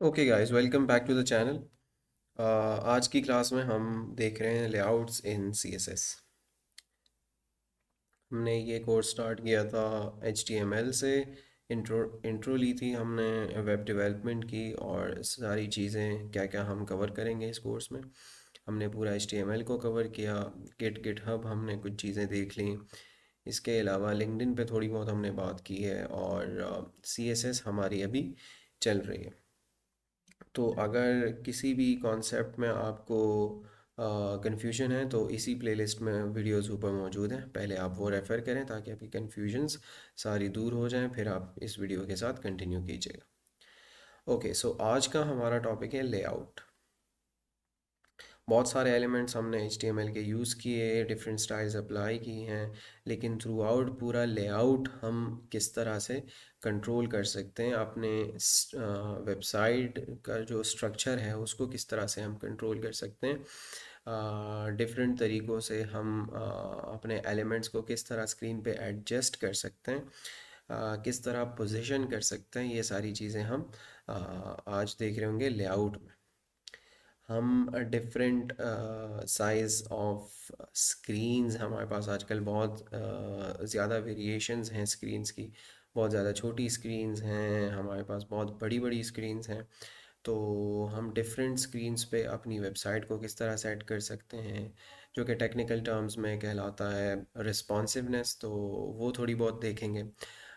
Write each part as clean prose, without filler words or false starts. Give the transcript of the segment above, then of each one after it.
Okay guys, welcome back to the channel. आज की class में हम देख रहे हैं लेआउट्स इन सीएसएस। हमने ये कोर्स स्टार्ट किया था एचटीएमएल से। इंट्रो इंट्रो ली थी हमने, वेब डेवलपमेंट की और सारी चीज़ें क्या क्या हम कवर करेंगे इस कोर्स में। हमने पूरा एचटीएमएल को कवर किया। गिटहब हमने कुछ चीज़ें देख ली। इसके अलावा लिंक्डइन पे थोड़ी बहुत हमने बात की है और सीएसएस हमारी अभी चल रही है। तो अगर किसी भी कॉन्सेप्ट में आपको कन्फ्यूजन है तो इसी प्लेलिस्ट में वीडियोस ऊपर मौजूद हैं, पहले आप वो रेफ़र करें ताकि आपकी कन्फ्यूजन्स सारी दूर हो जाएं, फिर आप इस वीडियो के साथ कंटिन्यू कीजिएगा। ओके, सो आज का हमारा टॉपिक है लेआउट। बहुत सारे एलिमेंट्स हमने HTML के यूज़ किए, डिफरेंट स्टाइल्स अप्लाई की हैं, लेकिन थ्रू आउट पूरा लेआउट हम किस तरह से कंट्रोल कर सकते हैं, अपने वेबसाइट का जो स्ट्रक्चर है उसको किस तरह से हम कंट्रोल कर सकते हैं। डिफरेंट तरीक़ों से हम अपने एलिमेंट्स को किस तरह स्क्रीन पे एडजस्ट कर सकते हैं, किस तरह पोजीशन कर सकते हैं, ये सारी चीज़ें हम आज देख रहे होंगे लेआउट में। हम डिफरेंट साइज़ ऑफ स्क्रीन्स, हमारे पास आजकल बहुत ज़्यादा वेरिएशंस हैं स्क्रीन्स की। बहुत ज़्यादा छोटी स्क्रीन्स हैं, हमारे पास बहुत बड़ी बड़ी स्क्रीन्स हैं। तो हम डिफरेंट स्क्रीन्स पे अपनी वेबसाइट को किस तरह सेट कर सकते हैं, जो कि टेक्निकल टर्म्स में कहलाता है रिस्पॉन्सिवनेस, तो वो थोड़ी बहुत देखेंगे।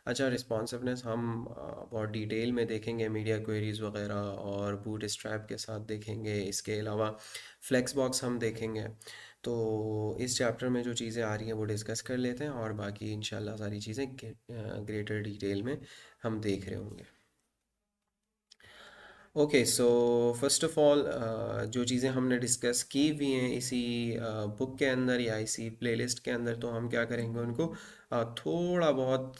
अच्छा, रिस्पॉन्सिवनेस हम बहुत डिटेल में देखेंगे, मीडिया क्वेरीज वगैरह और बूट स्ट्रैप के साथ देखेंगे। इसके अलावा फ्लेक्स बॉक्स हम देखेंगे। तो इस चैप्टर में जो चीज़ें आ रही हैं वो डिस्कस कर लेते हैं और बाकी इंशाल्लाह सारी चीज़ें ग्रेटर डिटेल में हम देख रहे होंगे। Okay, so first of all जो चीज़ें हमने डिस्कस की हुई हैं इसी बुक के अंदर या इसी प्लेलिस्ट के अंदर, तो हम क्या करेंगे उनको थोड़ा बहुत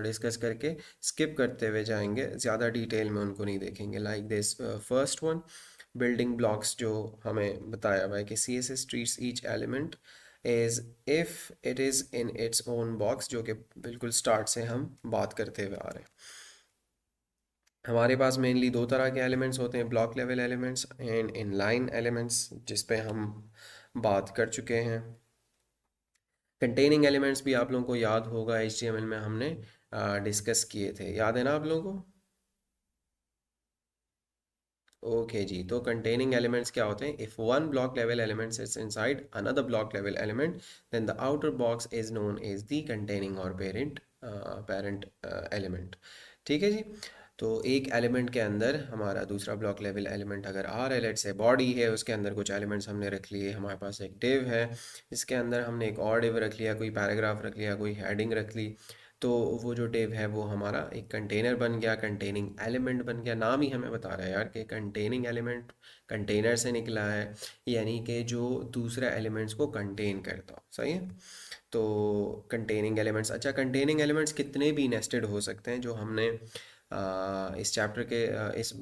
डिस्कस करके स्किप करते हुए जाएंगे, ज़्यादा डिटेल में उनको नहीं देखेंगे। Like this first one, building blocks, जो हमें बताया हुआ है कि C S S treats each element as if it is in its own box, जो कि बिल्कुल स्टार्ट से हम बात करते हुए आ रहे हैं। हमारे पास मेनली दो तरह के एलिमेंट्स होते हैं, block level elements and inline elements, जिस पे हम बात कर चुके हैं। कंटेनिंग एलिमेंट्स भी आप लोगों को याद होगा, HTML में हमने डिस्कस किए थे, याद है ना आप लोगों को? ओके जी, तो कंटेनिंग एलिमेंट्स क्या होते हैं? If one block level element sits inside another block level element, then the outer box is known as the containing और पेरेंट एलिमेंट। ठीक है जी। तो एक एलिमेंट के अंदर हमारा दूसरा ब्लॉक लेवल एलिमेंट अगर आ रहा है, लेट्स से बॉडी है, उसके अंदर कुछ एलिमेंट्स हमने रख लिए, हमारे पास एक डिव है, इसके अंदर हमने एक और डिव रख लिया, कोई पैराग्राफ रख लिया, कोई हेडिंग रख ली। तो वो जो डिव है वो हमारा एक कंटेनर बन गया, कंटेनिंग एलिमेंट बन गया। नाम ही हमें बता रहा है यार कि कंटेनिंग एलिमेंट कंटेनर से निकला है, यानी कि जो दूसरे एलिमेंट्स को कंटेन करता हो। सही है। तो कंटेनिंग एलिमेंट्स, अच्छा, कंटेनिंग एलिमेंट्स कितने भी नेस्टेड हो सकते हैं, जो हमने इस चैप्टर के इस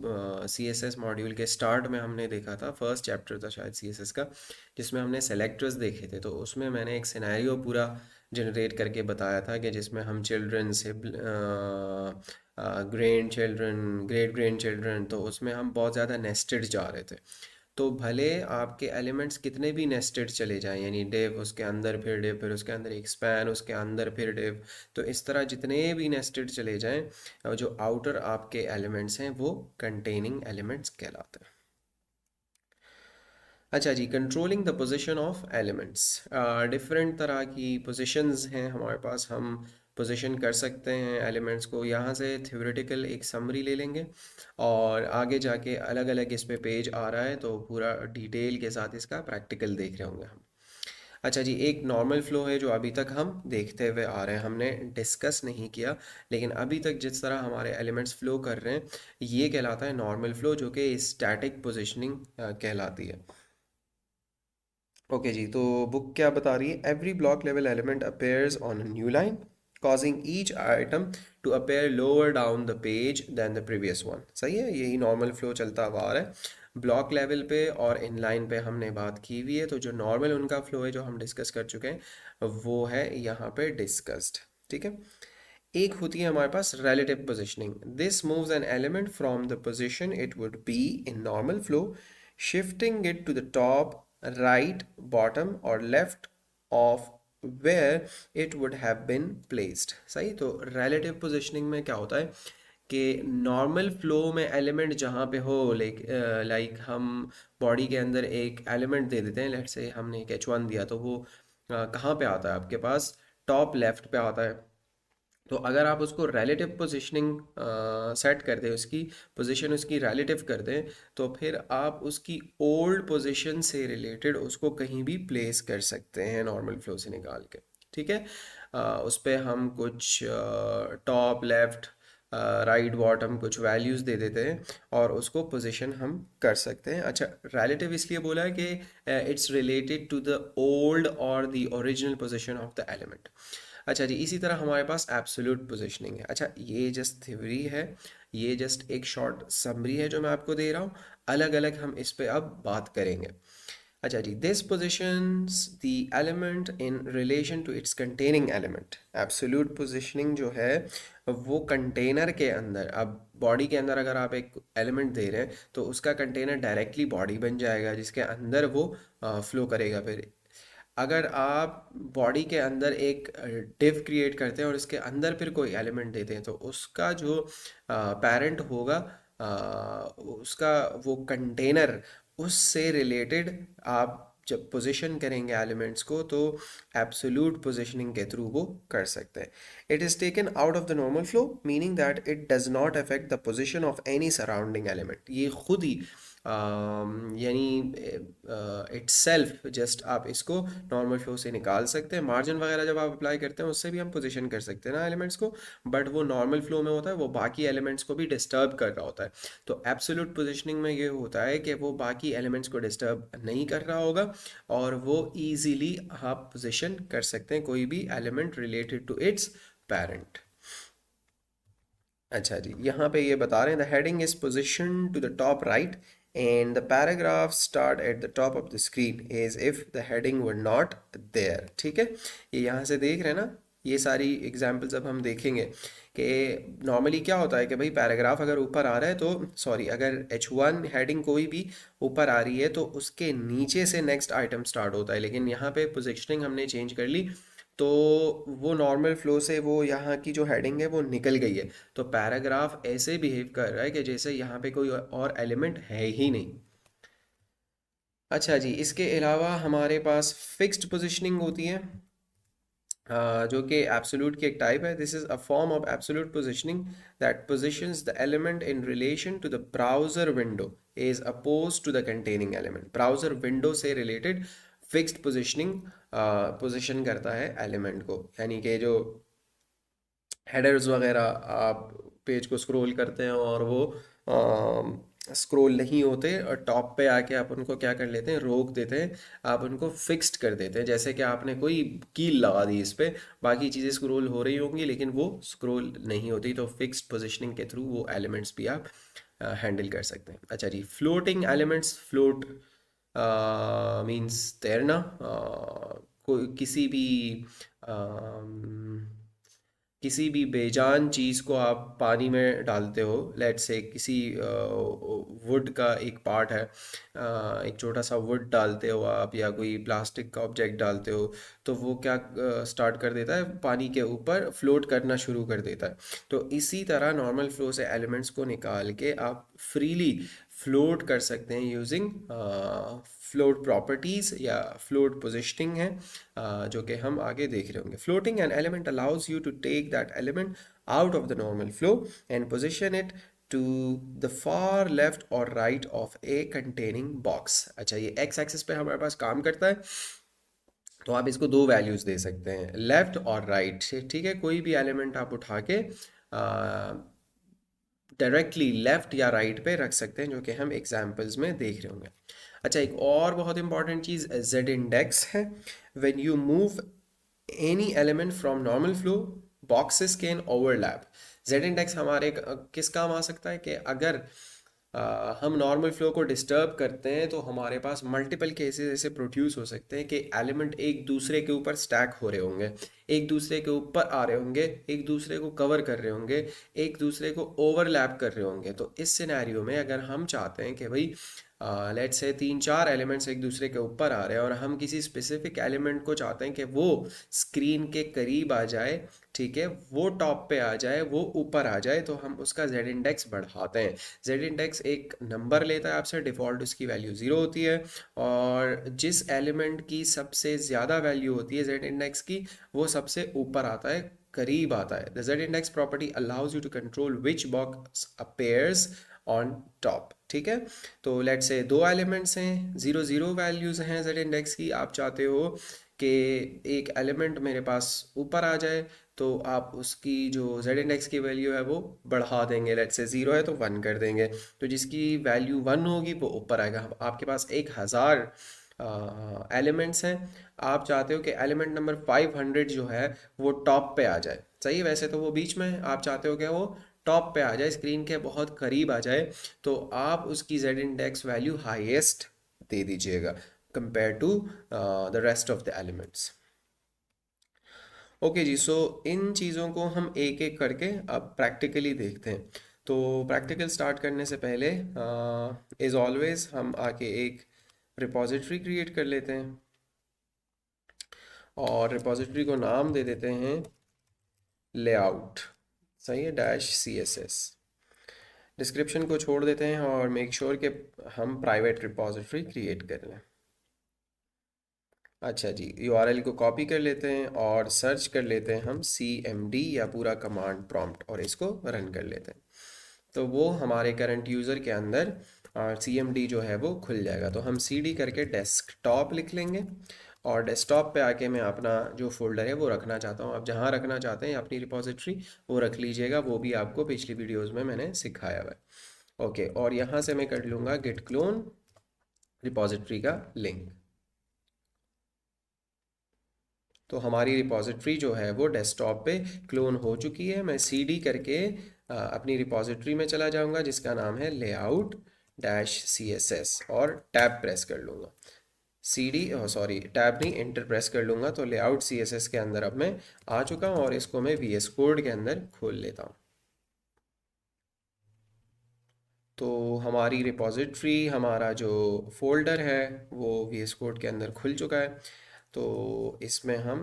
CSS मॉड्यूल के स्टार्ट में हमने देखा था। फर्स्ट चैप्टर था शायद CSS का, जिसमें हमने सेलेक्टर्स देखे थे। तो उसमें मैंने एक सिनेरियो पूरा जनरेट करके बताया था कि जिसमें हम चिल्ड्रन से grand children, great grand children, तो उसमें हम बहुत ज़्यादा नेस्टेड जा रहे थे। तो भले आपके एलिमेंट्स कितने भी नेस्टेड चले जाएं, यानी डिव उसके अंदर फिर डिव, फिर उसके अंदर एक स्पैन, उसके अंदर फिर डिव, तो इस तरह जितने भी नेस्टेड चले जाएं, जो आउटर आपके एलिमेंट्स हैं वो कंटेनिंग एलिमेंट्स कहलाते हैं। अच्छा जी, controlling the position of elements. Different तरह की पोजीशंस हैं हमारे पास। हम पोजीशन कर सकते हैं एलिमेंट्स को। यहाँ से थ्योरेटिकल एक समरी ले लेंगे और आगे जाके अलग अलग इस पे पेज आ रहा है तो पूरा डिटेल के साथ इसका प्रैक्टिकल देख रहे होंगे हम। अच्छा जी, एक नॉर्मल फ्लो है जो अभी तक हम देखते हुए आ रहे हैं, हमने डिस्कस नहीं किया, लेकिन अभी तक जिस तरह हमारे एलिमेंट्स फ्लो कर रहे हैं ये कहलाता है नॉर्मल फ्लो, जो कि स्टैटिक पोजिशनिंग कहलाती है। ओके जी, तो बुक क्या बता रही है? Every block level element appears on a new line, causing each item to appear lower down the page than the previous one। सही है, यही नॉर्मल फ्लो चलता हुआ आ रहा है। ब्लॉक लेवल पे और इन लाइन पे हमने बात की हुई है, तो जो नॉर्मल उनका फ्लो है जो हम डिस्कस कर चुके हैं वो है यहाँ पे डिस्कस्ड। ठीक है। एक होती है हमारे पास relative positioning. This moves an element from the position it would be in normal flow, shifting it to the top, right, bottom or left of where it would have been placed. सही। तो relative positioning में क्या होता है कि normal flow में element जहाँ पे हो, लाइक हम बॉडी के अंदर एक एलिमेंट दे देते हैं, लेट्स से हमने एक H1 दिया, तो वो कहाँ पे आता है आपके पास, टॉप लेफ्ट पे आता है। तो अगर आप उसको रिलेटिव पोजीशनिंग सेट कर दें, उसकी पोजीशन उसकी रिलेटिव कर दें, तो फिर आप उसकी ओल्ड पोजीशन से रिलेटेड उसको कहीं भी प्लेस कर सकते हैं नॉर्मल फ्लो से निकाल के। ठीक है। उस पे हम कुछ टॉप लेफ्ट राइट बॉटम कुछ वैल्यूज़ दे देते हैं और उसको पोजीशन हम कर सकते हैं। अच्छा, रिलेटिव इसलिए बोला है कि it's related to the old और the original position of the element. अच्छा जी, इसी तरह हमारे पास एब्सोल्यूट पोजीशनिंग है। अच्छा, ये जस्ट थ्योरी है, ये जस्ट एक शॉर्ट समरी है जो मैं आपको दे रहा हूँ। अलग अलग हम इस पे अब बात करेंगे। अच्छा जी, this positions the element in relation to its containing element. Absolute positioning जो है वो कंटेनर के अंदर, अब बॉडी के अंदर अगर आप एक एलिमेंट दे रहे हैं तो उसका कंटेनर डायरेक्टली बॉडी बन जाएगा जिसके अंदर वो फ्लो करेगा। फिर अगर आप बॉडी के अंदर एक डिव क्रिएट करते हैं और इसके अंदर फिर कोई एलिमेंट देते हैं तो उसका जो पेरेंट होगा, उसका वो कंटेनर, उससे रिलेटेड आप जब पोजीशन करेंगे एलिमेंट्स को तो एब्सोल्यूट पोजीशनिंग के थ्रू वो कर सकते हैं। It is taken out of the normal flow, meaning that it does not affect the position of any surrounding element. ये खुद ही यानी इट्सेल्फ जस्ट आप इसको नॉर्मल फ्लो से निकाल सकते हैं। मार्जिन वगैरह जब आप अप्लाई करते हैं उससे भी हम पोजीशन कर सकते हैं ना एलिमेंट्स को, बट वो नॉर्मल फ्लो में होता है, वो बाकी एलिमेंट्स को भी डिस्टर्ब कर रहा होता है। तो एब्सोल्यूट पोजीशनिंग में ये होता है कि वो बाकी एलिमेंट्स को डिस्टर्ब नहीं कर रहा होगा और वो ईजीली आप पोजीशन कर सकते हैं कोई भी element related to its parent. अच्छा जी, यहाँ पे ये बता रहे हैं the heading is position to the top right and the paragraph start at the top of the screen as if the heading were not there. ठीक है, ये यहाँ से देख रहे हैं ना, ये सारी एग्जाम्पल्स अब हम देखेंगे कि नॉर्मली क्या होता है कि भाई पैराग्राफ अगर ऊपर आ रहा है तो सॉरी, अगर H1 हेडिंग कोई भी ऊपर आ रही है तो उसके नीचे से नेक्स्ट आइटम स्टार्ट होता है, लेकिन यहाँ पे पोजिशनिंग हमने चेंज कर ली तो वो नॉर्मल फ्लो से वो यहाँ की जो हेडिंग है वो निकल गई है। तो पैराग्राफ ऐसे बिहेव कर रहा है कि जैसे यहाँ पे कोई और एलिमेंट है ही नहीं। अच्छा जी, इसके अलावा हमारे पास फिक्स्ड पोजीशनिंग होती है, जो कि एब्सोल्यूट की एक टाइप है। This is a form of absolute positioning that positions the element in relation to the browser window is opposed to the containing element. Browser window से रिलेटेड फिक्स्ड पोजीशनिंग पोजीशन करता है element को, यानी कि जो headers वगैरह आप page को स्क्रॉल करते हैं और वो स्क्रॉल नहीं होते और टॉप पे आके आप उनको क्या कर लेते हैं, रोक देते हैं, आप उनको फिक्स्ड कर देते हैं। जैसे कि आपने कोई कील लगा दी इस पे, बाकी चीज़ें स्क्रॉल हो रही होंगी लेकिन वो स्क्रॉल नहीं होती, तो फिक्स्ड पोजीशनिंग के थ्रू वो एलिमेंट्स भी आप हैंडल कर सकते हैं। अच्छा जी, फ्लोटिंग एलिमेंट्स। फ्लोट मींस तैरना। कोई किसी भी बेजान चीज़ को आप पानी में डालते हो, लेट्स से किसी वुड का एक पार्ट है, एक छोटा सा वुड डालते हो आप या कोई प्लास्टिक का ऑब्जेक्ट डालते हो, तो वो क्या स्टार्ट कर देता है, पानी के ऊपर फ्लोट करना शुरू कर देता है। तो इसी तरह नॉर्मल फ्लो से एलिमेंट्स को निकाल के आप फ्रीली फ्लोट कर सकते हैं यूजिंग फ्लोट प्रॉपर्टीज़ या फ्लोट पोजिशनिंग है, जो कि हम आगे देख रहे होंगे। Floating an element allows you to take that element out of the normal flow and position it to the far left और right of a containing box. अच्छा, ये एक्स एक्सिस पे हमारे पास काम करता है, तो आप इसको दो वैल्यूज़ दे सकते हैं, लेफ्ट और राइट से। ठीक है, कोई भी एलिमेंट आप उठा के डायरेक्टली लेफ्ट या राइट पे रख सकते हैं, जो कि हम एग्जाम्पल्स में देख रहे होंगे। अच्छा, एक और बहुत इंपॉर्टेंट चीज़ जेड इंडेक्स है। When you move any element from normal flow boxes can overlap. Z index हमारे किस काम आ सकता है कि अगर हम नॉर्मल फ्लो को डिस्टर्ब करते हैं तो हमारे पास मल्टीपल केसेस ऐसे प्रोड्यूस हो सकते हैं कि एलिमेंट एक दूसरे के ऊपर स्टैक हो रहे होंगे, एक दूसरे के ऊपर आ रहे होंगे, एक दूसरे को कवर कर रहे होंगे, एक दूसरे को ओवरलैप कर रहे होंगे। तो इस सिनेरियो में अगर हम चाहते हैं कि भाई लेट्स से तीन चार एलिमेंट्स एक दूसरे के ऊपर आ रहे हैं और हम किसी स्पेसिफिक एलिमेंट को चाहते हैं कि वो स्क्रीन के करीब आ जाए, ठीक है, वो टॉप पे आ जाए, वो ऊपर आ जाए, तो हम उसका जेड इंडेक्स बढ़ाते हैं। जेड इंडेक्स एक नंबर लेता है आपसे, डिफ़ॉल्ट उसकी वैल्यू ज़ीरो होती है, और जिस एलिमेंट की सबसे ज़्यादा वैल्यू होती है जेड इंडेक्स की, वो सबसे ऊपर आता है, करीब आता है। The Z index property allows you to control which box appears on top, ठीक है। तो लेट्स से दो एलिमेंट्स हैं, ज़ीरो ज़ीरो वैल्यूज़ हैं जेड इंडेक्स की, आप चाहते हो कि एक एलिमेंट मेरे पास ऊपर आ जाए, तो आप उसकी जो जेड इंडेक्स की वैल्यू है वो बढ़ा देंगे। लेट्स से ज़ीरो है तो वन कर देंगे, तो जिसकी वैल्यू वन होगी वो ऊपर आएगा। आपके पास 1000 एलिमेंट्स हैं, आप चाहते हो कि एलिमेंट नंबर 500 जो है वो टॉप पे आ जाए, सही है, वैसे तो वो बीच में है, आप चाहते हो कि वो टॉप पे आ जाए, स्क्रीन के बहुत करीब आ जाए, तो आप उसकी जेड इंडेक्स वैल्यू हाईएस्ट दे दीजिएगा compare to the rest of the elements. Okay जी, सो इन चीज़ों को हम एक एक करके अब प्रैक्टिकली देखते हैं। तो प्रैक्टिकल स्टार्ट करने से पहले एज ऑलवेज हम आके एक रिपॉजिटरी क्रिएट कर लेते हैं, और रिपॉजिटरी को नाम दे देते हैं लेआउट, सही है, dash C S S. Description को छोड़ देते हैं और मेक श्योर कि हम प्राइवेट रिपॉजिटरी क्रिएट कर लें। अच्छा जी, यूआरएल को कॉपी कर लेते हैं और सर्च कर लेते हैं हम cmd या पूरा कमांड प्रॉम्प्ट, और इसको रन कर लेते हैं। तो वो हमारे करंट यूज़र के अंदर cmd जो है वो खुल जाएगा। तो हम cd करके डेस्कटॉप लिख लेंगे, और डेस्कटॉप पे आके मैं अपना जो फोल्डर है वो रखना चाहता हूँ, आप जहाँ रखना चाहते हैं अपनी रिपॉजिटरी वो रख लीजिएगा, वो भी आपको पिछली वीडियोज़ में मैंने सिखाया हुआ है। ओके, और यहाँ से मैं कर लूँगा गिट क्लोन रिपॉजिटरी का लिंक। तो हमारी रिपॉजिटरी जो है वो डेस्कटॉप पे क्लोन हो चुकी है। मैं cd करके अपनी रिपॉजिटरी में चला जाऊंगा जिसका नाम है layout dash C S S, और टैब प्रेस कर लूँगा। cd सॉरी, टैब नहीं, एंटर प्रेस कर लूँगा, तो लेआउट सी एस एस के अंदर अब मैं आ चुका हूँ, और इसको मैं वी एस कोड के अंदर खोल लेता हूँ। तो हमारी रिपॉजिटरी, हमारा जो फोल्डर है वो वी एस कोड के अंदर खुल चुका है। तो इसमें हम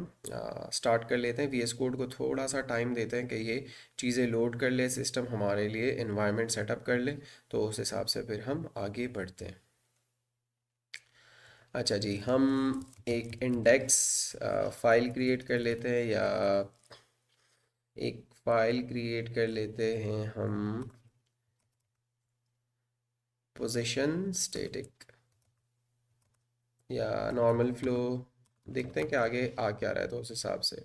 स्टार्ट कर लेते हैं। वी एस कोड को थोड़ा सा टाइम देते हैं कि ये चीज़ें लोड कर ले, सिस्टम हमारे लिए इन्वायरमेंट सेटअप कर ले, तो उस हिसाब से फिर हम आगे बढ़ते हैं। अच्छा जी, हम एक इंडेक्स फाइल क्रिएट कर लेते हैं, या एक फाइल क्रिएट कर लेते हैं हम पोजीशन स्टैटिक या नॉर्मल फ्लो, देखते हैं कि आगे आ क्या रहा है, तो उस हिसाब से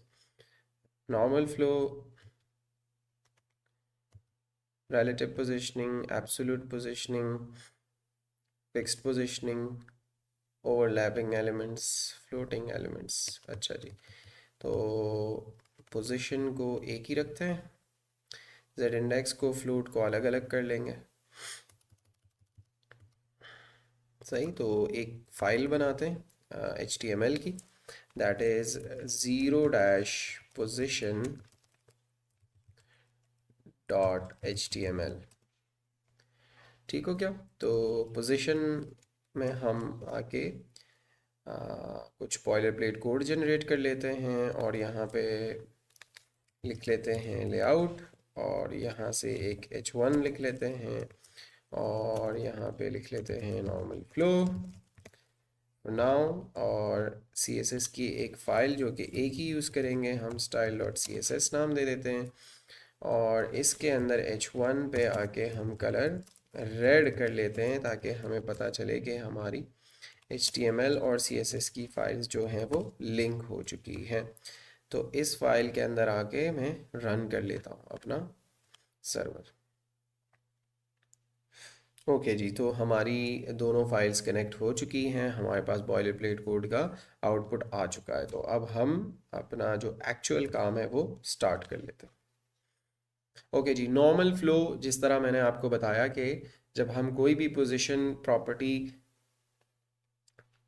normal flow, relative positioning, absolute positioning, fixed positioning, overlapping elements, floating elements। अच्छा जी, तो पोजीशन को एक ही रखते हैं, जेड इंडेक्स को, फ्लोट को अलग अलग कर लेंगे, सही। तो एक फाइल बनाते हैं HTML की, that is zero dash position dot HTML, ठीक हो क्या। तो पोजीशन में हम आके कुछ बॉयलर प्लेट कोड जनरेट कर लेते हैं, और यहाँ पे लिख लेते हैं लेआउट, और यहाँ से एक h1 लिख लेते हैं, और यहाँ पे लिख लेते हैं नॉर्मल फ्लो नाउ, और CSS की एक फ़ाइल जो कि एक ही यूज़ करेंगे हम, स्टाइल डॉट CSS नाम दे देते हैं, और इसके अंदर h1 पे आके हम कलर रेड कर लेते हैं, ताकि हमें पता चले कि हमारी HTML और CSS की फाइल्स जो हैं वो लिंक हो चुकी हैं। तो इस फाइल के अंदर आके मैं रन कर लेता हूँ अपना सर्वर। ओके जी, तो हमारी दोनों फाइल्स कनेक्ट हो चुकी हैं, हमारे पास बॉयलर प्लेट कोड का आउटपुट आ चुका है। तो अब हम अपना जो एक्चुअल काम है वो स्टार्ट कर लेते हैं। ओके जी, नॉर्मल फ्लो, जिस तरह मैंने आपको बताया कि जब हम कोई भी पोजीशन प्रॉपर्टी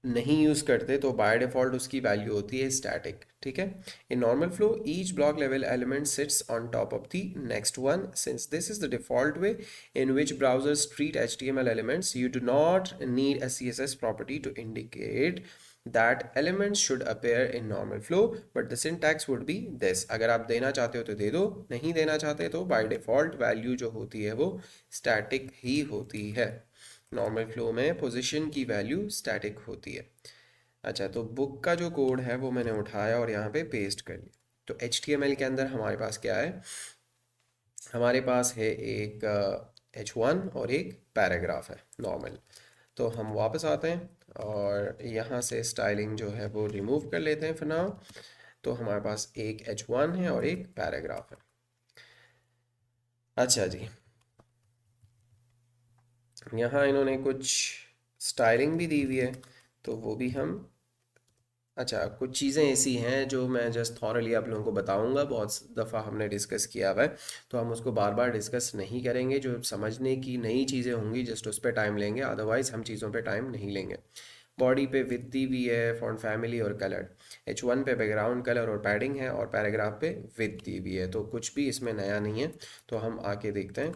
नहीं यूज़ करते तो बाय डिफ़ॉल्ट उसकी वैल्यू होती है स्टैटिक, ठीक है। इन normal flow each block level element sits on top of the next one since this is the default way in which browsers treat HTML elements you do not need a CSS property to indicate that elements should appear in normal flow but the syntax would be this। अगर आप देना चाहते हो तो दे दो, नहीं देना चाहते तो बाय डिफ़ॉल्ट वैल्यू जो होती है वो स्टैटिक ही होती है। नॉर्मल फ्लो में पोजीशन की वैल्यू स्टैटिक होती है। अच्छा, तो बुक का जो कोड है वो मैंने उठाया और यहाँ पे पेस्ट कर लिया। तो HTML के अंदर हमारे पास क्या है, हमारे पास है एक H1 और एक पैराग्राफ है नॉर्मल। तो हम वापस आते हैं और यहाँ से स्टाइलिंग जो है वो रिमूव कर लेते हैं फिर नाउ। तो हमारे पास एक H1 है और एक पैराग्राफ है। अच्छा जी, यहाँ इन्होंने कुछ स्टाइलिंग भी दी हुई है तो वो भी हम, अच्छा कुछ चीज़ें ऐसी हैं जो मैं जस्ट थॉरली आप लोगों को बताऊंगा, बहुत दफ़ा हमने डिस्कस किया हुआ है तो हम उसको बार बार डिस्कस नहीं करेंगे। जो समझने की नई चीज़ें होंगी जस्ट उस पर टाइम लेंगे, अदरवाइज़ हम चीज़ों पे टाइम नहीं लेंगे। बॉडी पे विथ दी भी है, फॉन्ट फैमिली और कलर। H1 पे बैकग्राउंड कलर और पैडिंग है और पैराग्राफ पे विथ दी भी है, तो कुछ भी इसमें नया नहीं है। तो हम आके देखते हैं,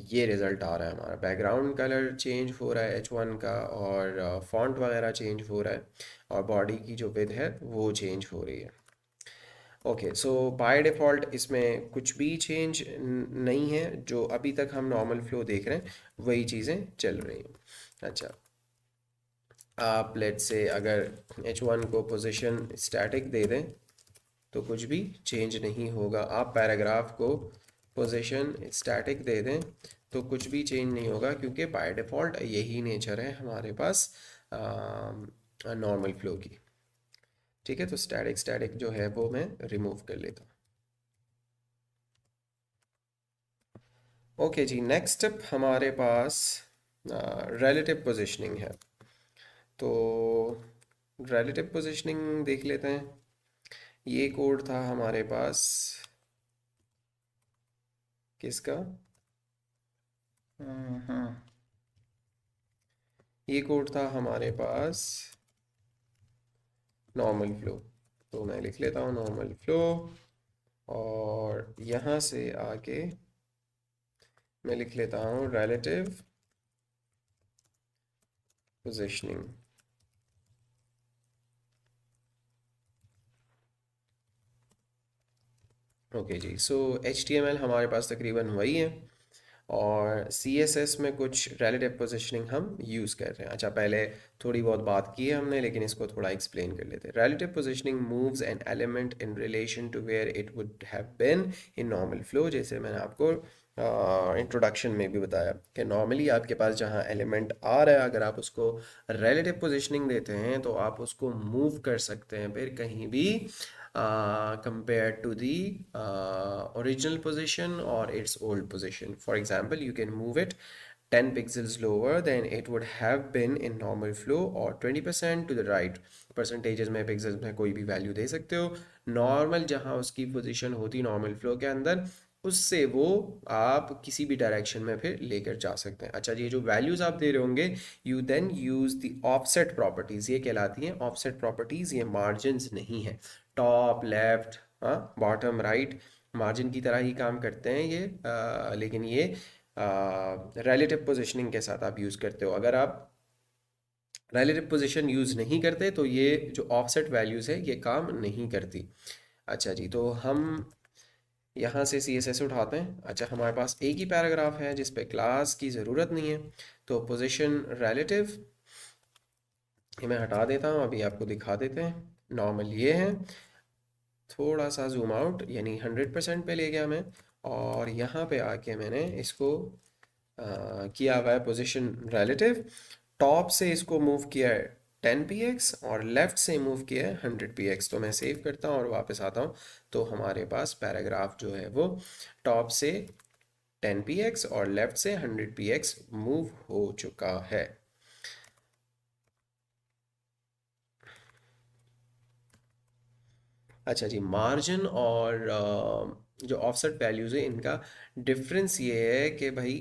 ये रिज़ल्ट आ रहा है हमारा, बैकग्राउंड कलर चेंज हो रहा है H1 का और फॉन्ट वगैरह चेंज हो रहा है और बॉडी की जो विथ है वो चेंज हो रही है। ओके, सो बाय डिफ़ॉल्ट इसमें कुछ भी चेंज नहीं है, जो अभी तक हम नॉर्मल फ्लो देख रहे हैं वही चीज़ें चल रही हैं। अच्छा, आप लेट से अगर H1 को पोजीशन स्टैटिक दे दें तो कुछ भी चेंज नहीं होगा। आप पैराग्राफ को पोजीशन स्टैटिक दे दें तो कुछ भी चेंज नहीं होगा, क्योंकि बाय डिफ़ॉल्ट यही नेचर है हमारे पास नॉर्मल फ्लो की। ठीक है, तो स्टैटिक स्टैटिक जो है वो मैं रिमूव कर लेता हूँ। ओके जी, नेक्स्ट अप हमारे पास रिलेटिव पोजीशनिंग है। तो रिलेटिव पोजीशनिंग देख लेते हैं। ये कोड था हमारे पास किसका, हाँ, ये कोड था हमारे पास नॉर्मल फ्लो। तो मैं लिख लेता हूँ नॉर्मल फ्लो और यहाँ से आके मैं लिख लेता हूँ रिलेटिव पोजीशनिंग। ओके जी, सो HTML हमारे पास तकरीबन वही है और CSS में कुछ रिलेटिव पोजीशनिंग हम यूज़ कर रहे हैं। अच्छा, पहले थोड़ी बहुत बात की है हमने लेकिन इसको थोड़ा एक्सप्लेन कर लेते हैं। Relative positioning moves an element in relation to where it would have been in normal flow. जैसे मैंने आपको इंट्रोडक्शन में भी बताया कि नॉर्मली आपके पास जहाँ एलिमेंट आ रहा है, अगर आप उसको रिलेटिव पोजीशनिंग देते हैं तो आप उसको मूव कर सकते हैं फिर कहीं भी compared to the original position or its old position. For example, you can move it 10 pixels lower than it would have been in normal flow or 20% to the right। Percentages में pixels में कोई भी value दे सकते हो। Normal जहाँ उसकी position होती normal flow के अंदर, उससे वो आप किसी भी डायरेक्शन में फिर लेकर जा सकते हैं। अच्छा, ये जो वैल्यूज़ आप दे रहे होंगे, you then use the offset properties, ये कहलाती हैं ऑफसेट प्रॉपर्टीज़। ये मार्जिनस नहीं है, टॉप लेफ्ट हाँ बॉटम राइट मार्जिन की तरह ही काम करते हैं ये, लेकिन ये रिलेटिव पोजीशनिंग के साथ आप यूज़ करते हो। अगर आप रिलेटिव पोजीशन यूज़ नहीं करते तो ये जो ऑफसेट वैल्यूज़ है ये काम नहीं करती। अच्छा जी, तो हम यहाँ से CSS उठाते हैं। अच्छा, हमारे पास एक ही पैराग्राफ है जिस पे क्लास की ज़रूरत नहीं है, तो पोजीशन रिलेटिव ये मैं हटा देता हूँ, अभी आपको दिखा देते हैं। नॉर्मल ये है, थोड़ा सा जूम आउट यानी 100% पे ले गया मैं और यहाँ पे आके मैंने इसको किया हुआ है पोजीशन रिलेटिव। टॉप से इसको मूव किया है 10 px और लेफ़्ट से मूव किया है 100 px। तो मैं सेव करता हूँ और वापस आता हूँ तो हमारे पास पैराग्राफ जो है वो टॉप से 10 px और लेफ़्ट से 100 px मूव हो चुका है। अच्छा जी, मार्जिन और जो ऑफसेट वैल्यूज़ है इनका डिफरेंस ये है कि भाई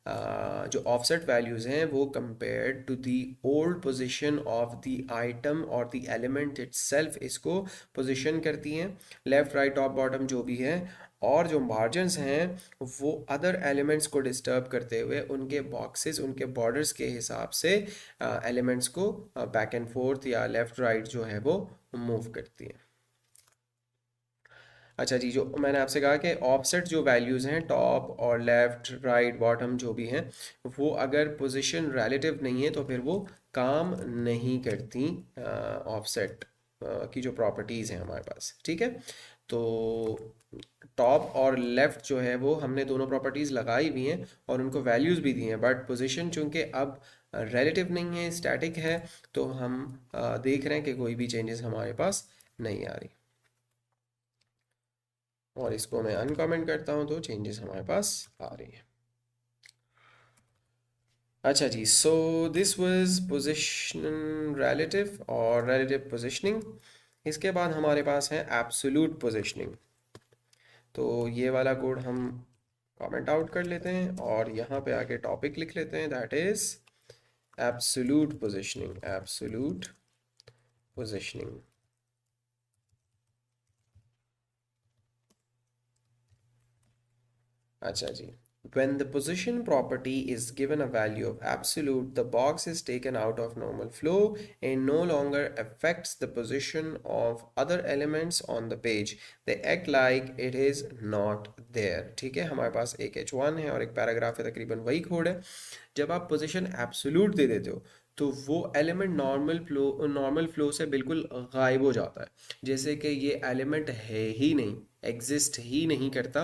जो ऑफसेट वैल्यूज़ हैं वो compared to the old position of the item और द एलिमेंट इटसेल्फ इसको पोजीशन करती हैं, लेफ़्ट राइट टॉप बॉटम जो भी है। और जो मार्जिन्स हैं वो अदर एलिमेंट्स को डिस्टर्ब करते हुए उनके बॉक्सेस उनके बॉर्डर्स के हिसाब से एलिमेंट्स को बैक एंड फोर्थ या लेफ़्ट राइट जो है वो मूव करती हैं। अच्छा जी, जो मैंने आपसे कहा कि ऑफसेट जो वैल्यूज़ हैं टॉप और लेफ़्ट राइट बॉटम जो भी हैं वो अगर पोजीशन रिलेटिव नहीं है तो फिर वो काम नहीं करती ऑफसेट की जो प्रॉपर्टीज़ हैं हमारे पास, ठीक है। तो टॉप और लेफ़्ट जो है वो हमने दोनों प्रॉपर्टीज़ लगाई हुई हैं और उनको वैल्यूज़ भी दी हैं, बट पोजीशन चूंकि अब रिलेटिव नहीं है, स्टैटिक है, तो हम देख रहे हैं कि कोई भी चेंजेस हमारे पास नहीं आ रही। और इसको मैं अनकमेंट करता हूँ तो चेंजेस हमारे पास आ रही है। अच्छा जी, so this was position relative और रिलेटिव पोजीशनिंग। इसके बाद हमारे पास है एब्सोल्यूट पोजीशनिंग। तो ये वाला कोड हम कमेंट आउट कर लेते हैं और यहाँ पे आके टॉपिक लिख लेते हैं, that is absolute positioning. Absolute positioning. अच्छा जी, when the position property is given a value of absolute, the box is taken out of normal flow and no longer affects the position of other elements on the page. They act like it is not there। ठीक है, हमारे पास एक H1 है और एक paragraph है, तकरीबन वही कोड है। जब आप पोजीशन एब्सोल्यूट दे देते हो तो वो एलिमेंट नॉर्मल फ्लो से बिल्कुल गायब हो जाता है, जैसे कि ये एलिमेंट है ही नहीं, एग्जिस्ट ही नहीं करता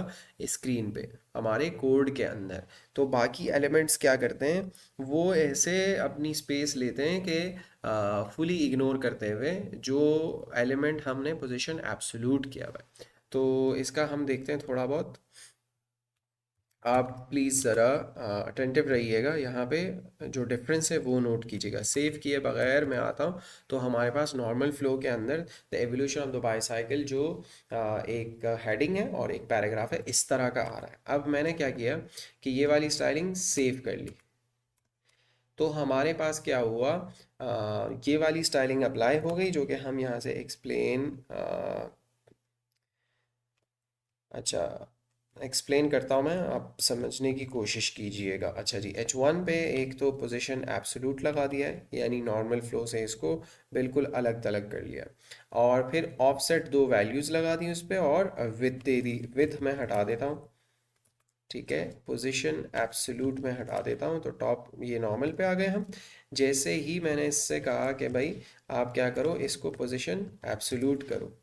स्क्रीन पे हमारे कोड के अंदर। तो बाकी एलिमेंट्स क्या करते हैं, वो ऐसे अपनी स्पेस लेते हैं कि फुली इग्नोर करते हुए जो एलिमेंट हमने पोजीशन एब्सोल्यूट किया हुआ है। तो इसका हम देखते हैं थोड़ा बहुत। आप प्लीज़ ज़रा अटेंटिव रहिएगा, यहाँ पे जो डिफरेंस है वो नोट कीजिएगा। सेव किए बगैर मैं आता हूँ तो हमारे पास नॉर्मल फ्लो के अंदर the evolution of the bicycle जो एक हेडिंग है और एक पैराग्राफ है इस तरह का आ रहा है। अब मैंने क्या किया कि ये वाली स्टाइलिंग सेव कर ली, तो हमारे पास क्या हुआ, ये वाली स्टाइलिंग अप्लाई हो गई जो कि हम यहाँ से एक्सप्लेन, अच्छा एक्सप्लेन करता हूँ मैं, आप समझने की कोशिश कीजिएगा। अच्छा जी, H1 पे एक तो पोजीशन एब्सोल्यूट लगा दिया है, यानी नॉर्मल फ्लो से इसको बिल्कुल अलग थलग कर लिया। और फिर ऑफसेट दो वैल्यूज़ लगा दी उस पर और विथ दे दी। विथ मैं हटा देता हूँ, ठीक है, पोजीशन एब्सोल्यूट में हटा देता हूँ तो टॉप ये नॉर्मल पे आ गए हम। जैसे ही मैंने इससे कहा कि भाई आप क्या करो, इसको पोजीशन एब्सोल्यूट करो,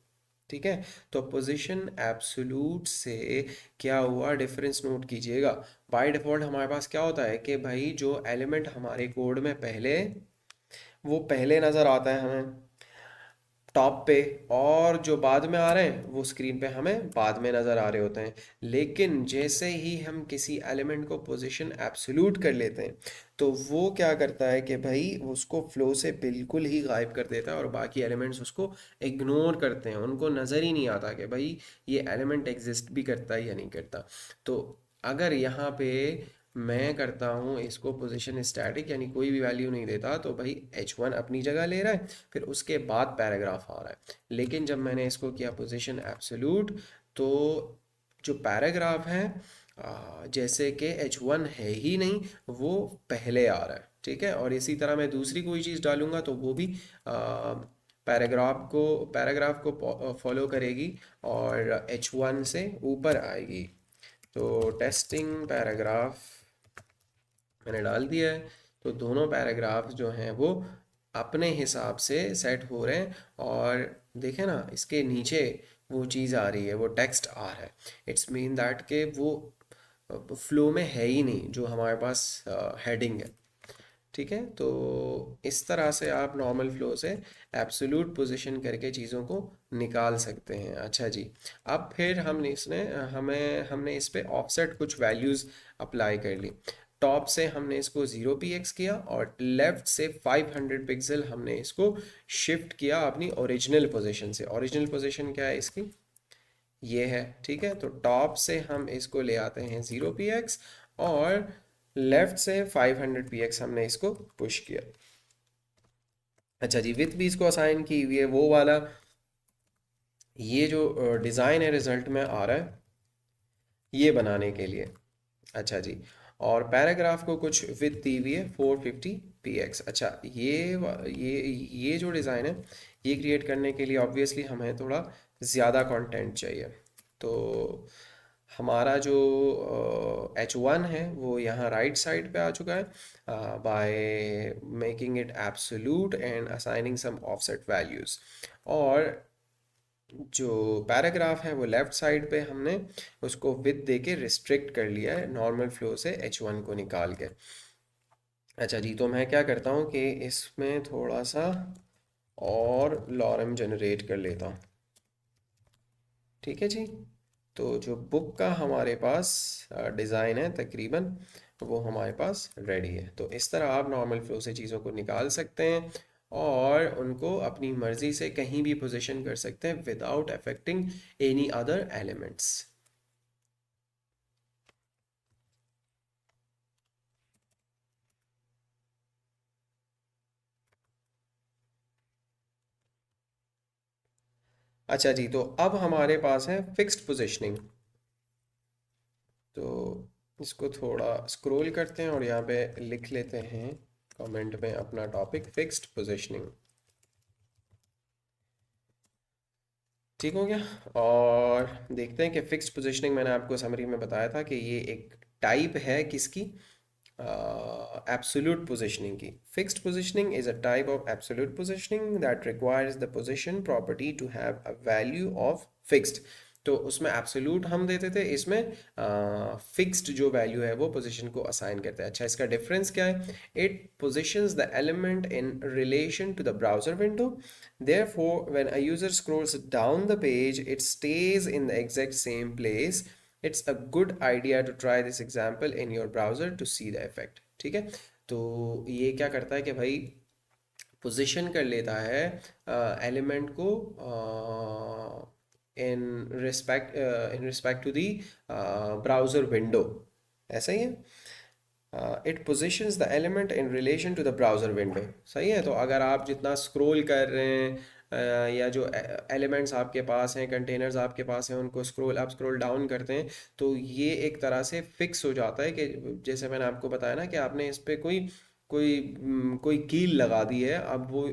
ठीक है, तो पोजीशन एब्सोल्यूट से क्या हुआ, डिफरेंस नोट कीजिएगा। बाय डिफ़ॉल्ट हमारे पास क्या होता है कि भाई जो एलिमेंट हमारे कोड में पहले, वो पहले नज़र आता है हमें टॉप पे, और जो बाद में आ रहे हैं वो स्क्रीन पे हमें बाद में नज़र आ रहे होते हैं। लेकिन जैसे ही हम किसी एलिमेंट को पोजीशन एब्सोल्यूट कर लेते हैं तो वो क्या करता है कि भाई उसको फ्लो से बिल्कुल ही गायब कर देता है और बाकी एलिमेंट्स उसको इग्नोर करते हैं, उनको नज़र ही नहीं आता कि भाई ये एलिमेंट एग्जिस्ट भी करता है या नहीं करता। तो अगर यहाँ पे मैं करता हूँ इसको पोजीशन स्टैटिक, यानी कोई भी वैल्यू नहीं देता, तो भाई H1 अपनी जगह ले रहा है, फिर उसके बाद पैराग्राफ आ रहा है। लेकिन जब मैंने इसको किया पोजीशन एब्सोल्यूट, तो जो पैराग्राफ है जैसे कि H1 है ही नहीं, वो पहले आ रहा है, ठीक है। और इसी तरह मैं दूसरी कोई चीज़ डालूंगा तो वो भी पैराग्राफ को फॉलो करेगी और H1 से ऊपर आएगी। तो टेस्टिंग पैराग्राफ मैंने डाल दिया है, तो दोनों पैराग्राफ जो हैं वो अपने हिसाब से सेट हो रहे हैं। और देखें ना, इसके नीचे वो चीज़ आ रही है, वो टेक्स्ट आ रहा है। इट्स मीन दैट के वो फ्लो में है ही नहीं जो हमारे पास हेडिंग है, ठीक है। तो इस तरह से आप नॉर्मल फ्लो से एब्सोल्यूट पोजीशन करके चीज़ों को निकाल सकते हैं। अच्छा जी, अब फिर हमने इस पे ऑफसेट कुछ वैल्यूज़ अप्लाई कर ली। टॉप से हमने इसको 0 px किया और लेफ़्ट से 500 पिक्सल हमने इसको शिफ्ट किया अपनी ओरिजिनल पोजीशन से। ओरिजिनल पोजीशन क्या है इसकी, ये है, ठीक है। तो टॉप से हम इसको ले आते हैं 0 px और लेफ्ट से 500 px हमने इसको पुश किया। अच्छा जी, विथ भी इसको असाइन की हुई है वो वाला, ये जो डिज़ाइन है रिजल्ट में आ रहा है ये बनाने के लिए। अच्छा जी, और पैराग्राफ को कुछ विथ दी हुई है 450 px। अच्छा, ये जो डिज़ाइन है ये क्रिएट करने के लिए ऑब्वियसली हमें थोड़ा ज़्यादा कंटेंट चाहिए। तो हमारा जो H1 है वो यहाँ राइट साइड पे आ चुका है by making it absolute and assigning some offset values. और जो पैराग्राफ है वो लेफ्ट साइड पे हमने उसको विद दे के रिस्ट्रिक्ट कर लिया है नॉर्मल फ्लो से H1 को निकाल के। अच्छा जी, तो मैं क्या करता हूँ कि इसमें थोड़ा सा और लॉरम जनरेट कर लेता हूँ। ठीक है जी, तो जो बुक का हमारे पास डिज़ाइन है तकरीबन वो हमारे पास रेडी है। तो इस तरह आप नॉर्मल फ्लो से चीज़ों को निकाल सकते हैं और उनको अपनी मर्ज़ी से कहीं भी पोजीशन कर सकते हैं without affecting any other elements. अच्छा जी, तो अब हमारे पास है फिक्स्ड पोजीशनिंग। तो इसको थोड़ा स्क्रॉल करते हैं और यहाँ पे लिख लेते हैं कमेंट में अपना टॉपिक फिक्स्ड पोजीशनिंग। ठीक हो गया। और देखते हैं कि फिक्स्ड पोजीशनिंग मैंने आपको समरी में बताया था कि ये एक टाइप है किसकी, absolute positioning की। Fixed positioning is a type of absolute positioning that requires the position property to have a value of fixed। तो उसमें absolute हम देते थे, इसमें fixed जो value है वो position को assign करते हैं। अच्छा, इसका difference क्या है? It positions the element in relation to the browser window, therefore when a user scrolls down the page it stays in the exact same place। It's a good idea to try this example in your browser to see the effect। ठीक है, तो ये क्या करता है कि भाई position कर लेता है एलिमेंट को in respect to the browser window. ऐसा ही है, it positions the element in relation to the browser window. सही है, तो अगर आप जितना स्क्रॉल कर रहे हैं या जो एलिमेंट्स आपके पास हैं, कंटेनर्स आपके पास हैं, उनको आप स्क्रॉल डाउन करते हैं तो ये एक तरह से फिक्स हो जाता है कि जैसे मैंने आपको बताया ना कि आपने इस पे कोई कील लगा दी है, अब वो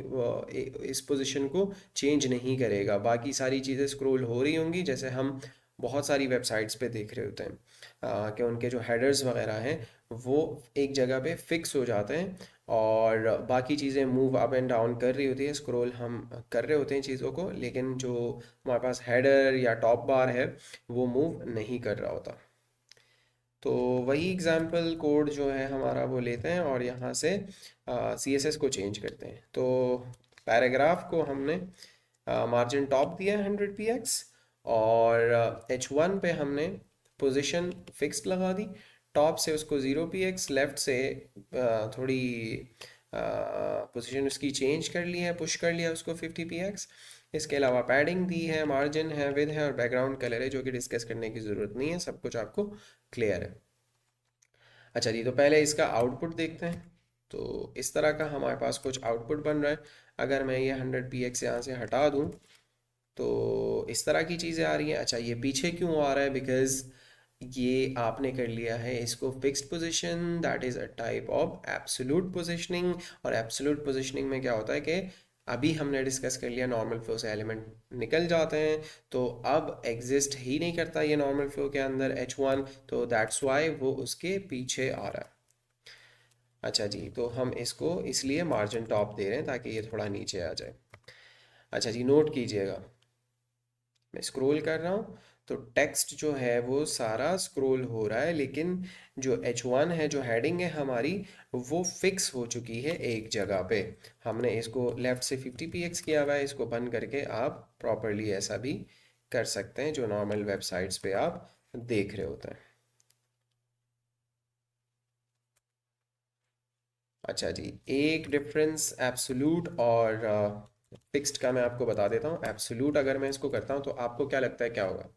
इस पोजीशन को चेंज नहीं करेगा। बाकी सारी चीज़ें स्क्रॉल हो रही होंगी, जैसे हम बहुत सारी वेबसाइट्स पे देख रहे होते हैं कि उनके जो हेडर्स वगैरह हैं वो एक जगह पे फिक्स हो जाते हैं और बाकी चीज़ें मूव अप एंड डाउन कर रही होती है, स्क्रॉल हम कर रहे होते हैं चीज़ों को, लेकिन जो हमारे पास हेडर या टॉप बार है वो मूव नहीं कर रहा होता। तो वही एग्जाम्पल कोड जो है हमारा वो लेते हैं और यहाँ से CSS को चेंज करते हैं। तो पैराग्राफ को हमने मार्जिन टॉप दिया है 100 px और H1 पे हमने पोजीशन फिक्स्ड लगा दी, टॉप से उसको 0 px, लेफ्ट से थोड़ी पोजीशन उसकी चेंज कर ली है, पुश कर लिया उसको 50 px। इसके अलावा पैडिंग दी है, मार्जिन है, विद है और बैकग्राउंड कलर है, जो कि डिस्कस करने की ज़रूरत नहीं है, सब कुछ आपको क्लियर है। अच्छा जी, तो पहले इसका आउटपुट देखते हैं। तो इस तरह का हमारे पास कुछ आउटपुट बन रहा है। अगर मैं ये 100 px यहाँ से हटा दूँ तो इस तरह की चीज़ें आ रही हैं। अच्छा, ये पीछे क्यों आ रहा है? बिकॉज ये आपने कर लिया है इसको fixed position, that is a type of absolute positioning. और एब्सोल्यूट पोजीशनिंग में क्या होता है कि अभी हमने डिस्कस कर लिया नॉर्मल फ्लो से एलिमेंट निकल जाते हैं, तो अब एग्जिस्ट ही नहीं करता ये नॉर्मल फ्लो के अंदर H1, तो दैट्स वाई वो उसके पीछे आ रहा है। अच्छा जी, तो हम इसको इसलिए मार्जिन टॉप दे रहे हैं ताकि ये थोड़ा नीचे आ जाए। अच्छा जी, नोट कीजिएगा मैं स्क्रॉल कर रहा हूँ तो टेक्स्ट जो है वो सारा स्क्रॉल हो रहा है, लेकिन जो H1 है, जो हेडिंग है हमारी, वो फिक्स हो चुकी है एक जगह पे। हमने इसको लेफ्ट से 50 px किया हुआ है, इसको बंद करके आप प्रॉपरली ऐसा भी कर सकते हैं जो नॉर्मल वेबसाइट्स पे आप देख रहे होते हैं। अच्छा जी, एक डिफरेंस एब्सोल्यूट और फिक्स्ड का मैं आपको बता देता हूँ। एब्सोल्यूट अगर मैं इसको करता हूँ तो आपको क्या लगता है क्या होगा?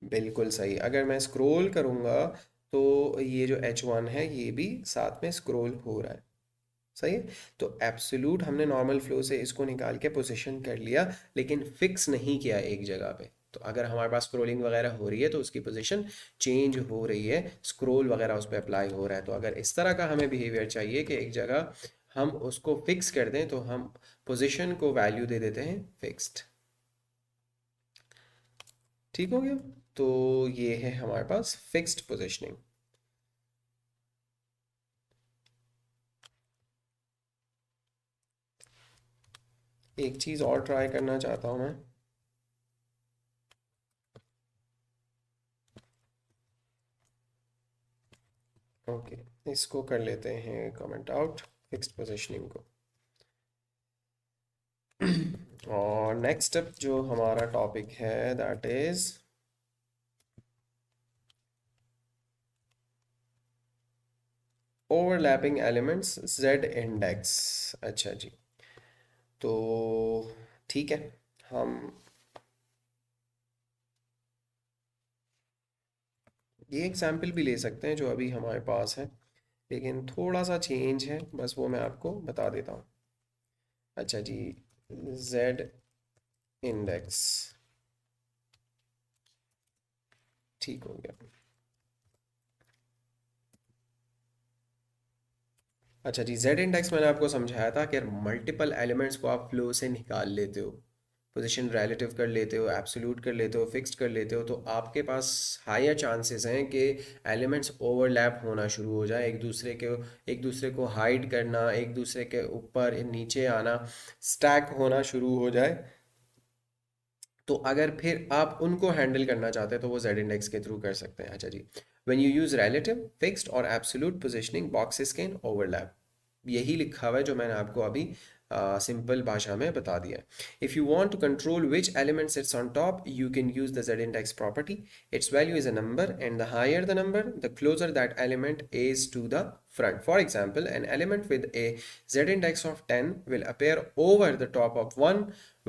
बिल्कुल सही। अगर मैं स्क्रॉल करूँगा तो ये जो H1 है ये भी साथ में स्क्रॉल हो रहा है। सही है। तो एब्सोल्यूट हमने नॉर्मल फ्लो से इसको निकाल के पोजीशन कर लिया, लेकिन फिक्स नहीं किया एक जगह पे। तो अगर हमारे पास स्क्रोलिंग वगैरह हो रही है तो उसकी पोजीशन चेंज हो रही है, स्क्रोल वगैरह उस पर अप्लाई हो रहा है। तो अगर इस तरह का हमें बिहेवियर चाहिए कि एक जगह हम उसको फिक्स कर दें, तो हम पोजीशन को वैल्यू दे देते हैं फिक्स्ड। ठीक हो गया। तो ये है हमारे पास फिक्स्ड पोजीशनिंग। एक चीज़ और ट्राई करना चाहता हूँ मैं। ओके, इसको कर लेते हैं कमेंट आउट, फिक्स्ड पोजीशनिंग को। और नेक्स्ट अप जो हमारा टॉपिक है that is overlapping elements Z index. अच्छा जी। तो ठीक है, हम ये एग्जाम्पल भी ले सकते हैं जो अभी हमारे पास है, लेकिन थोड़ा सा चेंज है, बस वो मैं आपको बता देता हूँ। अच्छा जी, जेड इंडेक्स। ठीक हो गया। अच्छा जी, जेड इंडेक्स मैंने आपको समझाया था कि मल्टीपल एलिमेंट्स को आप फ्लो से निकाल लेते हो, पोजीशन रिलेटिव कर लेते हो, एब्सोल्यूट कर लेते हो, फिक्स्ड कर लेते हो, तो आपके पास हायर चांसेस हैं कि एलिमेंट्स ओवरलैप होना शुरू हो जाए, एक दूसरे को हाइड करना, एक दूसरे के ऊपर नीचे आना, स्टैक होना शुरू हो जाए। तो अगर फिर आप उनको हैंडल करना चाहते हैं तो वो जेड इंडेक्स के थ्रू कर सकते हैं। अच्छा जी, when you use relative, fixed और absolute positioning, boxes can overlap. यही लिखा हुआ है जो मैंने आपको अभी सिंपल भाषा में बता दिया है। If you want to control which element sits on top, you can use the Z index property. Its value is a number and the higher the number the closer that element is to the front. For example, an element with a z index of 10 will appear over the top of one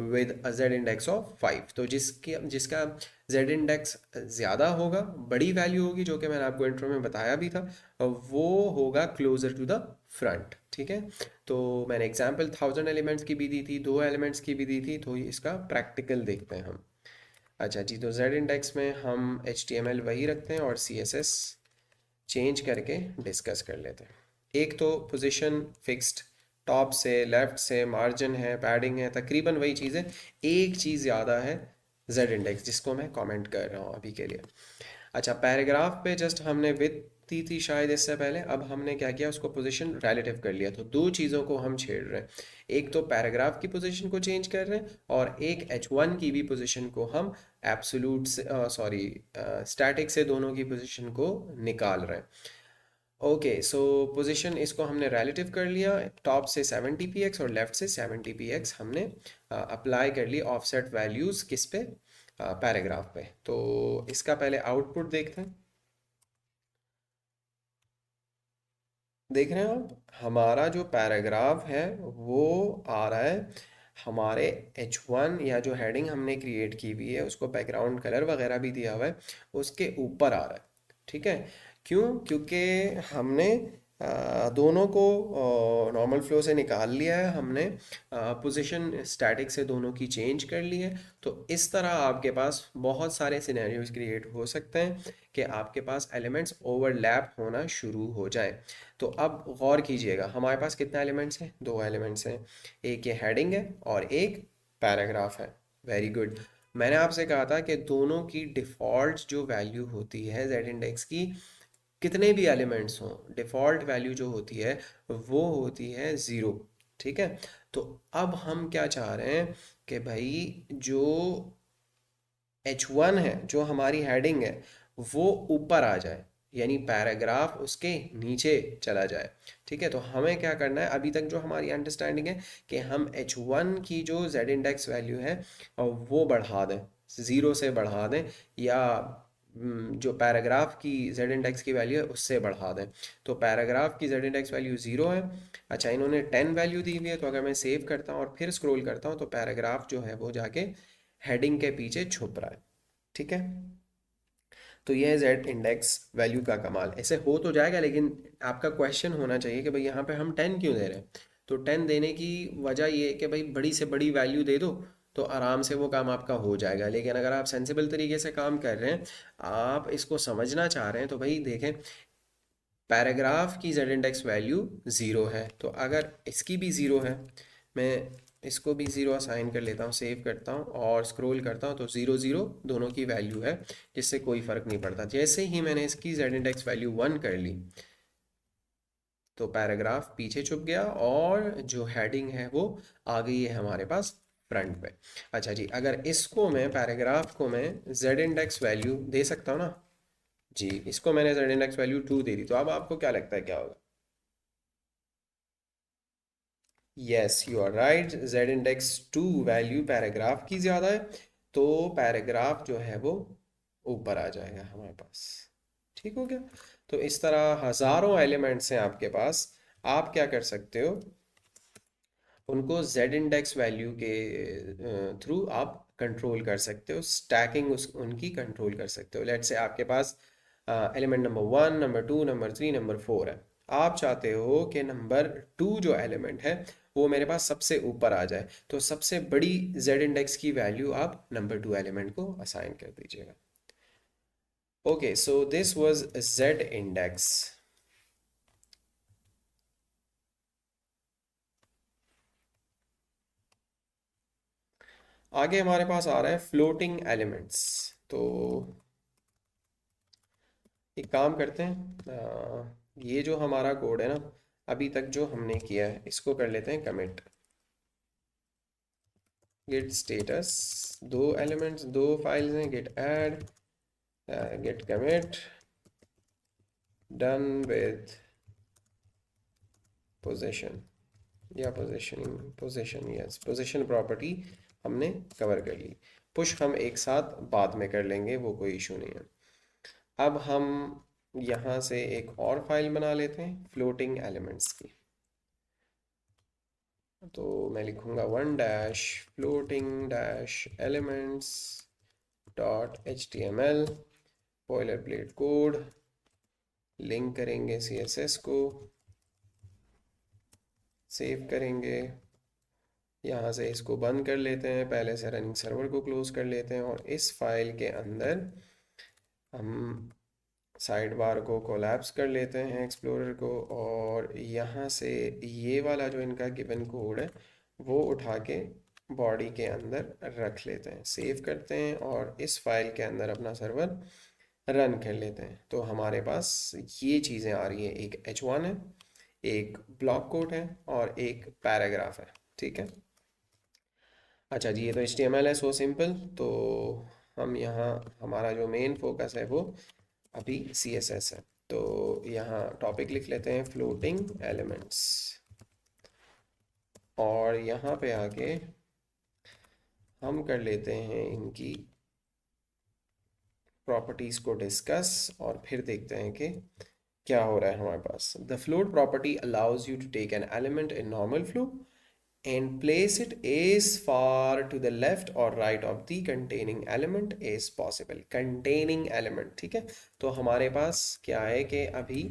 with a z index of 5। तो जिसका z index ज़्यादा होगा, बड़ी value होगी, जो कि मैंने आपको इंट्रो में बताया भी था, वो होगा क्लोजर टू द फ्रंट। ठीक है। तो मैंने एग्जांपल 1000 एलिमेंट्स की भी दी थी, 2 एलिमेंट्स की भी दी थी, तो इसका प्रैक्टिकल देखते हैं हम। अच्छा जी, तो z इंडेक्स में हम HTML वही रखते हैं और CSS चेंज करके डिस्कस कर लेते हैं। एक तो पोजीशन फिक्स्ड, टॉप से लेफ्ट से मार्जिन है, पैडिंग है, तकरीबन वही चीज़ है। एक चीज़ ज़्यादा है, जेड इंडेक्स, जिसको मैं कमेंट कर रहा हूँ अभी के लिए। अच्छा, पैराग्राफ पे जस्ट हमने विथ दी थी शायद इससे पहले, अब हमने क्या किया, उसको पोजीशन रिलेटिव कर लिया। तो दो चीज़ों को हम छेड़ रहे हैं, एक तो पैराग्राफ की पोजीशन को चेंज कर रहे हैं, और एक H1 की भी पोजीशन को हम एब्सोल्यूट से सॉरी स्टैटिक से दोनों की पोजीशन को निकाल रहे हैं। ओके, सो पोजीशन इसको हमने रिलेटिव कर लिया, टॉप से 70 px और लेफ्ट से 70 px हमने अप्लाई कर ली ऑफसेट वैल्यूज़ किस पे, पैराग्राफ पे। तो इसका पहले आउटपुट देखते हैं। देख रहे हैं आप, हमारा जो पैराग्राफ है वो आ रहा है हमारे H1, या जो हेडिंग हमने क्रिएट की हुई है उसको बैकग्राउंड कलर वगैरह भी दिया हुआ है, उसके ऊपर आ रहा है। ठीक है। क्यों? क्योंकि हमने दोनों को नॉर्मल फ्लो से निकाल लिया है, हमने पोजीशन स्टैटिक से दोनों की चेंज कर ली है। तो इस तरह आपके पास बहुत सारे सिनेरियोज क्रिएट हो सकते हैं कि आपके पास एलिमेंट्स ओवरलैप होना शुरू हो जाए। तो अब गौर कीजिएगा, हमारे पास कितने एलिमेंट्स हैं? 2 एलिमेंट्स हैं, एक ये हेडिंग है और एक पैराग्राफ है। Very good. मैंने आपसे कहा था कि दोनों की डिफ़ॉल्ट जो वैल्यू होती है जेड इंडेक्स की, कितने भी एलिमेंट्स हों, डिफ़ॉल्ट वैल्यू जो होती है वो होती है ज़ीरो। ठीक है। तो अब हम क्या चाह रहे हैं कि भाई जो H1 है, जो हमारी हेडिंग है, वो ऊपर आ जाए, यानी पैराग्राफ उसके नीचे चला जाए। ठीक है। तो हमें क्या करना है, अभी तक जो हमारी अंडरस्टैंडिंग है कि हम H1 की जो Z इंडेक्स वैल्यू है वो बढ़ा दें, ज़ीरो से बढ़ा दें, या जो पैराग्राफ की जेड इंडेक्स की वैल्यू है उससे बढ़ा दें। तो पैराग्राफ की जेड इंडेक्स वैल्यू ज़ीरो है। अच्छा, इन्होंने 10 वैल्यू दी हुई है, तो अगर मैं सेव करता हूँ और फिर स्क्रॉल करता हूँ तो पैराग्राफ जो है वो जाके हेडिंग के पीछे छुप रहा है। ठीक है। तो ये है जेड इंडेक्स वैल्यू का कमाल। ऐसे हो तो जाएगा, लेकिन आपका क्वेश्चन होना चाहिए कि भाई यहाँ पे हम 10 क्यों दे रहे हैं। तो 10 देने की वजह ये है कि भाई बड़ी से बड़ी वैल्यू दे दो तो आराम से वो काम आपका हो जाएगा। लेकिन अगर आप सेंसिबल तरीके से काम कर रहे हैं, आप इसको समझना चाह रहे हैं, तो भाई देखें, पैराग्राफ की जेड इंडेक्स वैल्यू ज़ीरो है, तो अगर इसकी भी ज़ीरो है, मैं इसको भी ज़ीरो असाइन कर लेता हूँ, सेव करता हूँ और स्क्रॉल करता हूँ, तो ज़ीरो ज़ीरो दोनों की वैल्यू है, जिससे कोई फ़र्क नहीं पड़ता। जैसे ही मैंने इसकी जेड इंडेक्स वैल्यू वन कर ली, तो पैराग्राफ पीछे छुप गया और जो हेडिंग है वो आ गई है हमारे पास फ्रंट पे। अच्छा जी, अगर इसको मैं पैराग्राफ को मैं जेड इंडेक्स वैल्यू दे सकता हूँ ना जी, इसको मैंने जेड इंडेक्स वैल्यू टू दे दी, तो अब आपको क्या लगता है क्या होगा? Yes, you are right, Z index two value paragraph की ज़्यादा है, तो पैराग्राफ जो है वो ऊपर आ जाएगा हमारे पास। ठीक हो गया? तो इस तरह हज़ारों एलिमेंट्स हैं आपके पास, आप क्या कर सकते हो, उनको जेड इंडेक्स वैल्यू के थ्रू आप कंट्रोल कर सकते हो, स्टैकिंग उस उनकी कंट्रोल कर सकते हो। लेट से आपके पास element number one, number two, number three, number four है। आप चाहते हो कि नंबर टू जो एलिमेंट है वो मेरे पास सबसे ऊपर आ जाए, तो सबसे बड़ी जेड इंडेक्स की वैल्यू आप नंबर टू एलिमेंट को असाइन कर दीजिएगा। Okay, so this was Z index. आगे हमारे पास आ रहा है फ्लोटिंग एलिमेंट्स। तो एक काम करते हैं, ये जो हमारा कोड है ना, अभी तक जो हमने किया है इसको कर लेते हैं कमिट। गिट स्टेटस, दो एलिमेंट्स, दो फाइल्स हैं, git add, git commit, done with position या positioning, position, yes position property हमने कवर कर ली। पुश हम एक साथ बाद में कर लेंगे, वो कोई इशू नहीं है। अब हम यहाँ से एक और फाइल बना लेते हैं फ्लोटिंग एलिमेंट्स की। तो मैं लिखूंगा one dash floating dash elements dot H T M L, boilerplate code, link करेंगे सी एस एस को, सेव करेंगे, यहाँ से इसको बंद कर लेते हैं, पहले से रनिंग सर्वर को क्लोज कर लेते हैं, और इस फाइल के अंदर हम साइड बार को कोलैप्स कर लेते हैं एक्सप्लोरर को, और यहाँ से ये वाला जो इनका गिवन कोड है वो उठा के बॉडी के अंदर रख लेते हैं, सेव करते हैं और इस फाइल के अंदर अपना सर्वर रन कर लेते हैं। तो हमारे पास ये चीज़ें आ रही हैं, एक H1 है, एक ब्लॉक कोड है और एक पैराग्राफ है। ठीक है, अच्छा जी, ये तो HTML है, सो सिंपल। तो हम यहाँ, हमारा जो मेन फोकस है वो अभी CSS है। तो यहाँ टॉपिक लिख लेते हैं फ्लोटिंग एलिमेंट्स, और यहाँ पे आके हम कर लेते हैं इनकी प्रॉपर्टीज़ को डिस्कस, और फिर देखते हैं कि क्या हो रहा है हमारे पास। The float property allows you to take an element in normal flow and place it as far to the left or right of the containing element as possible। containing element, ठीक है। तो हमारे पास क्या है कि अभी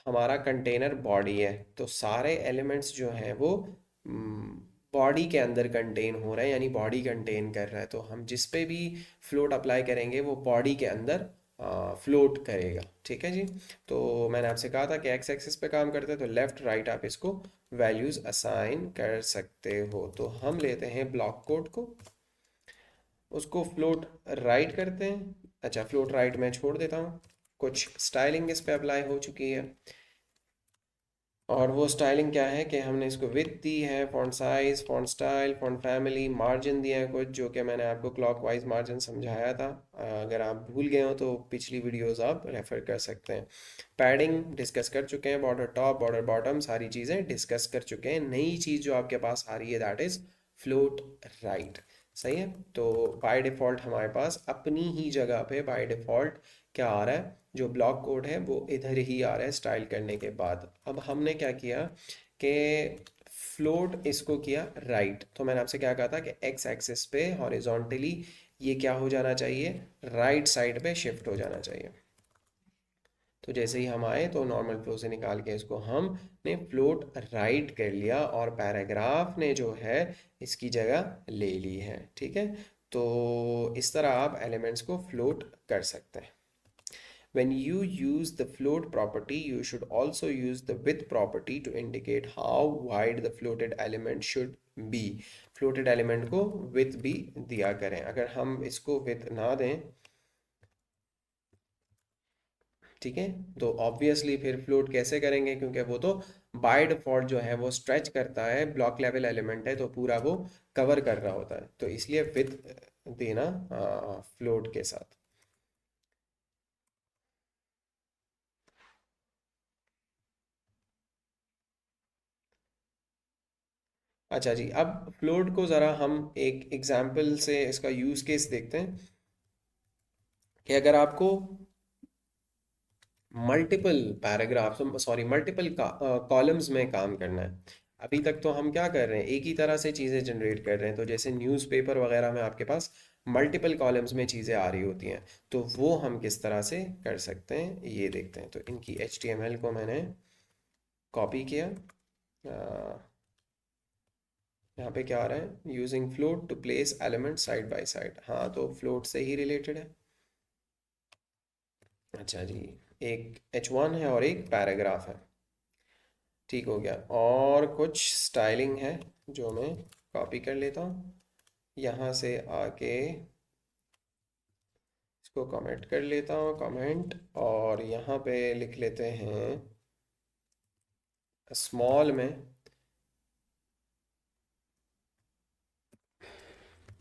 हमारा कंटेनर बॉडी है, तो सारे एलिमेंट्स जो हैं वो बॉडी के अंदर कंटेन हो रहे हैं, यानी बॉडी कंटेन कर रहा है। तो हम जिस पे भी फ्लोट अप्लाई करेंगे वो बॉडी के अंदर फ्लोट करेगा। ठीक है जी। तो मैंने आपसे कहा था कि एक्स एक्सिस पे काम करते हैं, तो लेफ़्ट राइट आप इसको वैल्यूज़ असाइन कर सकते हो। तो हम लेते हैं ब्लॉक कोड को, उसको फ्लोट राइट करते हैं। अच्छा, फ्लोट राइट मैं छोड़ देता हूँ, कुछ स्टाइलिंग इस पे अप्लाई हो चुकी है, और वो स्टाइलिंग क्या है कि हमने इसको विड्थ दी है, font size, font style, font family, margin दिया है कुछ, जो कि मैंने आपको क्लॉकवाइज मार्जिन समझाया था। अगर आप भूल गए हो तो पिछली वीडियोस आप रेफर कर सकते हैं। पैडिंग डिस्कस कर चुके हैं, बॉर्डर टॉप, बॉर्डर बॉटम, सारी चीज़ें डिस्कस कर चुके हैं। नई चीज़ जो आपके पास आ रही है दैट इज़ फ्लोट राइट। सही है। तो बाय डिफ़ॉल्ट हमारे पास अपनी ही जगह पे बाय डिफ़ॉल्ट क्या आ रहा है, जो ब्लॉक कोड है वो इधर ही आ रहा है स्टाइल करने के बाद। अब हमने क्या किया कि फ्लोट इसको किया राइट। तो मैंने आपसे क्या कहा था कि एक्स एक्सिस पे हॉरिजॉन्टली ये क्या हो जाना चाहिए, राइट साइड पे शिफ्ट हो जाना चाहिए। तो जैसे ही हम आए तो नॉर्मल फ्लो से निकाल के इसको हमने फ्लोट राइट कर लिया और पैराग्राफ ने जो है इसकी जगह ले ली है, ठीक है। तो इस तरह आप एलिमेंट्स को फ्लोट कर सकते हैं। When you use the float property, you should also use the width property to indicate how wide the floated element should be. Floated element को width भी दिया करें। अगर हम इसको width ना दें, ठीक है, तो ऑब्वियसली फिर फ्लोट कैसे करेंगे, क्योंकि वो तो बाय डिफॉल्ट जो है वो स्ट्रेच करता है, ब्लॉक लेवल एलिमेंट है तो पूरा वो कवर कर रहा होता है, तो इसलिए विथ देना फ्लोट के साथ। अच्छा जी, अब फ्लोट को ज़रा हम एक एग्जाम्पल से इसका यूज़ केस देखते हैं कि अगर आपको multiple paragraph, sorry multiple columns में काम करना है। अभी तक तो हम क्या कर रहे हैं, एक ही तरह से चीज़ें जनरेट कर रहे हैं, तो जैसे न्यूज़पेपर वगैरह में आपके पास मल्टीपल कॉलम्स में चीज़ें आ रही होती हैं, तो वो हम किस तरह से कर सकते हैं ये देखते हैं। तो इनकी HTML को मैंने कॉपी किया। यहाँ पे क्या आ रहा है, using float to place element side by side, हाँ तो फ्लोट से ही रिलेटेड है। अच्छा जी, एक H1 है और एक पैराग्राफ है, ठीक हो गया। और कुछ स्टाइलिंग है जो मैं कॉपी कर लेता हूँ, यहाँ से आके इसको कमेंट कर लेता हूँ, कमेंट, और यहाँ पे लिख लेते हैं स्मॉल में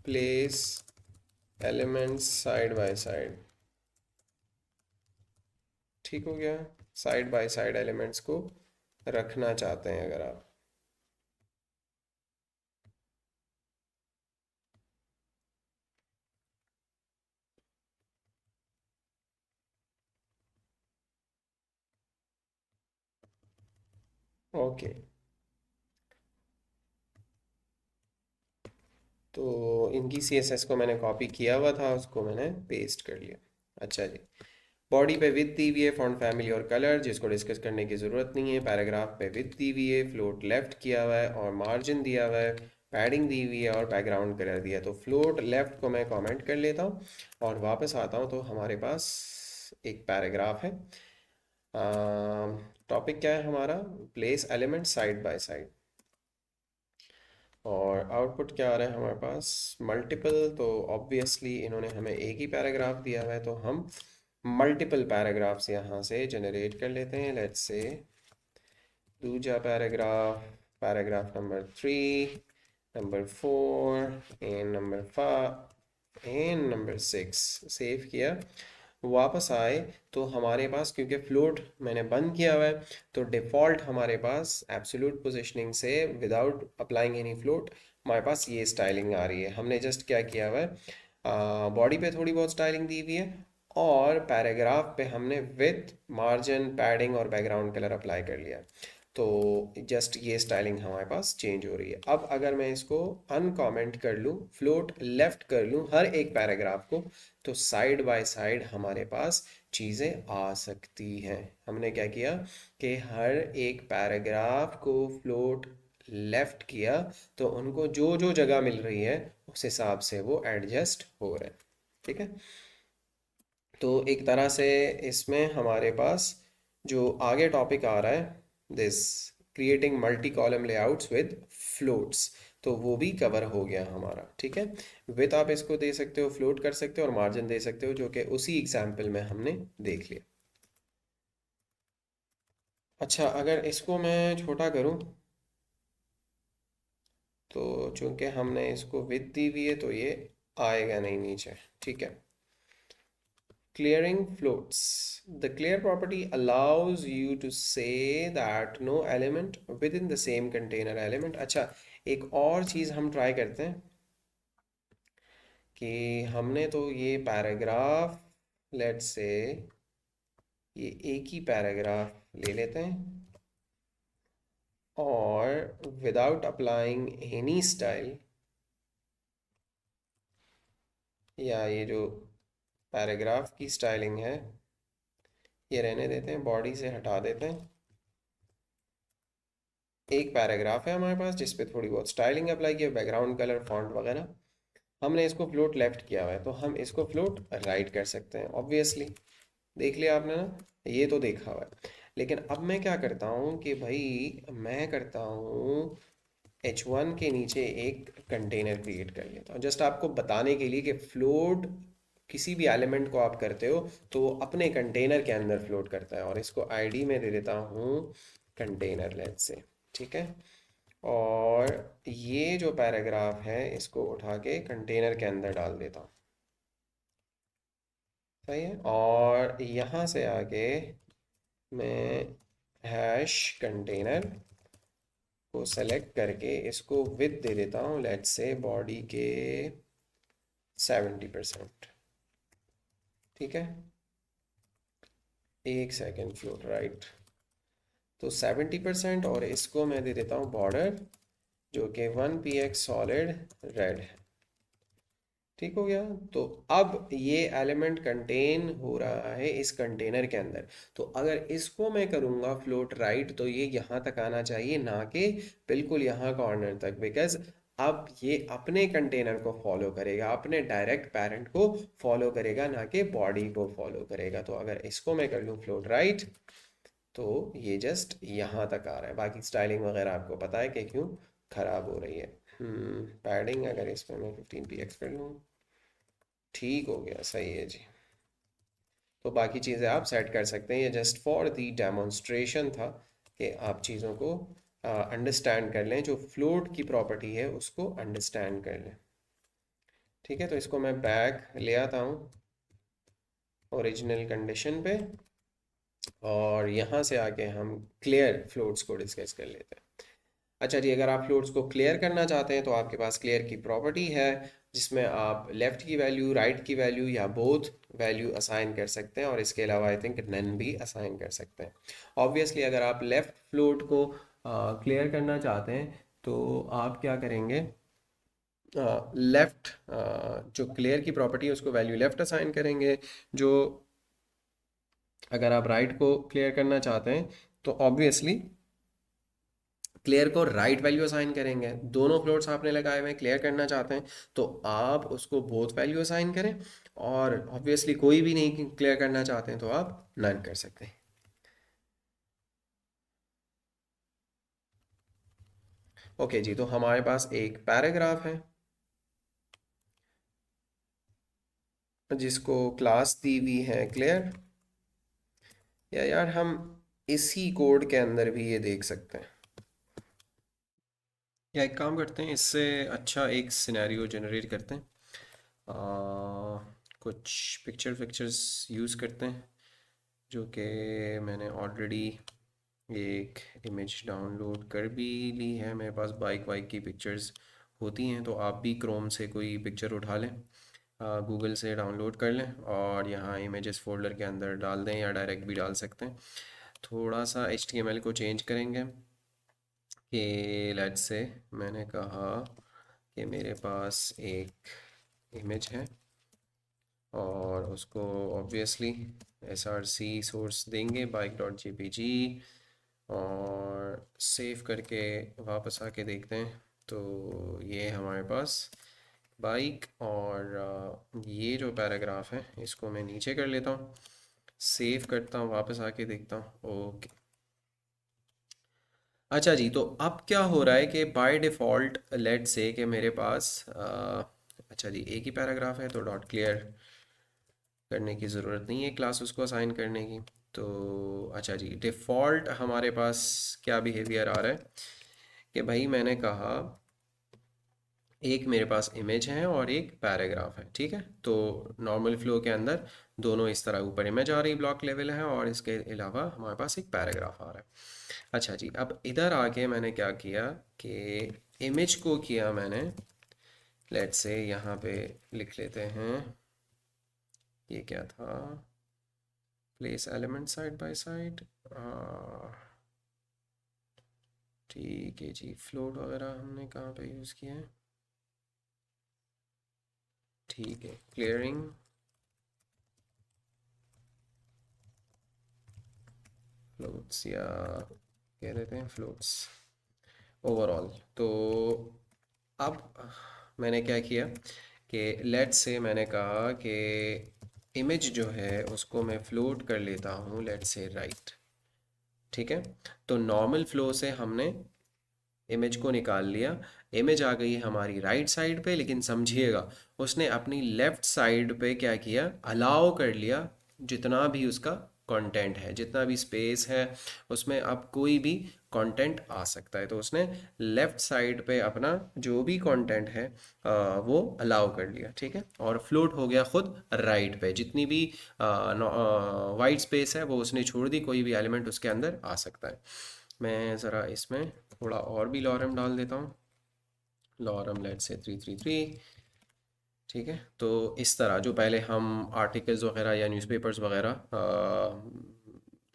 place elements side by side, ठीक हो गया। साइड बाय साइड एलिमेंट्स को रखना चाहते हैं अगर आप। ओके, तो इनकी CSS को मैंने कॉपी किया हुआ था, उसको मैंने पेस्ट कर लिया। अच्छा जी, बॉडी पे विथ दी हुई है, फॉन्ट फैमिली और कलर जिसको डिस्कस करने की ज़रूरत नहीं है। पैराग्राफ पे विथ दी हुई है, फ्लोट लेफ्ट किया हुआ है और मार्जिन दिया हुआ है, पैडिंग दी हुई है और बैकग्राउंड कलर दिया है। तो फ्लोट लेफ्ट को मैं कमेंट कर लेता हूँ और वापस आता हूँ, तो हमारे पास एक पैराग्राफ है। टॉपिक क्या है हमारा, place element side by side, और आउटपुट क्या आ रहा है हमारे पास, मल्टीपल। तो ऑब्वियसली इन्होंने हमें एक ही पैराग्राफ दिया हुआ है, तो हम मल्टीपल पैराग्राफ्स यहाँ से जनरेट कर लेते हैं। लेट्स से दूसरा paragraph, paragraph number 3, number 4 and number 5 and number 6, save किया। वापस आए तो हमारे पास, क्योंकि फ्लोट मैंने बंद किया हुआ है, तो डिफ़ॉल्ट हमारे पास एब्सोल्यूट पोजीशनिंग से विदाउट अप्लाइंग एनी फ्लोट हमारे पास ये स्टाइलिंग आ रही है। हमने जस्ट क्या किया हुआ है, बॉडी पे थोड़ी बहुत स्टाइलिंग दी हुई है और पैराग्राफ पे हमने विथ मार्जिन पैडिंग और बैकग्राउंड कलर अप्लाई कर लिया, तो जस्ट ये स्टाइलिंग हमारे पास चेंज हो रही है। अब अगर मैं इसको अनकमेंट कर लूँ, फ्लोट लेफ्ट कर लूँ हर एक पैराग्राफ को, तो साइड बाय साइड हमारे पास चीज़ें आ सकती हैं। हमने क्या किया कि हर एक पैराग्राफ को फ्लोट लेफ्ट किया, तो उनको जो जो जगह मिल रही है उस हिसाब से वो एडजस्ट हो रहे हैं, ठीक है। तो एक तरह से इसमें हमारे पास जो आगे टॉपिक आ रहा है, this creating multi column layouts with floats, तो वो भी कवर हो गया हमारा, ठीक है। विथ आप इसको दे सकते हो, फ्लोट कर सकते हो और मार्जिन दे सकते हो, जो कि उसी एग्जाम्पल में हमने देख लिया। अच्छा, अगर इसको मैं छोटा करूं, तो चूंकि हमने इसको विथ दी हुई है तो ये आएगा नहीं नीचे, ठीक है। Clearing floats. The clear property allows you to say that no element within the same container element. अच्छा, एक और चीज़ हम ट्राई करते हैं कि हमने तो ये पैराग्राफ, लेट्स से ये एक ही पैराग्राफ ले लेते हैं और विदाउट अप्लाइंग एनी स्टाइल या ये जो पैराग्राफ की स्टाइलिंग है ये रहने देते हैं, बॉडी से हटा देते हैं। एक पैराग्राफ है हमारे पास जिस पे थोड़ी बहुत स्टाइलिंग अप्लाई की है, बैकग्राउंड कलर, फॉन्ट वगैरह। हमने इसको फ्लोट लेफ्ट किया हुआ है तो हम इसको फ्लोट राइट कर सकते हैं ऑब्वियसली। देख लिया आपने ना, ये तो देखा हुआ है। लेकिन अब मैं क्या करता हूँ कि भाई मैं करता हूँ H1 के नीचे एक कंटेनर क्रिएट कर लेता हूँ, जस्ट आपको बताने के लिए कि फ्लोट किसी भी एलिमेंट को आप करते हो तो वो अपने कंटेनर के अंदर फ्लोट करता है। और इसको आईडी में दे देता हूँ कंटेनर लेट से, ठीक है। और ये जो पैराग्राफ है इसको उठा के कंटेनर के अंदर डाल देता हूँ, सही है। और यहाँ से आके मैं हैश कंटेनर को सेलेक्ट करके इसको विथ दे देता हूँ लेट्स से बॉडी के 70%, ठीक है। एक सेकेंड, फ्लोट राइट, तो 70%। और इसको मैं दे देता हूँ बॉर्डर जो कि 1 px सॉलिड रेड है, ठीक हो गया। तो अब ये एलिमेंट कंटेन हो रहा है इस कंटेनर के अंदर। तो अगर इसको मैं करूँगा फ्लोट राइट तो ये यहाँ तक आना चाहिए, ना कि बिल्कुल यहाँ कॉर्नर तक, बिकॉज अब ये अपने कंटेनर को फॉलो करेगा, अपने डायरेक्ट पैरेंट को फॉलो करेगा, ना कि बॉडी को फॉलो करेगा। तो अगर इसको मैं कर लूँ फ्लोट राइट तो ये जस्ट यहाँ तक आ रहा है। बाकी स्टाइलिंग वगैरह आपको पता है कि क्यों ख़राब हो रही है। पैडिंग अगर इसमें मैं 15 px कर लूँ, ठीक हो गया, सही है जी। तो बाकी चीज़ें आप सेट कर सकते हैं, ये जस्ट फॉर दी डेमोन्स्ट्रेशन था कि आप चीज़ों को अंडरस्टैंड कर लें, जो फ्लोट की प्रॉपर्टी है उसको अंडरस्टैंड कर लें, ठीक है। तो इसको मैं बैक ले आता हूँ ओरिजिनल कंडीशन पे, और यहाँ से आके हम क्लियर फ्लोट्स को डिस्कस कर लेते हैं। अच्छा जी, अगर आप फ्लोट्स को क्लियर करना चाहते हैं तो आपके पास क्लियर की प्रॉपर्टी है जिसमें आप लेफ़्ट की वैल्यू, राइट की वैल्यू या बोथ वैल्यू असाइन कर सकते हैं, और इसके अलावा आई थिंक नन भी असाइन कर सकते हैं। ऑब्वियसली अगर आप लेफ़्ट फ्लोट को क्लियर करना चाहते हैं तो आप क्या करेंगे, लेफ़्ट जो क्लियर की प्रॉपर्टी है उसको वैल्यू लेफ़्ट असाइन करेंगे। जो अगर आप राइट को क्लियर करना चाहते हैं तो ऑब्वियसली क्लियर को राइट वैल्यू असाइन करेंगे। दोनों फ्लोट्स आपने लगाए हुए हैं, क्लियर करना चाहते हैं तो आप उसको बोथ वैल्यू असाइन करें, और ऑब्वियसली कोई भी नहीं क्लियर करना चाहते हैं तो आप नन कर सकते हैं। ओके जी, तो हमारे पास एक पैराग्राफ है जिसको क्लास दी हुई है क्लियर। या यार हम इसी कोड के अंदर भी ये देख सकते हैं, या एक काम करते हैं, इससे अच्छा एक सिनेरियो जनरेट करते हैं। कुछ पिक्चर्स यूज़ करते हैं जो कि मैंने ऑलरेडी एक इमेज डाउनलोड कर भी ली है। मेरे पास बाइक वाइक की पिक्चर्स होती हैं, तो आप भी क्रोम से कोई पिक्चर उठा लें, गूगल से डाउनलोड कर लें और यहाँ इमेजेस फोल्डर के अंदर डाल दें, या डायरेक्ट भी डाल सकते हैं। थोड़ा सा HTML को चेंज करेंगे कि लेट्स से मैंने कहा कि मेरे पास एक इमेज है और उसको ऑब्वियसली src सोर्स देंगे bike.jpg, और सेव करके वापस आके देखते हैं तो ये हमारे पास बाइक, और ये जो पैराग्राफ है इसको मैं नीचे कर लेता हूँ, सेव करता हूँ, वापस आके देखता हूँ। ओके, अच्छा जी, तो अब क्या हो रहा है कि बाय डिफ़ॉल्ट लेट से कि मेरे पास अच्छा जी एक ही पैराग्राफ है तो डॉट क्लियर करने की ज़रूरत नहीं है क्लास उसको असाइन करने की। तो अच्छा जी, डिफ़ॉल्ट हमारे पास क्या बिहेवियर आ रहा है कि भाई मैंने कहा एक मेरे पास इमेज है और एक पैराग्राफ है, ठीक है। तो नॉर्मल फ्लो के अंदर दोनों इस तरह ऊपर इमेज आ रही ब्लॉक लेवल है और इसके अलावा हमारे पास एक पैराग्राफ आ रहा है। अच्छा जी, अब इधर आके मैंने क्या किया कि इमेज को किया मैंने, लेट्स से यहाँ पे लिख लेते हैं, ये क्या था, place element side by side, ठीक है जी। फ्लोट वगैरह हमने कहाँ पे यूज़ किया है, ठीक है, क्लियरिंग फ्लोट्स या कह देते हैं फ्लोट्स ओवरऑल। तो अब मैंने क्या किया कि लेट्स से मैंने कहा कि इमेज जो है उसको मैं फ्लोट कर लेता हूँ लेट्स से राइट। ठीक है, तो नॉर्मल फ्लो से हमने इमेज को निकाल लिया। इमेज आ गई हमारी राइट साइड पे, लेकिन समझिएगा उसने अपनी लेफ्ट साइड पे क्या किया, अलाउ कर लिया जितना भी उसका कंटेंट है, जितना भी स्पेस है उसमें अब कोई भी कंटेंट आ सकता है। तो उसने लेफ्ट साइड पे अपना जो भी कंटेंट है वो अलाउ कर लिया। ठीक है, और फ्लोट हो गया खुद राइट पे, जितनी भी वाइट स्पेस है वो उसने छोड़ दी, कोई भी एलिमेंट उसके अंदर आ सकता है। मैं ज़रा इसमें थोड़ा और भी लॉरम डाल देता हूँ, लॉरम लेट से 333। ठीक है, तो इस तरह जो पहले हम आर्टिकल्स वगैरह या न्यूज़पेपर्स वगैरह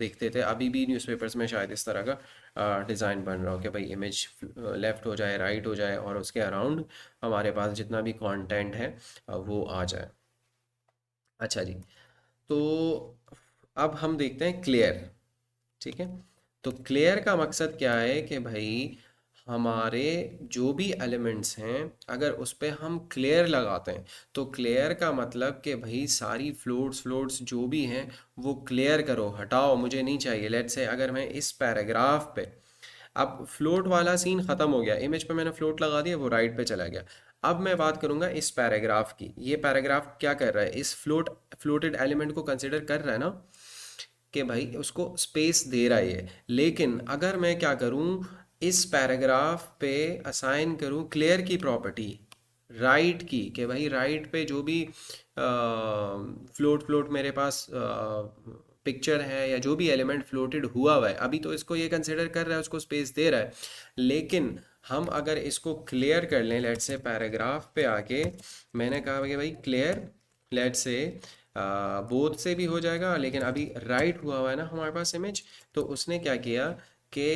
देखते थे, अभी भी न्यूज़पेपर्स में शायद इस तरह का डिज़ाइन बन रहा हो कि भाई इमेज लेफ़्ट हो जाए, राइट हो जाए, और उसके अराउंड हमारे पास जितना भी कंटेंट है वो आ जाए। अच्छा जी, तो अब हम देखते हैं क्लियर। ठीक है, तो क्लियर का मकसद क्या है कि भाई हमारे जो भी एलिमेंट्स हैं अगर उस पे हम क्लियर लगाते हैं, तो क्लियर का मतलब कि भाई सारी फ्लोट्स फ्लोट्स जो भी हैं वो क्लियर करो, हटाओ, मुझे नहीं चाहिए। लेट्स से अगर मैं इस पैराग्राफ पे, अब फ्लोट वाला सीन ख़त्म हो गया, इमेज पे मैंने फ्लोट लगा दिया, वो राइट पे चला गया। अब मैं बात करूंगा इस पैराग्राफ की। ये पैराग्राफ क्या कर रहा है, इस फ्लोटेड एलिमेंट को कंसिडर कर रहा है ना, कि भाई उसको स्पेस दे रहा है ये। लेकिन अगर मैं क्या करूं, इस पैराग्राफ पे असाइन करूं क्लियर की प्रॉपर्टी, राइट की, कि भाई राइट पे जो भी फ्लोट फ्लोट मेरे पास पिक्चर है या जो भी एलिमेंट फ्लोटेड हुआ हुआ है, अभी तो इसको ये कंसिडर कर रहा है, उसको स्पेस दे रहा है। लेकिन हम अगर इसको क्लियर कर लें, लेट से पैराग्राफ पे आके मैंने कहा कि भाई क्लियर, लेट से बोथ से भी हो जाएगा, लेकिन अभी राइट हुआ हुआ है ना हमारे पास इमेज। तो उसने क्या किया कि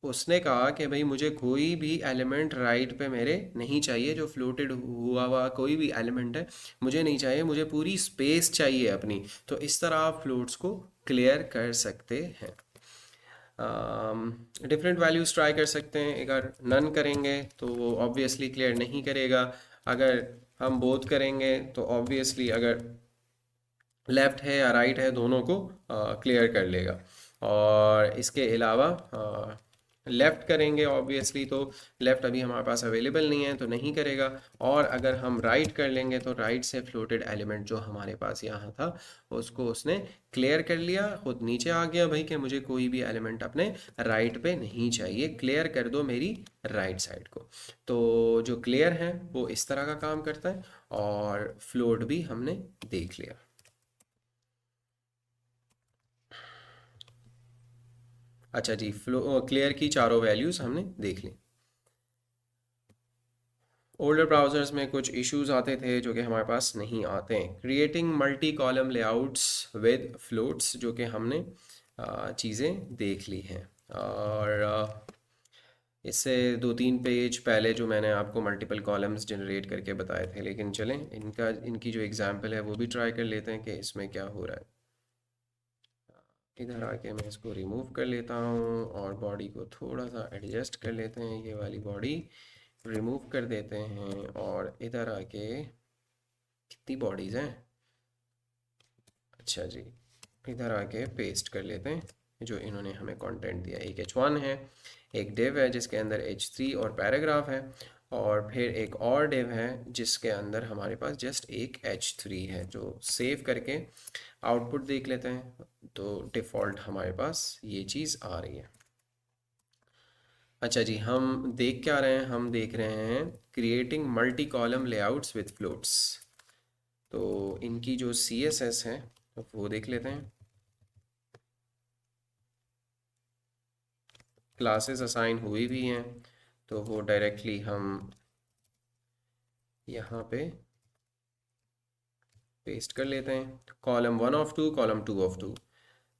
उसने कहा कि भाई मुझे कोई भी एलिमेंट राइट पे मेरे नहीं चाहिए, जो फ्लोटेड हुआ हुआ कोई भी एलिमेंट है मुझे नहीं चाहिए, मुझे पूरी स्पेस चाहिए अपनी। तो इस तरह आप फ्लोट्स को क्लियर कर सकते हैं। डिफरेंट वैल्यूज़ ट्राई कर सकते हैं। अगर नन करेंगे तो वो ऑब्वियसली क्लियर नहीं करेगा, अगर हम बोथ करेंगे तो ऑब्वियसली अगर लेफ़्ट है या राइट है दोनों को क्लियर कर लेगा। और इसके अलावा लेफ़्ट करेंगे ऑब्वियसली, तो लेफ़्ट अभी हमारे पास अवेलेबल नहीं है तो नहीं करेगा। और अगर हम राइट कर लेंगे तो राइट से फ्लोटेड एलिमेंट जो हमारे पास यहाँ था उसको उसने क्लियर कर लिया, खुद नीचे आ गया भाई कि मुझे कोई भी एलिमेंट अपने राइट पे नहीं चाहिए, क्लियर कर दो मेरी राइट साइड को। तो जो क्लियर है वो इस तरह का काम करता है, और फ्लोट भी हमने देख लिया। अच्छा जी, फ्लो क्लियर की चारों वैल्यूज़ हमने देख ली। ओल्डर ब्राउज़र्स में कुछ इश्यूज आते थे जो कि हमारे पास नहीं आते हैं। Creating multi column layouts with floats, जो कि हमने चीज़ें देख ली हैं। और इससे 2-3 पेज पहले जो मैंने आपको मल्टीपल कॉलम्स जनरेट करके बताए थे, लेकिन चलें इनकी जो एग्जांपल है वो भी ट्राई कर लेते हैं कि इसमें क्या हो रहा है। इधर आके मैं इसको रिमूव कर लेता हूँ और बॉडी को थोड़ा सा एडजस्ट कर लेते हैं, ये वाली बॉडी रिमूव कर देते हैं। और इधर आके कितनी बॉडीज़ हैं, अच्छा जी, इधर आके पेस्ट कर लेते हैं जो इन्होंने हमें कंटेंट दिया। एक H1 है, एक डिव है जिसके अंदर H3 और पैराग्राफ है, और फिर एक और डिव है जिसके अंदर हमारे पास जस्ट एक H3 है। जो सेव करके आउटपुट देख लेते हैं तो डिफ़ॉल्ट हमारे पास ये चीज़ आ रही है। अच्छा जी, हम देख क्या रहे हैं, हम देख रहे हैं creating multi column layouts with floats. तो इनकी जो CSS है वो देख लेते हैं। क्लासेस असाइन हुई भी हैं तो वो डायरेक्टली हम यहाँ पे पेस्ट कर लेते हैं। कॉलम 1 ऑफ 2, कॉलम 2 ऑफ 2,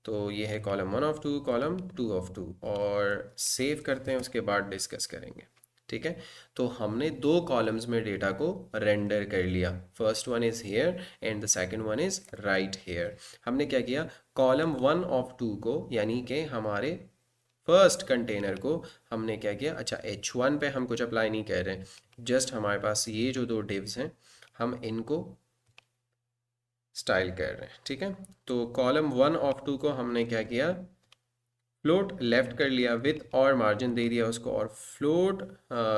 तो ये है कॉलम 1 ऑफ 2, कॉलम 2 ऑफ 2, और सेव करते हैं, उसके बाद डिस्कस करेंगे। ठीक है। तो हमने दो कॉलम्स में डेटा को रेंडर कर लिया, first one is here and the second one is right here. हमने क्या किया, कॉलम 1 of 2 को, यानी कि हमारे फर्स्ट कंटेनर को हमने क्या किया, अच्छा H1 पे हम कुछ अप्लाई नहीं कर रहे, जस्ट हमारे पास ये जो दो डिव्स हैं हम इनको स्टाइल कर रहे हैं, ठीक है। तो कॉलम 1 of 2 को हमने क्या किया, फ्लोट लेफ्ट कर लिया, विथ और मार्जिन दे दिया उसको, और फ्लोट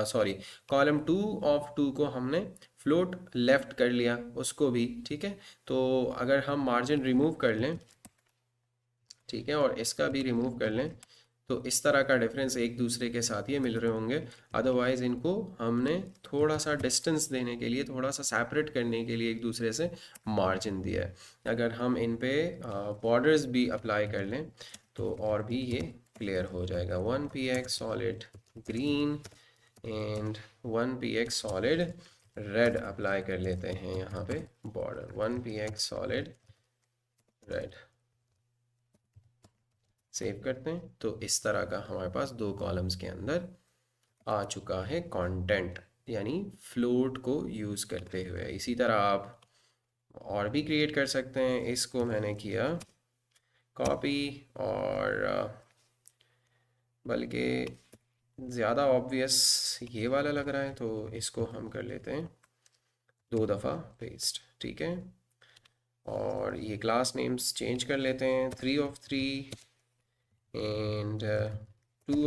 सॉरी कॉलम 2 of 2 को हमने फ्लोट लेफ्ट कर लिया उसको भी, ठीक है। तो अगर हम मार्जिन रिमूव कर लें, ठीक है, और इसका भी रिमूव कर लें, तो इस तरह का डिफरेंस एक दूसरे के साथ ये मिल रहे होंगे। अदरवाइज़ इनको हमने थोड़ा सा डिस्टेंस देने के लिए, थोड़ा सा सेपरेट करने के लिए एक दूसरे से मार्जिन दिया है। अगर हम इन पे बॉर्डर्स भी अप्लाई कर लें तो और भी ये क्लियर हो जाएगा। 1px solid green and 1px solid red apply कर लेते हैं यहाँ पे border, 1px solid red, save करते हैं। तो इस तरह का हमारे पास दो कॉलम्स के अंदर आ चुका है कंटेंट, यानी फ्लोट को यूज़ करते हुए। इसी तरह आप और भी क्रिएट कर सकते हैं। इसको मैंने किया कॉपी, और बल्कि ज़्यादा ऑब्वियस ये वाला लग रहा है, तो इसको हम कर लेते हैं 2 दफ़ा पेस्ट, ठीक है। और ये क्लास नेम्स चेंज कर लेते हैं, 3 of 3 and 2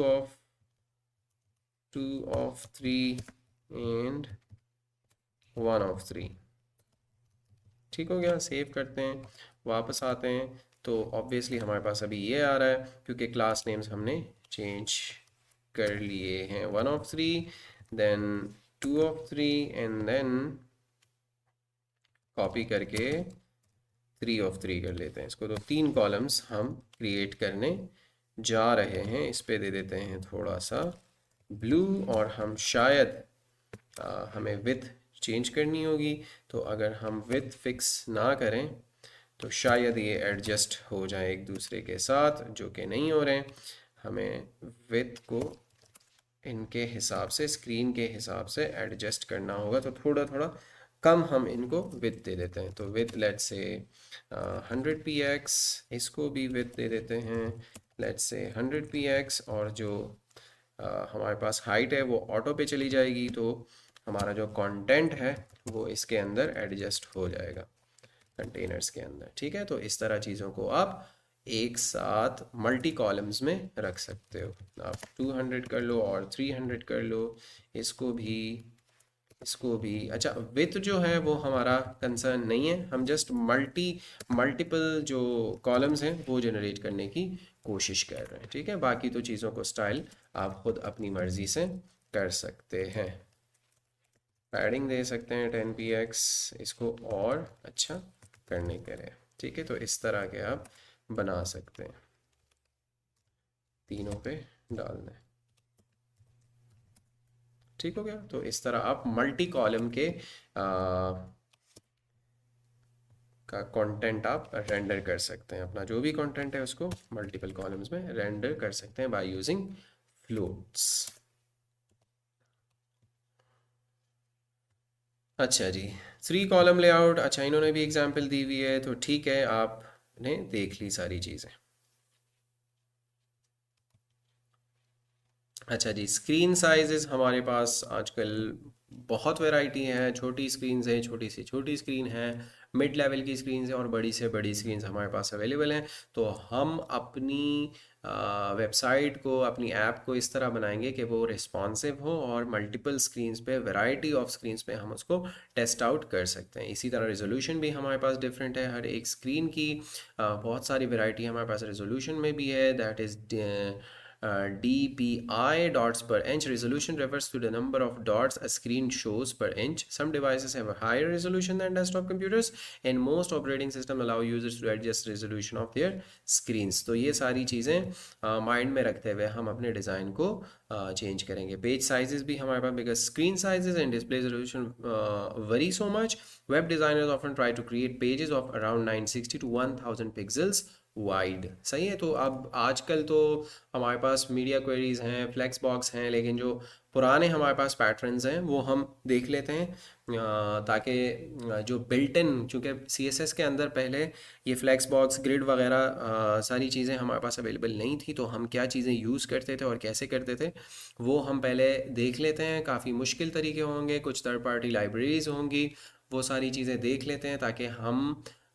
of 3 and 1 of 3, ठीक हो गया। सेव करते हैं, वापस आते हैं, तो ऑब्वियसली हमारे पास अभी ये आ रहा है क्योंकि क्लास नेम्स हमने चेंज कर लिए हैं। 1 of 3 then 2 of 3 and then copy करके 3 of 3 कर लेते हैं इसको। तो 3 कॉलम्स हम क्रिएट करने जा रहे हैं। इस पे दे देते हैं थोड़ा सा ब्लू, और हम शायद हमें विथ चेंज करनी होगी, तो अगर हम विथ फिक्स ना करें तो शायद ये एडजस्ट हो जाए एक दूसरे के साथ, जो कि नहीं हो रहे हैं। हमें विथ को इनके हिसाब से, स्क्रीन के हिसाब से एडजस्ट करना होगा, तो थोड़ा थोड़ा कम हम इनको विथ दे देते हैं। तो विथ लेट्स से 100px, इसको भी विथ दे देते हैं लेट्स से 100px, और जो हमारे पास हाइट है वो ऑटो पे चली जाएगी, तो हमारा जो कंटेंट है वो इसके अंदर एडजस्ट हो जाएगा कंटेनर्स के अंदर, ठीक है। तो इस तरह चीज़ों को आप एक साथ मल्टी कॉलम्स में रख सकते हो। आप 200 कर लो और 300 कर लो, इसको भी, इसको भी। अच्छा, विथ जो है वो हमारा कंसर्न नहीं है, हम जस्ट मल्टीपल जो कॉलम्स हैं वो जनरेट करने की कोशिश कर रहे हैं, ठीक है। बाकी तो चीज़ों को स्टाइल आप खुद अपनी मर्ज़ी से कर सकते हैं। पैडिंग दे सकते हैं 10px इसको और अच्छा करने के लिए, ठीक है। तो इस तरह के आप बना सकते हैं, तीनों पे डालना है, ठीक हो गया। तो इस तरह आप मल्टी कॉलम के का कंटेंट आप रेंडर कर सकते हैं। अपना जो भी कंटेंट है उसको मल्टीपल कॉलम्स में रेंडर कर सकते हैं बाय यूजिंग फ्लोट्स। अच्छा जी, 3 कॉलम लेआउट, अच्छा इन्होंने भी एग्जांपल दी हुई है, तो ठीक है, आपने देख ली सारी चीज़ें। अच्छा जी, स्क्रीन साइजेस हमारे पास आजकल बहुत वैरायटी है। छोटी स्क्रीन है, छोटी सी छोटी स्क्रीन है, मिड लेवल की स्क्रीन है, और बड़ी से बड़ी स्क्रीन हमारे पास अवेलेबल हैं। तो हम अपनी वेबसाइट को, अपनी ऐप को इस तरह बनाएंगे कि वो रिस्पॉन्सिव हो और मल्टीपल स्क्रीन्स पे, वैरायटी ऑफ स्क्रीन्स पे हम उसको टेस्ट आउट कर सकते हैं। इसी तरह रेजोल्यूशन भी हमारे पास डिफरेंट है हर एक स्क्रीन की। बहुत सारी वैरायटी हमारे पास रेजोल्यूशन में भी है, that is DPI, dots per inch. Resolution refers to the number of dots a screen shows per inch. Some devices have a higher resolution than desktop computers, and most operating systems allow users to adjust resolution of their screens. तो ये सारी चीज़ें mind में रखते हुए हम अपने design को चेंज करेंगे। पेज साइजेस भी हमारे पास, because screen sizes and display resolution vary so much. Web designers often try to create pages of around 960 to 1000 pixels wide. सही है। तो अब आजकल तो हमारे पास मीडिया क्वेरीज हैं, फ्लेक्स बॉक्स हैं, लेकिन जो पुराने हमारे पास पैटर्न्स हैं वो हम देख लेते हैं, ताकि जो बिल्ट इन, चूँकि सीएसएस के अंदर पहले ये फ्लेक्स बॉक्स, ग्रिड वगैरह सारी चीज़ें हमारे पास अवेलेबल नहीं थी, तो हम क्या चीज़ें यूज़ करते थे और कैसे करते थे वो हम पहले देख लेते हैं। काफ़ी मुश्किल तरीके होंगे, कुछ थर्ड पार्टी लाइब्रेरीज होंगी, वो सारी चीज़ें देख लेते हैं ताकि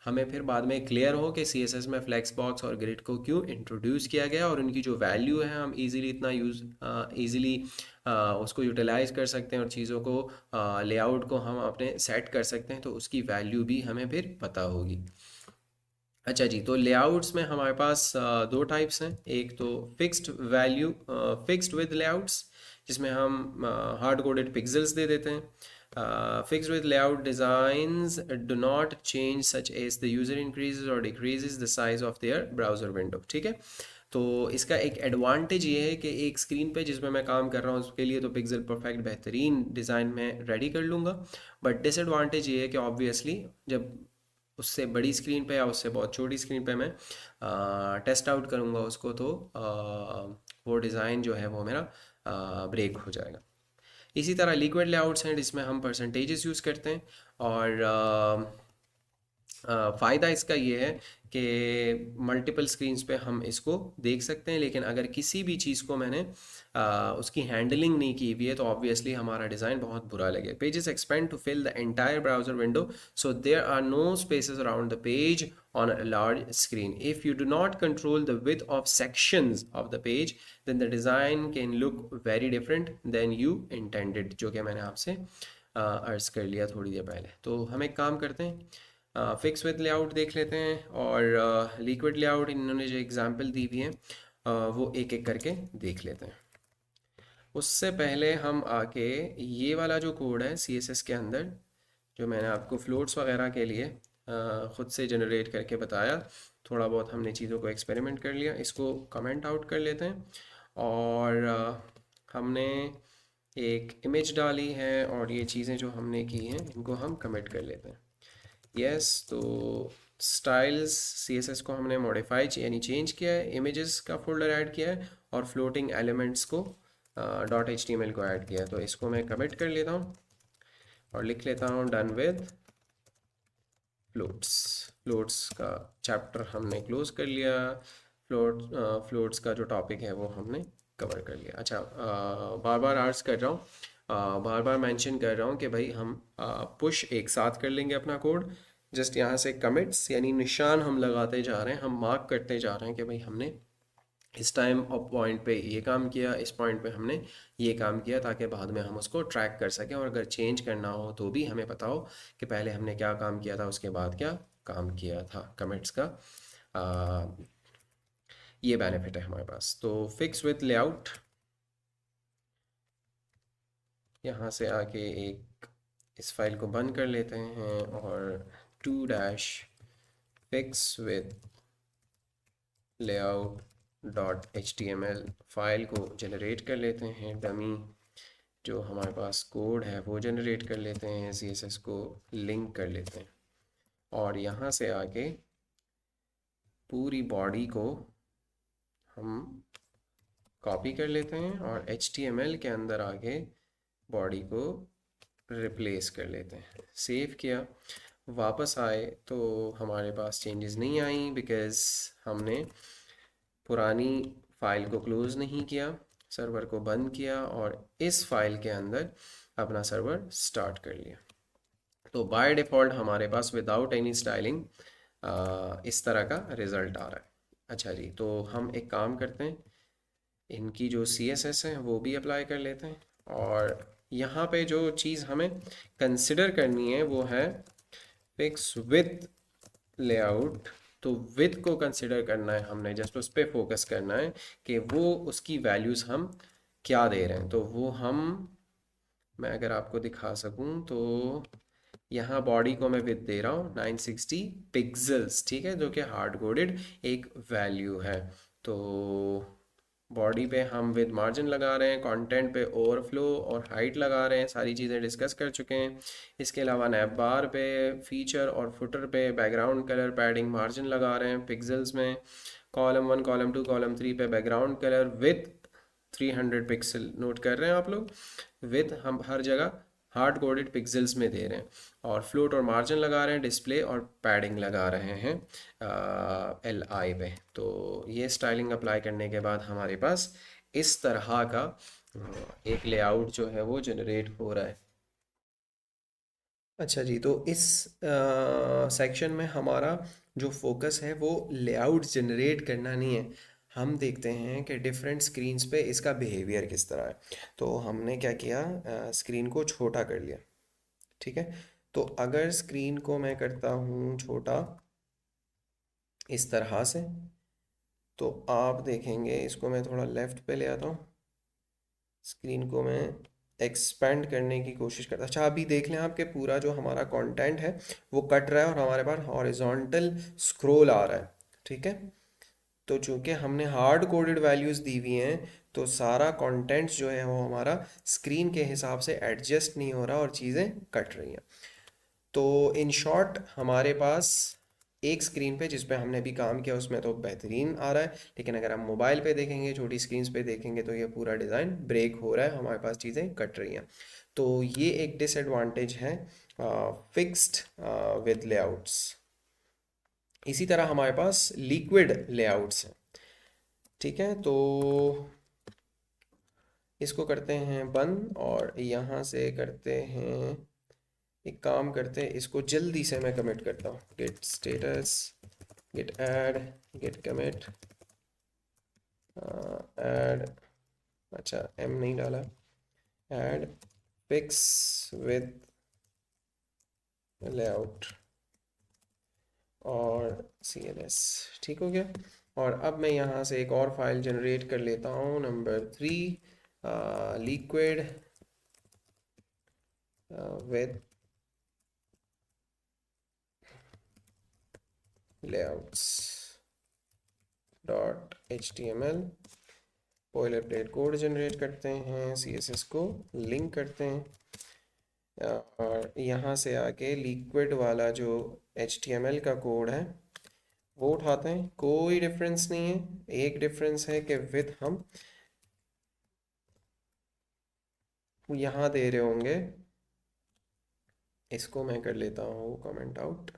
हमें फिर बाद में क्लियर हो कि सीएसएस में फ्लेक्स बॉक्स और ग्रिड को क्यों इंट्रोड्यूस किया गया, और उनकी जो वैल्यू है हम इजीली इतना इजीली उसको यूटिलाइज कर सकते हैं, और चीज़ों को लेआउट को हम अपने सेट कर सकते हैं, तो उसकी वैल्यू भी हमें फिर पता होगी। अच्छा जी, तो लेआउट्स में हमारे पास दो टाइप्स हैं। एक तो fixed value, fixed width layouts, जिसमें हम हार्ड कोडेड पिक्सेल्स दे देते हैं। Fixed width layout designs do not change such as the user increases और decreases the size of their browser window. ठीक है। तो इसका एक एडवांटेज ये है कि एक स्क्रीन पे जिसमें मैं काम कर रहा हूँ उसके लिए तो पिक्सल परफेक्ट बेहतरीन डिज़ाइन में रेडी कर लूँगा, बट डिसएडवांटेज ये है कि ऑब्वियसली जब उससे बड़ी स्क्रीन पे या उससे बहुत छोटी स्क्रीन पे मैं टेस्ट आउट करूँगा उसको, तो वो डिज़ाइन जो है वो मेरा ब्रेक हो जाएगा। इसी तरह लिक्विड लेआउट्स हैं जिसमें हम परसेंटेजेस यूज़ करते हैं, और फ़ायदा इसका ये है कि मल्टीपल स्क्रीन्स पे हम इसको देख सकते हैं, लेकिन अगर किसी भी चीज़ को मैंने उसकी हैंडलिंग नहीं की हुई है तो ऑब्वियसली हमारा डिज़ाइन बहुत बुरा लगे। Pages expand to fill the entire browser window, so there are no spaces around the page on a large screen. If you do not control the width of sections of the page, then the design can look very different than you intended, जो कि मैंने आपसे अर्ज कर लिया थोड़ी देर पहले। तो हम एक काम करते हैं, फिक्स विद लेआउट देख लेते हैं, और लिक्विड लेआउट इन्होंने जो एग्जांपल दी हुई है वो एक एक करके देख लेते हैं। उससे पहले हम आके ये वाला जो कोड है सीएसएस के अंदर, जो मैंने आपको फ्लोट्स वगैरह के लिए ख़ुद से जनरेट करके बताया, थोड़ा बहुत हमने चीज़ों को एक्सपेरिमेंट कर लिया, इसको कमेंट आउट कर लेते हैं। और हमने एक इमेज डाली है, और ये चीज़ें जो हमने की हैं इनको हम कमिट कर लेते हैं। यस, तो स्टाइल्स सीएसएस को हमने मॉडिफाई यानी चेंज किया है, इमेजेस का फोल्डर ऐड किया है, और floating elements co dot HTML को ऐड किया है। तो इसको मैं कमिट कर लेता हूँ और लिख लेता हूँ डन विद फ्लोट्स। फ्लोट्स का चैप्टर हमने क्लोज कर लिया, फ्लोट्स का जो टॉपिक है वो हमने कवर कर लिया। अच्छा, बार बार आर्ज कर रहा हूँ, बार बार मेंशन कर रहा हूँ कि भाई हम पुश एक साथ कर लेंगे अपना कोड। जस्ट यहाँ से कमिट्स यानी निशान हम लगाते जा रहे हैं, हम मार्क करते जा रहे हैं कि भाई हमने इस टाइम और पॉइंट पे ये काम किया, इस पॉइंट पे हमने ये काम किया, ताकि बाद में हम उसको ट्रैक कर सकें, और अगर चेंज करना हो तो भी हमें पता हो कि पहले हमने क्या काम किया था, उसके बाद क्या काम किया था। कमिट्स का आ, ये बेनिफिट है हमारे पास। तो फिक्स विथ लेआउट, यहाँ से आके एक इस फाइल को बंद कर लेते हैं, और two dash fix with layout dot H T M L file को जनरेट कर लेते हैं। डमी जो हमारे पास कोड है वो जनरेट कर लेते हैं, सी एस एस को लिंक कर लेते हैं, और यहाँ से आके पूरी बॉडी को हम कॉपी कर लेते हैं, और एच टी एम एल के अंदर आके बॉडी को रिप्लेस कर लेते हैं। सेव किया, वापस आए तो हमारे पास चेंजेस नहीं आई, बिकॉज़ हमने पुरानी फाइल को क्लोज़ नहीं किया, सर्वर को बंद किया, और इस फाइल के अंदर अपना सर्वर स्टार्ट कर लिया। तो बाय डिफ़ॉल्ट हमारे पास विदाउट एनी स्टाइलिंग इस तरह का रिज़ल्ट आ रहा है। अच्छा जी, तो हम एक काम करते हैं, इनकी जो सी एस एस है वो भी अप्लाई कर लेते हैं, और यहाँ पे जो चीज़ हमें कंसिडर करनी है वो है फिक्स विथ लेआउट। तो विथ को कंसिडर करना है हमने, जस्ट उस पर फोकस करना है कि वो उसकी वैल्यूज़ हम क्या दे रहे हैं। तो वो मैं अगर आपको दिखा सकूं तो यहाँ बॉडी को मैं विथ दे रहा हूँ 960 पिक्सल्स, ठीक है, जो कि हार्ड कोडेड एक वैल्यू है। तो बॉडी पे हम विद मार्जिन लगा रहे हैं, कंटेंट पे ओवरफ्लो और हाइट लगा रहे हैं, सारी चीज़ें डिस्कस कर चुके हैं। इसके अलावा नैप बार पे, फीचर और फुटर पे बैकग्राउंड कलर पैडिंग मार्जिन लगा रहे हैं पिक्सल्स में। कॉलम 1, कॉलम 2, कॉलम 3 पे background colour with 300 pixel, note कर रहे हैं आप लोग, विथ हम हर जगह हार्ड कोडेड पिक्सल्स में दे रहे हैं। और फ्लोट और मार्जिन लगा रहे हैं, डिस्प्ले और पैडिंग लगा रहे हैं एल आई पे। तो ये स्टाइलिंग अप्लाई करने के बाद हमारे पास इस तरह का एक लेआउट जो है वो जनरेट हो रहा है। अच्छा जी, तो इस सेक्शन में हमारा जो फोकस है वो लेआउट जनरेट करना नहीं है। हम देखते हैं कि डिफरेंट स्क्रीन्स पे इसका बिहेवियर किस तरह है। तो हमने क्या किया, स्क्रीन को छोटा कर लिया। ठीक है, तो अगर स्क्रीन को मैं करता हूँ छोटा इस तरह से, तो आप देखेंगे, इसको मैं थोड़ा लेफ़्ट पे ले आता हूँ, स्क्रीन को मैं एक्सपेंड करने की कोशिश करता। अच्छा, अभी देख लें आपके पूरा जो हमारा कंटेंट है वो कट रहा है और हमारे पास हॉरिजॉन्टल स्क्रॉल आ रहा है। ठीक है, तो चूंकि हमने हार्ड कोडेड वैल्यूज़ दी हुई हैं, तो सारा कंटेंट जो है वो हमारा स्क्रीन के हिसाब से एडजस्ट नहीं हो रहा और चीज़ें कट रही हैं। तो इन शॉर्ट हमारे पास एक स्क्रीन पे जिस पे हमने अभी काम किया उसमें तो बेहतरीन आ रहा है, लेकिन अगर हम मोबाइल पे देखेंगे, छोटी स्क्रीन्स पे देखेंगे, तो ये पूरा डिज़ाइन ब्रेक हो रहा है, हमारे पास चीज़ें कट रही हैं। तो ये एक डिसएडवांटेज है फिक्स्ड विद लेआउट्स। इसी तरह हमारे पास लिक्विड लेआउट्स हैं। ठीक है, तो इसको करते हैं बंद और यहाँ से करते हैं, एक काम करते हैं, इसको जल्दी से मैं कमिट करता हूँ, git status, git add, git commit, add, अच्छा एम नहीं डाला, ऐड पिक्स विद लेआउट और CLS। ठीक हो गया। और अब मैं यहाँ से एक और फाइल जनरेट कर लेता हूँ, number 3, liquid with layouts dot HTML। Boiler plate code generate करते हैं, CSS को लिंक करते हैं, और यहाँ से आके लिक्विड वाला जो HTML का कोड है वो उठाते हैं। कोई डिफरेंस नहीं है, एक डिफरेंस है कि विथ हम यहाँ दे रहे होंगे, इसको मैं कर लेता हूँ कमेंट आउट।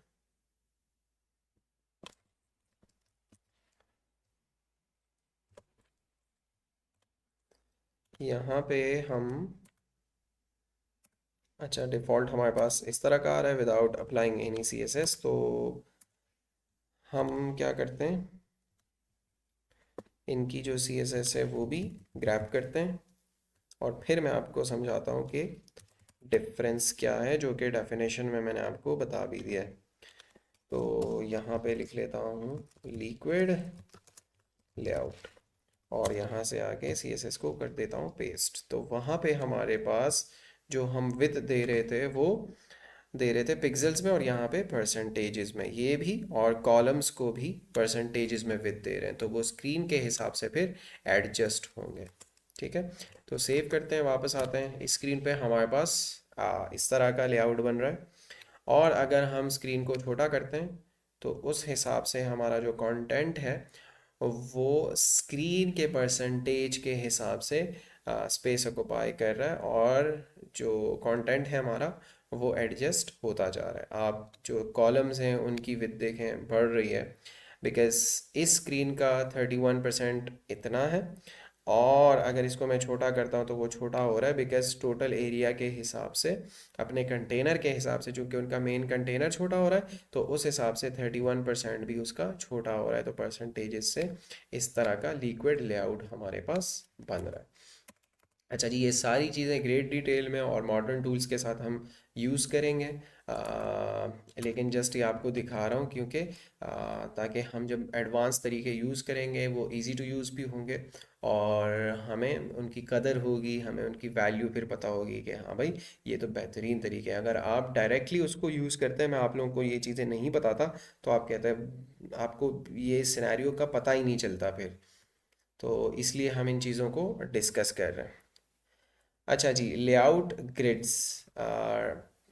यहाँ पे हम, अच्छा डिफ़ॉल्ट हमारे पास इस तरह का आ रहा है विदाउट अप्लाइंग एनी CSS। तो हम क्या करते हैं, इनकी जो CSS है वो भी ग्रैब करते हैं और फिर मैं आपको समझाता हूँ कि डिफरेंस क्या है, जो कि डेफिनेशन में मैंने आपको बता भी दिया है। तो यहाँ पे लिख लेता हूँ लिक्विड लेआउट और यहाँ से आके CSS को कर देता हूँ पेस्ट। तो वहाँ पे हमारे पास जो हम विथ दे रहे थे वो दे रहे थे पिक्सल्स में, और यहाँ पे परसेंटेजेस में ये भी, और कॉलम्स को भी परसेंटेजेस में विथ दे रहे हैं, तो वो स्क्रीन के हिसाब से फिर एडजस्ट होंगे। ठीक है, तो सेव करते हैं, वापस आते हैं, स्क्रीन पे हमारे पास इस तरह का लेआउट बन रहा है। और अगर हम स्क्रीन को छोटा करते हैं तो उस हिसाब से हमारा जो कंटेंट है वो स्क्रीन के परसेंटेज के हिसाब से स्पेस ऑक्युपाई कर रहा है, और जो कंटेंट है हमारा वो एडजस्ट होता जा रहा है। आप जो कॉलम्स हैं उनकी विड्थ देखें बढ़ रही है, बिकॉज इस स्क्रीन का 31% इतना है, और अगर इसको मैं छोटा करता हूँ तो वो छोटा हो रहा है बिकॉज टोटल एरिया के हिसाब से, अपने कंटेनर के हिसाब से, चूँकि उनका मेन कंटेनर छोटा हो रहा है तो उस हिसाब से 31% भी उसका छोटा हो रहा है। तो परसेंटेजेस से इस तरह का लिक्विड लेआउट हमारे पास बन रहा है। अच्छा जी, ये सारी चीज़ें ग्रेट डिटेल में और मॉडर्न टूल्स के साथ हम यूज़ करेंगे, लेकिन जस्ट ये आपको दिखा रहा हूँ क्योंकि ताकि हम जब एडवांस तरीके यूज़ करेंगे वो इजी टू यूज़ भी होंगे, और हमें उनकी कदर होगी, हमें उनकी वैल्यू फिर पता होगी कि हाँ भाई ये तो बेहतरीन तरीके हैं। अगर आप डायरेक्टली उसको यूज़ करते हैं, मैं आप लोगों को ये चीज़ें नहीं बताता, तो आप कहते हैं आपको ये सिनेरियो का पता ही नहीं चलता फिर। तो इसलिए हम इन चीज़ों को डिस्कस कर रहे हैं। अच्छा जी, लेआउट ग्रिड्स।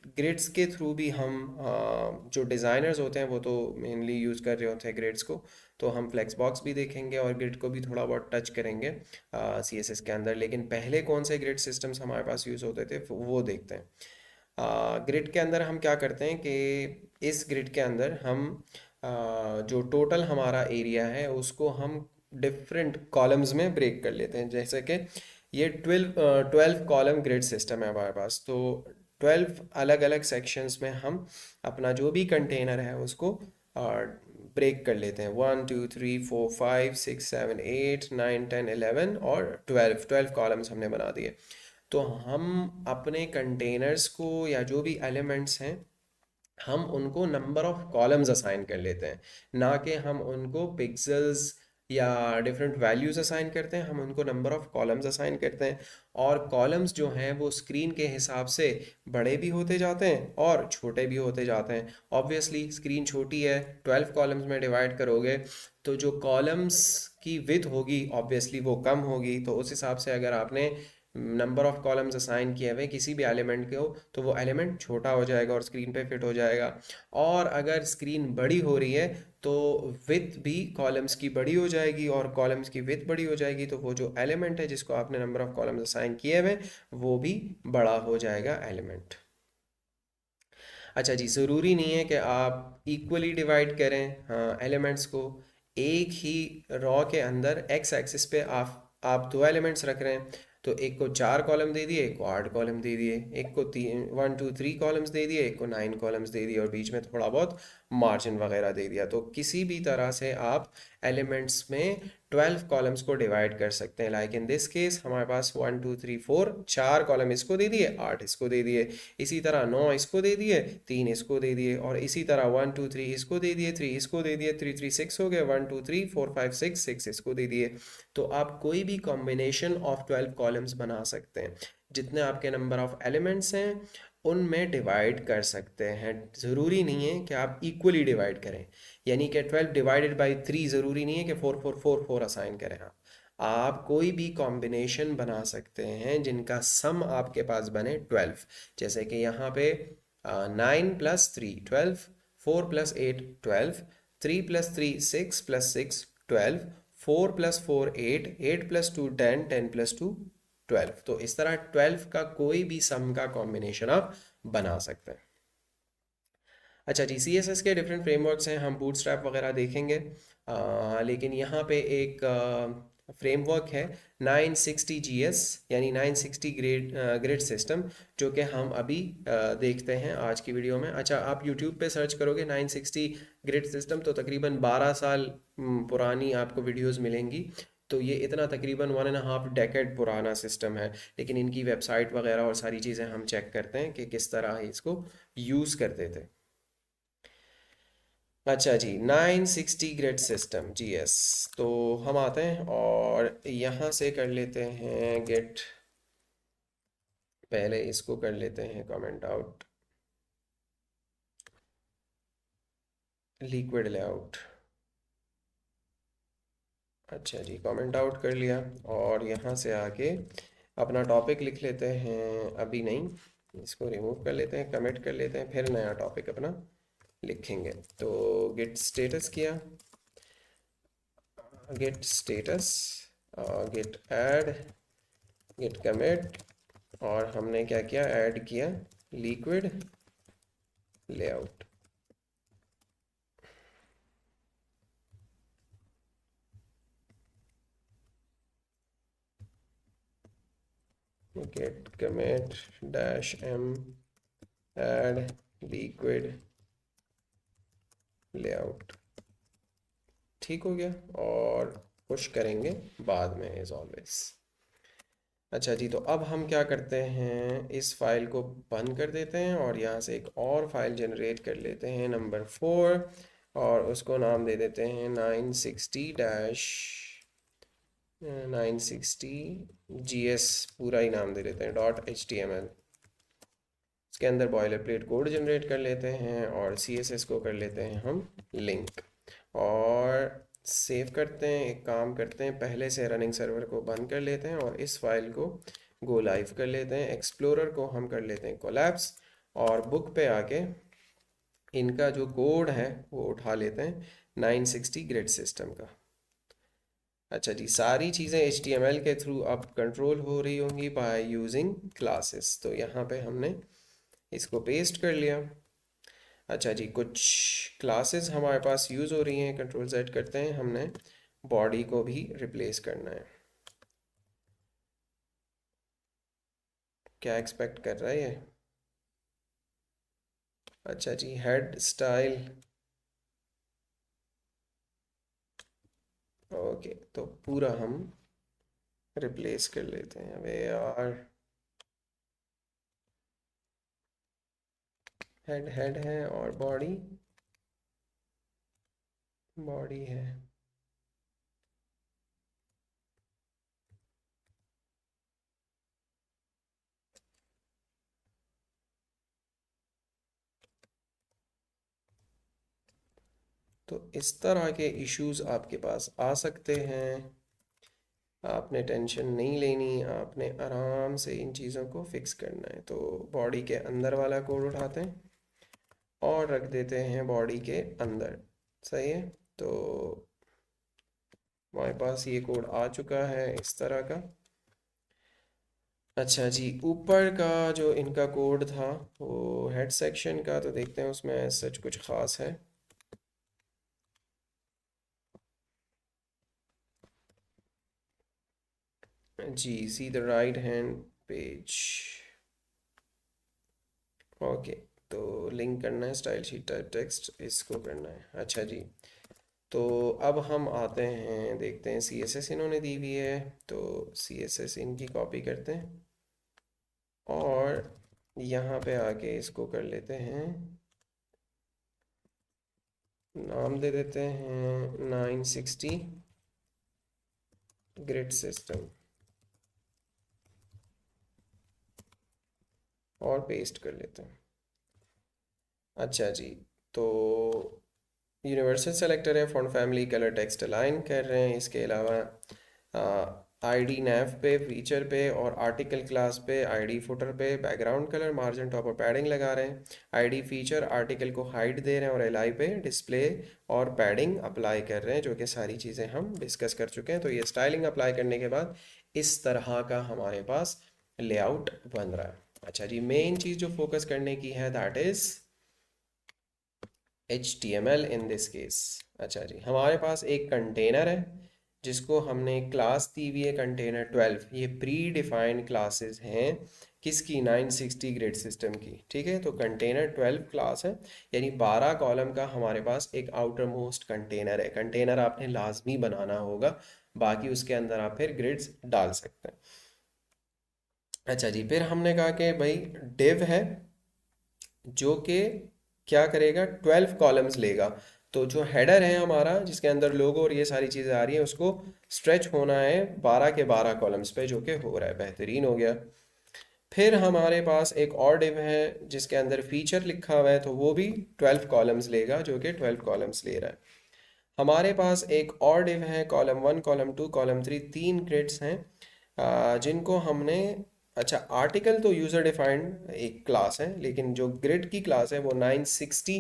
ग्रिड्स के थ्रू भी हम जो डिज़ाइनर्स होते हैं वो तो मेनली यूज़ कर रहे होते हैं ग्रिड्स को। तो हम फ्लेक्स बॉक्स भी देखेंगे और ग्रिड को भी थोड़ा बहुत टच करेंगे सीएसएस के अंदर। लेकिन पहले कौन से ग्रिड सिस्टम्स हमारे पास यूज़ होते थे वो देखते हैं। ग्रिड के अंदर हम क्या करते हैं कि इस ग्रिड के अंदर हम जो टोटल हमारा एरिया है उसको हम डिफरेंट कॉलम्स में ब्रेक कर लेते हैं। जैसे कि ये 12 कॉलम ग्रिड सिस्टम है हमारे पास। तो 12 अलग अलग सेक्शंस में हम अपना जो भी कंटेनर है उसको ब्रेक कर लेते हैं। 1 2 3 4 5 6 7 8 9 10 11 और 12 कॉलम्स हमने बना दिए। तो हम अपने कंटेनर्स को या जो भी एलिमेंट्स हैं हम उनको नंबर ऑफ कॉलम्स असाइन कर लेते हैं, ना कि हम उनको पिक्सेल्स या डिफरेंट वैल्यूज असाइन करते हैं। हम उनको नंबर ऑफ कॉलम्स असाइन करते हैं और कॉलम्स जो हैं वो स्क्रीन के हिसाब से बड़े भी होते जाते हैं और छोटे भी होते जाते हैं। ऑब्वियसली स्क्रीन छोटी है, 12 कॉलम्स में डिवाइड करोगे तो जो कॉलम्स की विड्थ होगी ऑब्वियसली वो कम होगी। तो उस हिसाब से अगर आपने नंबर ऑफ कॉलम्स असाइन किए हुए किसी भी एलिमेंट के हो तो वो एलिमेंट छोटा हो जाएगा और स्क्रीन पे फिट हो जाएगा। और अगर स्क्रीन बड़ी हो रही है तो विड्थ भी कॉलम्स की बड़ी हो जाएगी और कॉलम्स की विड्थ बड़ी हो जाएगी तो वो जो एलिमेंट है जिसको आपने नंबर ऑफ कॉलम्स असाइन किए हुए वो भी बड़ा हो जाएगा एलिमेंट। अच्छा जी, ज़रूरी नहीं है कि आप इक्वली डिवाइड करें हाँ एलिमेंट्स को। एक ही रॉ के अंदर एक्स एक्सिस पे आप दो एलिमेंट्स रख रहे हैं। तो एक को 4 कॉलम दे दिए, एक को 8 कॉलम दे दिए, एक को 1 2 3 कॉलम्स दे दिए, एक को 9 कॉलम्स दे दिए और बीच में थोड़ा बहुत मार्जिन वगैरह दे दिया। तो किसी भी तरह से आप एलिमेंट्स में 12 कॉलम्स को डिवाइड कर सकते हैं। लाइक इन दिस केस हमारे पास 1 2 3 4 4 कॉलम इसको दे दिए, 8 इसको दे दिए। इसी तरह 9 इसको दे दिए, 3 इसको दे दिए और इसी तरह 1 2 3 इसको दे दिए, 3 इसको दे दिए, 3 3 6 हो गए, 1 2 3 4 5 6 इसको दे दिए। तो आप कोई भी कॉम्बिनेशन ऑफ 12 कॉलम्स बना सकते हैं। जितने आपके नंबर ऑफ एलिमेंट्स हैं उनमें डिवाइड कर सकते हैं। ज़रूरी नहीं है कि आप इक्वली डिवाइड करें, यानी कि 12 डिवाइडेड बाई 3 ज़रूरी नहीं है कि 4 4 4 4 असाइन करें। आप कोई भी कॉम्बिनेशन बना सकते हैं जिनका सम आपके पास बने 12। जैसे कि यहाँ पे 9 + 3 12, 4 + 8 12, 3 + 3 6 + 6 12, 4 + 4 8, 8 + 2 10, 10 + 2 12। तो इस तरह 12 का कोई भी सम का कॉम्बिनेशन आप बना सकते हैं। अच्छा जी, सी एस एस के डिफरेंट फ्रेमवर्क्स हैं, हम बूटस्ट्रैप वगैरह देखेंगे। लेकिन यहाँ पे एक फ्रेमवर्क है 960 जी एस, यानी 960 ग्रिड सिस्टम, जो कि हम अभी देखते हैं आज की वीडियो में। अच्छा, आप यूट्यूब पे सर्च करोगे 960 ग्रिड सिस्टम तो तकरीबन 12 साल पुरानी आपको वीडियोस मिलेंगी। तो ये इतना तकरीबन 1.5 डेकेड पुराना सिस्टम है। लेकिन इनकी वेबसाइट वगैरह और सारी चीज़ें हम चेक करते हैं कि किस तरह इसको यूज़ करते थे। अच्छा जी, 960 ग्रिड सिस्टम जीएस। तो हम आते हैं और यहाँ से कर लेते हैं गेट, पहले इसको कर लेते हैं कमेंट आउट, लिक्विड लेआउट। अच्छा जी, कमेंट आउट कर लिया और यहाँ से आके अपना टॉपिक लिख लेते हैं। अभी नहीं, इसको रिमूव कर लेते हैं, कमिट कर लेते हैं, फिर नया टॉपिक अपना लिखेंगे। तो गिट स्टेटस किया, git status, git add, git commit, और हमने क्या किया, ऐड किया liquid layout. Git commit -m add liquid layout, ठीक हो गया। और पुश करेंगे बाद में एज ऑलवेज। अच्छा जी, तो अब हम क्या करते हैं, इस फाइल को बंद कर देते हैं और यहाँ से एक और फाइल जनरेट कर लेते हैं नंबर 4, और उसको नाम दे देते हैं 960 GS, पूरा ही नाम दे देते हैं .html। इसके अंदर बॉयलर प्लेट कोड जनरेट कर लेते हैं और CSS को कर लेते हैं हम लिंक। और सेव करते हैं, एक काम करते हैं, पहले से रनिंग सर्वर को बंद कर लेते हैं और इस फाइल को गो लाइव कर लेते हैं। एक्सप्लोरर को हम कर लेते हैं कोलैप्स और बुक पे आके इनका जो कोड है वो उठा लेते हैं 960 ग्रिड सिस्टम का। अच्छा जी, सारी चीज़ें HTML के थ्रू अब कंट्रोल हो रही होंगी बाय यूजिंग क्लासेस। तो यहाँ पे हमने इसको पेस्ट कर लिया। अच्छा जी, कुछ क्लासेस हमारे पास यूज़ हो रही हैं, कंट्रोल Z करते हैं, हमने बॉडी को भी रिप्लेस करना है। क्या एक्सपेक्ट कर रहा है ये? अच्छा जी, हेड स्टाइल, ओके, तो पूरा हम रिप्लेस कर लेते हैं। अबे यार, हेड हेड है और बॉडी बॉडी है। तो इस तरह के इश्यूज आपके पास आ सकते हैं। आपने टेंशन नहीं लेनी, आपने आराम से इन चीज़ों को फिक्स करना है। तो बॉडी के अंदर वाला कोड उठाते हैं और रख देते हैं बॉडी के अंदर। सही है, तो हमारे पास ये कोड आ चुका है इस तरह का। अच्छा जी, ऊपर का जो इनका कोड था वो हेड सेक्शन का, तो देखते हैं उसमें सच कुछ ख़ास है। जी, see the right hand page, okay. तो लिंक करना है स्टाइल शीट टाइप टेक्स्ट, इसको करना है। अच्छा जी, तो अब हम आते हैं, देखते हैं CSS इन्होंने दी हुई है, तो CSS इनकी कॉपी करते हैं और यहाँ पे आके इसको कर लेते हैं, नाम दे देते हैं 960 ग्रिड सिस्टम और पेस्ट कर लेते हैं। अच्छा जी, तो यूनिवर्सल सेलेक्टर है, font family, colour, text align कर रहे हैं। इसके अलावा आईडी नैव पे, फीचर पे और आर्टिकल क्लास पे, आईडी फुटर पे बैकग्राउंड कलर, मार्जिन, टॉप और पैडिंग लगा रहे हैं। आईडी फीचर आर्टिकल को हाइड दे रहे हैं और एलआई पे डिस्प्ले और पैडिंग अप्लाई कर रहे हैं, जो कि सारी चीज़ें हम डिस्कस कर चुके हैं। तो ये स्टाइलिंग अप्लाई करने के बाद इस तरह का हमारे पास लेआउट बन रहा है। अच्छा जी, मेन चीज़ जो फोकस करने की है that is HTML in this case. अच्छा जी, हमारे पास एक कंटेनर है जिसको हमने क्लास दी हुई है कंटेनर 12। ये प्री डिफाइंड क्लासेस हैं किसकी? 960 ग्रिड सिस्टम की। ठीक है, तो कंटेनर 12 क्लास है, यानी 12 कॉलम का हमारे पास एक आउटर मोस्ट कंटेनर है। कंटेनर आपने लाजमी बनाना होगा, बाकी उसके अंदर आप फिर ग्रिड्स डाल सकते हैं। अच्छा जी, फिर हमने कहा कि भाई डिव है जो कि क्या करेगा, 12 कॉलम्स लेगा। तो जो हेडर है हमारा जिसके अंदर लोगो और ये सारी चीज़ें आ रही हैं, उसको स्ट्रेच होना है 12 के 12 कॉलम्स पे, जो कि हो रहा है, बेहतरीन हो गया। फिर हमारे पास एक और डिव है जिसके अंदर फीचर लिखा हुआ है, तो वो भी 12 कॉलम्स लेगा, जो कि 12 कॉलम्स ले रहा है। हमारे पास एक और डिव है कॉलम 1, कॉलम 2, कॉलम 3, तीन ग्रिड्स हैं जिनको हमने, अच्छा आर्टिकल तो यूज़र डिफाइंड एक क्लास है, लेकिन जो ग्रिड की क्लास है वो 960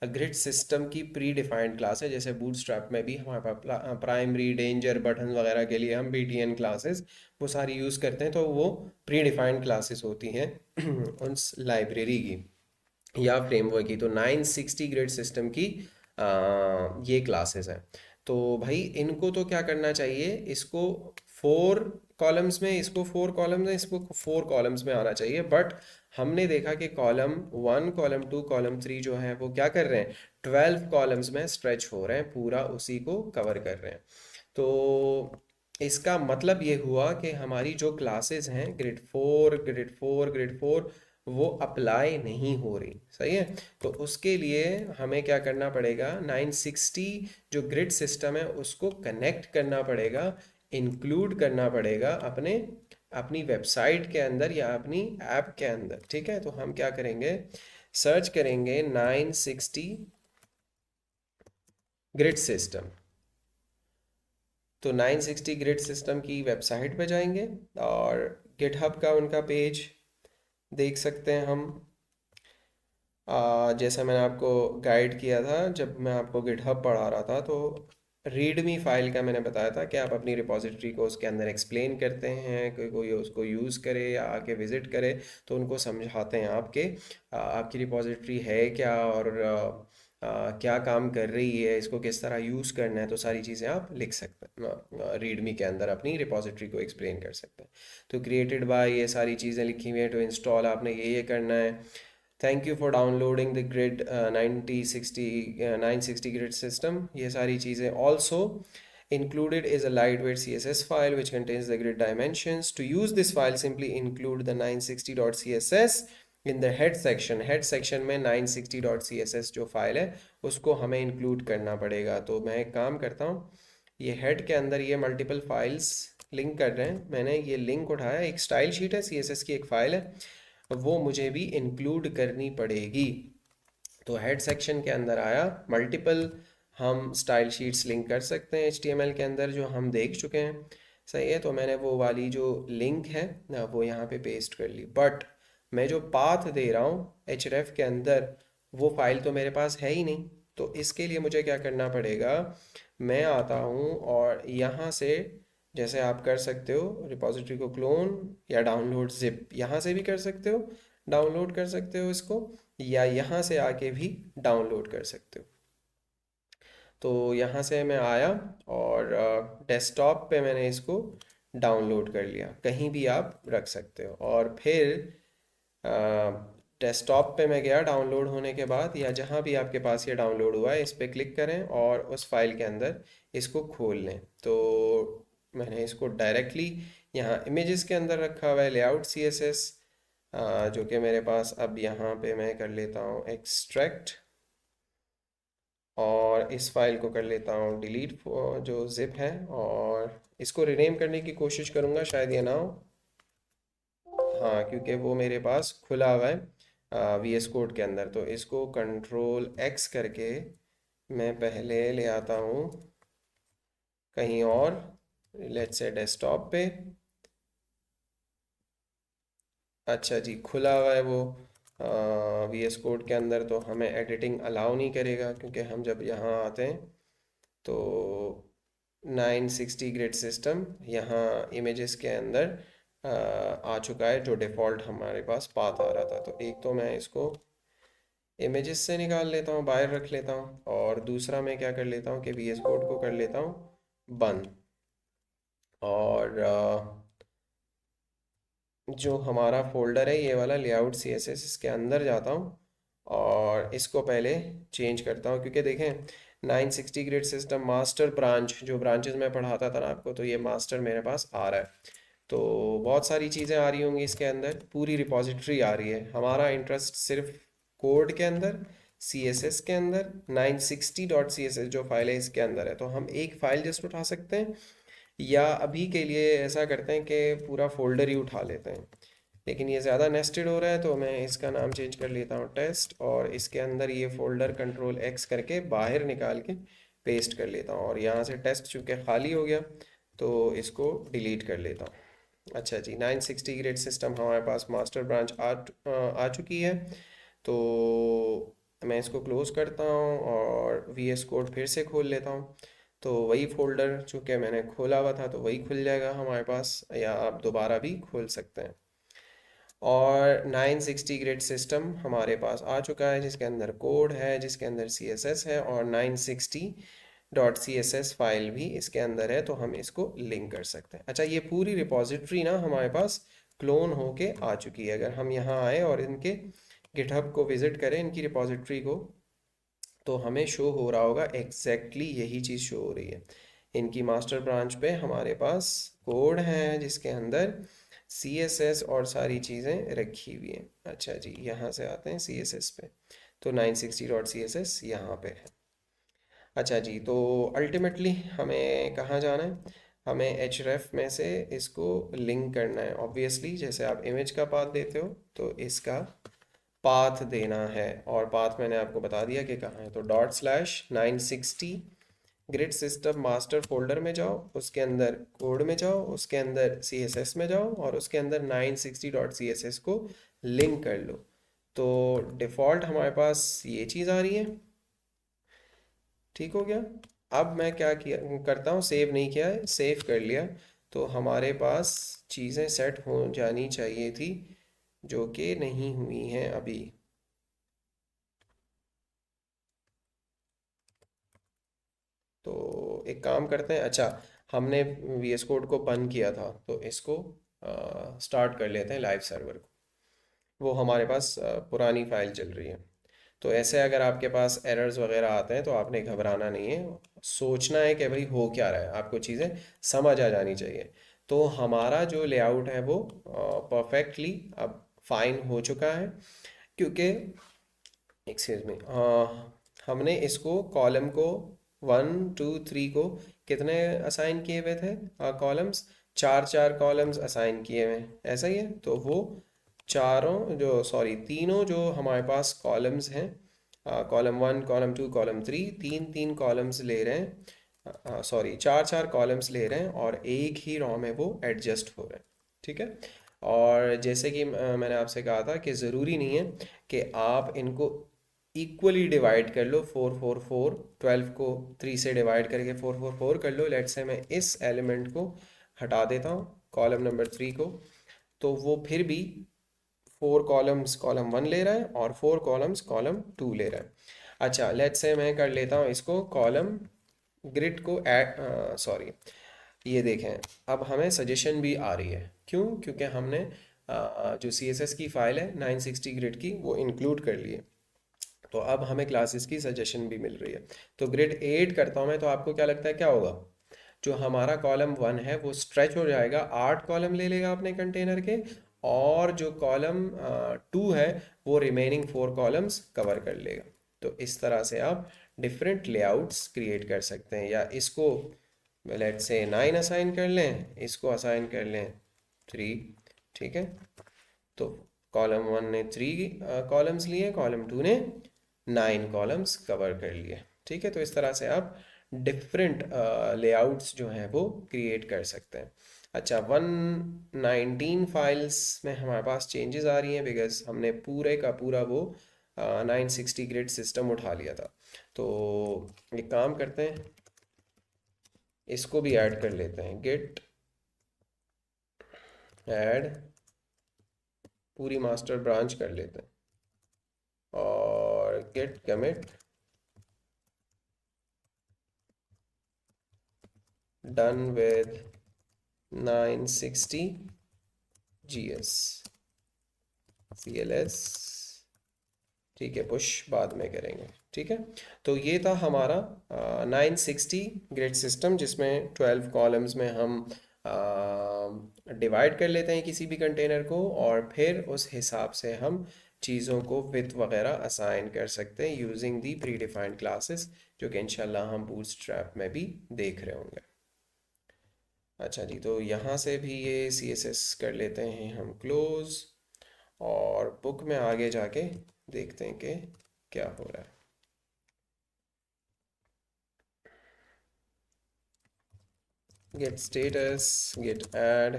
ग्रिड सिस्टम की प्री डिफाइंड क्लास है। जैसे बूटस्ट्रैप में भी हमारे पास प्राइमरी, डेंजर, बटन वगैरह के लिए हम BTN क्लासेस वो सारी यूज़ करते हैं, तो वो प्री डिफाइंड क्लासेस होती हैं उस लाइब्रेरी की या फ्रेमवर्क की। तो 960 ग्रिड सिस्टम की ये क्लासेस हैं। तो भाई इनको तो क्या करना चाहिए, इसको 4 कॉलम्स में, इसको 4 कॉलम्स में, इसको 4 कॉलम्स में आना चाहिए। बट हमने देखा कि कॉलम 1, कॉलम 2, कॉलम 3 जो है वो क्या कर रहे हैं, 12 कॉलम्स में स्ट्रेच हो रहे हैं, पूरा उसी को कवर कर रहे हैं। तो इसका मतलब ये हुआ कि हमारी जो क्लासेस हैं ग्रिड 4, ग्रिड 4 वो अप्लाई नहीं हो रही। सही है, तो उसके लिए हमें क्या करना पड़ेगा, 960 जो ग्रिड सिस्टम है उसको कनेक्ट करना पड़ेगा, इंक्लूड करना पड़ेगा अपने अपनी वेबसाइट के अंदर या अपनी ऐप के अंदर। ठीक है, तो हम क्या करेंगे, सर्च करेंगे 960 ग्रिड सिस्टम। तो 960 ग्रिड सिस्टम की वेबसाइट पे जाएंगे और गिटहब का उनका पेज देख सकते हैं हम। जैसा मैंने आपको गाइड किया था जब मैं आपको गिटहब पढ़ा रहा था, तो रीडमी फाइल का मैंने बताया था कि आप अपनी रिपॉजिटरी को उसके अंदर एक्सप्लेन करते हैं, कोई उसको यूज़ करे या आके विज़िट करे तो उनको समझाते हैं आपके आपकी रिपॉजिटरी है क्या, और क्या काम कर रही है, इसको किस तरह यूज़ करना है, तो सारी चीज़ें आप लिख सकते हैं रीडमी के अंदर, अपनी रिपॉजिटरी को एक्सप्लेन कर सकते हैं। तो क्रिएटेड बाय, ये सारी चीज़ें लिखी हुई हैं। टू इंस्टॉल आपने ये करना है। Thank you for downloading the grid 960 grid system, ये सारी चीज़ें। Also included is a lightweight css file which contains the grid dimensions. To use this file, simply include the 960.css in the head section. head section में 960.css जो file है उसको हमें include करना पड़ेगा। तो मैं एक काम करता हूँ, ये हेड के अंदर ये मल्टीपल फाइल्स लिंक कर रहे हैं, मैंने ये लिंक उठाया, एक स्टाइल शीट है, css की एक फाइल है, वो मुझे भी इंक्लूड करनी पड़ेगी। तो हेड सेक्शन के अंदर आया, मल्टीपल हम स्टाइल शीट्स लिंक कर सकते हैं HTML के अंदर, जो हम देख चुके हैं। सही है, तो मैंने वो वाली जो लिंक है ना वो यहाँ पे पेस्ट कर ली। बट मैं जो पाथ दे रहा हूँ href के अंदर, वो फाइल तो मेरे पास है ही नहीं। तो इसके लिए मुझे क्या करना पड़ेगा, मैं आता हूँ और यहाँ से, जैसे आप कर सकते हो रिपॉजिटरी को क्लोन या डाउनलोड जिप, यहाँ से भी कर सकते हो, डाउनलोड कर सकते हो इसको, या यहाँ से आके भी डाउनलोड कर सकते हो। तो यहाँ से मैं आया और डेस्कटॉप पे मैंने इसको डाउनलोड कर लिया, कहीं भी आप रख सकते हो। और फिर डेस्कटॉप पे मैं गया, डाउनलोड होने के बाद या जहाँ भी आपके पास ये डाउनलोड हुआ है इस पर क्लिक करें और उस फाइल के अंदर इसको खोल लें। तो मैंने इसको डायरेक्टली यहाँ इमेजेस के अंदर रखा हुआ है, लेआउट CSS, जो कि मेरे पास, अब यहाँ पे मैं कर लेता हूँ एक्सट्रैक्ट और इस फाइल को कर लेता हूँ डिलीट जो जिप है, और इसको रीनेम करने की कोशिश करूँगा, शायद ये ना हो। हाँ, क्योंकि वो मेरे पास खुला हुआ है VS कोड के अंदर। तो इसको कंट्रोल X करके मैं पहले ले आता हूँ कहीं और, लेट्स से डेस्कटॉप पे। अच्छा जी, खुला हुआ है वो VS कोड के अंदर, तो हमें एडिटिंग अलाउ नहीं करेगा, क्योंकि हम जब यहाँ आते हैं तो 960 ग्रिड सिस्टम यहाँ इमेजेस के अंदर आ चुका है, जो डिफ़ॉल्ट हमारे पास पाथ आ रहा था। तो एक तो मैं इसको इमेजेस से निकाल लेता हूँ, बाहर रख लेता हूँ, और दूसरा मैं क्या कर लेता हूँ कि VS कोड को कर लेता हूँ बंद। और जो हमारा फोल्डर है ये वाला लेआउट CSS, इसके अंदर जाता हूँ और इसको पहले चेंज करता हूँ, क्योंकि देखें 960 ग्रिड सिस्टम मास्टर ब्रांच, जो ब्रांचेस मैं पढ़ाता था ना आपको, तो ये मास्टर मेरे पास आ रहा है। तो बहुत सारी चीज़ें आ रही होंगी इसके अंदर, पूरी रिपॉजिटरी आ रही है। हमारा इंटरेस्ट सिर्फ कोड के अंदर, CSS के अंदर 960.css जो फाइल है इसके अंदर है। तो हम एक फ़ाइल जस्ट उठा सकते हैं, या अभी के लिए ऐसा करते हैं कि पूरा फोल्डर ही उठा लेते हैं, लेकिन ये ज़्यादा नेस्टेड हो रहा है, तो मैं इसका नाम चेंज कर लेता हूँ टेस्ट, और इसके अंदर ये फोल्डर कंट्रोल X करके बाहर निकाल के पेस्ट कर लेता हूँ, और यहाँ से टेस्ट चूँकि खाली हो गया तो इसको डिलीट कर लेता हूँ। अच्छा जी, 960 ग्रिड सिस्टम हमारे पास मास्टर ब्रांच आ चुकी है। तो मैं इसको क्लोज़ करता हूँ और VS कोड फिर से खोल लेता हूँ। तो वही फोल्डर चूँकि मैंने खोला हुआ था तो वही खुल जाएगा हमारे पास, या आप दोबारा भी खोल सकते हैं। और 960 ग्रिड सिस्टम हमारे पास आ चुका है, जिसके अंदर कोड है, जिसके अंदर CSS है, और 960.css फाइल भी इसके अंदर है, तो हम इसको लिंक कर सकते हैं। अच्छा, ये पूरी रिपॉजिटरी ना हमारे पास क्लोन होके आ चुकी है। अगर हम यहाँ आए और इनके गिटहब को विज़िट करें, इनकी रिपॉजिटरी को, तो हमें शो हो रहा होगा एग्जैक्टली यही चीज़ शो हो रही है। इनकी मास्टर ब्रांच पे हमारे पास कोड है जिसके अंदर CSS और सारी चीज़ें रखी हुई हैं। अच्छा जी, यहाँ से आते हैं CSS पे, तो 960.css यहाँ पे है। अच्छा जी, तो अल्टीमेटली हमें कहाँ जाना है, हमें href में से इसको लिंक करना है। ऑब्वियसली जैसे आप इमेज का पाथ देते हो तो इसका पाथ देना है, और पाथ मैंने आपको बता दिया कि कहाँ है, तो ./960 ग्रिड सिस्टम मास्टर फोल्डर में जाओ, उसके अंदर कोड में जाओ, उसके अंदर CSS में जाओ और उसके अंदर 960.css को लिंक कर लो। तो डिफ़ॉल्ट हमारे पास ये चीज़ आ रही है। ठीक हो गया। अब मैं क्या किया करता हूँ, सेव नहीं किया है, सेव कर लिया। तो हमारे पास चीज़ें सेट हो जानी चाहिए थी, जो कि नहीं हुई हैं अभी। तो एक काम करते हैं, अच्छा हमने VS कोड को बंद किया था, तो इसको स्टार्ट कर लेते हैं लाइव सर्वर को। वो हमारे पास पुरानी फाइल चल रही है। तो ऐसे अगर आपके पास एरर्स वगैरह आते हैं तो आपने घबराना नहीं है, सोचना है कि भाई हो क्या रहा है, आपको चीज़ें समझ आ जानी चाहिए। तो हमारा जो लेआउट है वो परफेक्टली अब फाइन हो चुका है, क्योंकि एक्सक्यूज मी, हमने इसको कॉलम को 1 2 3 को कितने असाइन किए हुए थे कॉलम्स, चार चार कॉलम्स असाइन किए हुए हैं, ऐसा ही है। तो वो चारों जो सॉरी तीनों जो हमारे पास कॉलम्स हैं, कॉलम 1 कॉलम 2 कॉलम 3, तीन तीन कॉलम्स ले रहे हैं, सॉरी चार चार कॉलम्स ले रहे हैं और एक ही रो में वो एडजस्ट हो रहे हैं। ठीक है। और जैसे कि मैंने आपसे कहा था कि ज़रूरी नहीं है कि आप इनको इक्वली डिवाइड कर लो, 4 4 4, 12 को 3 से डिवाइड करके 4 4 4 कर लो। लेट से मैं इस एलिमेंट को हटा देता हूँ, कॉलम नंबर 3 को, तो वो फिर भी 4 कॉलम्स कॉलम 1 ले रहा है और 4 कॉलम्स कॉलम 2 ले रहा है। अच्छा लेट से मैं कर लेता हूँ इसको कॉलम ग्रिड को ऐड, सॉरी, ये देखें, अब हमें सजेशन भी आ रही है। क्यों? क्योंकि हमने जो CSS की फ़ाइल है 960 ग्रिड की वो इंक्लूड कर ली है। तो अब हमें क्लासेस की सजेशन भी मिल रही है। तो ग्रिड 8 करता हूँ मैं, तो आपको क्या लगता है क्या होगा? जो हमारा कॉलम 1 है वो स्ट्रेच हो जाएगा, 8 कॉलम ले लेगा अपने कंटेनर के, और जो कॉलम 2 है वो रिमेनिंग 4 कॉलम्स कवर कर लेगा। तो इस तरह से आप डिफरेंट लेआउट्स क्रिएट कर सकते हैं, या इसको लेट से 9 असाइन कर लें, इसको असाइन कर लें 3। ठीक है। तो कॉलम 1 ने 3 कॉलम्स लिए, कॉलम 2 ने 9 कॉलम्स कवर कर लिए। ठीक है। तो इस तरह से आप डिफरेंट लेआउट्स जो हैं वो क्रिएट कर सकते हैं। अच्छा 119 फाइल्स में हमारे पास चेंजेस आ रही हैं, बिकॉज हमने पूरे का पूरा वो 960 ग्रिड सिस्टम उठा लिया था। तो एक काम करते हैं, इसको भी ऐड कर लेते हैं, गेट ऐड पूरी मास्टर ब्रांच कर लेते हैं, और git commit done with 960 GS CLS। ठीक है, पुश बाद में करेंगे। ठीक है। तो ये था हमारा 960 ग्रिड सिस्टम, जिसमें 12 कॉलम्स में हम डिवाइड कर लेते हैं किसी भी कंटेनर को, और फिर उस हिसाब से हम चीज़ों को विथ वगैरह असाइन कर सकते हैं using the pre defined classes, जो कि इंशाल्लाह हम बूटस्ट्रैप में भी देख रहे होंगे। अच्छा जी, तो यहाँ से भी ये CSS कर लेते हैं हम क्लोज, और बुक में आगे जाके देखते हैं कि क्या हो रहा है। गेट स्टेटस, गेट ऐड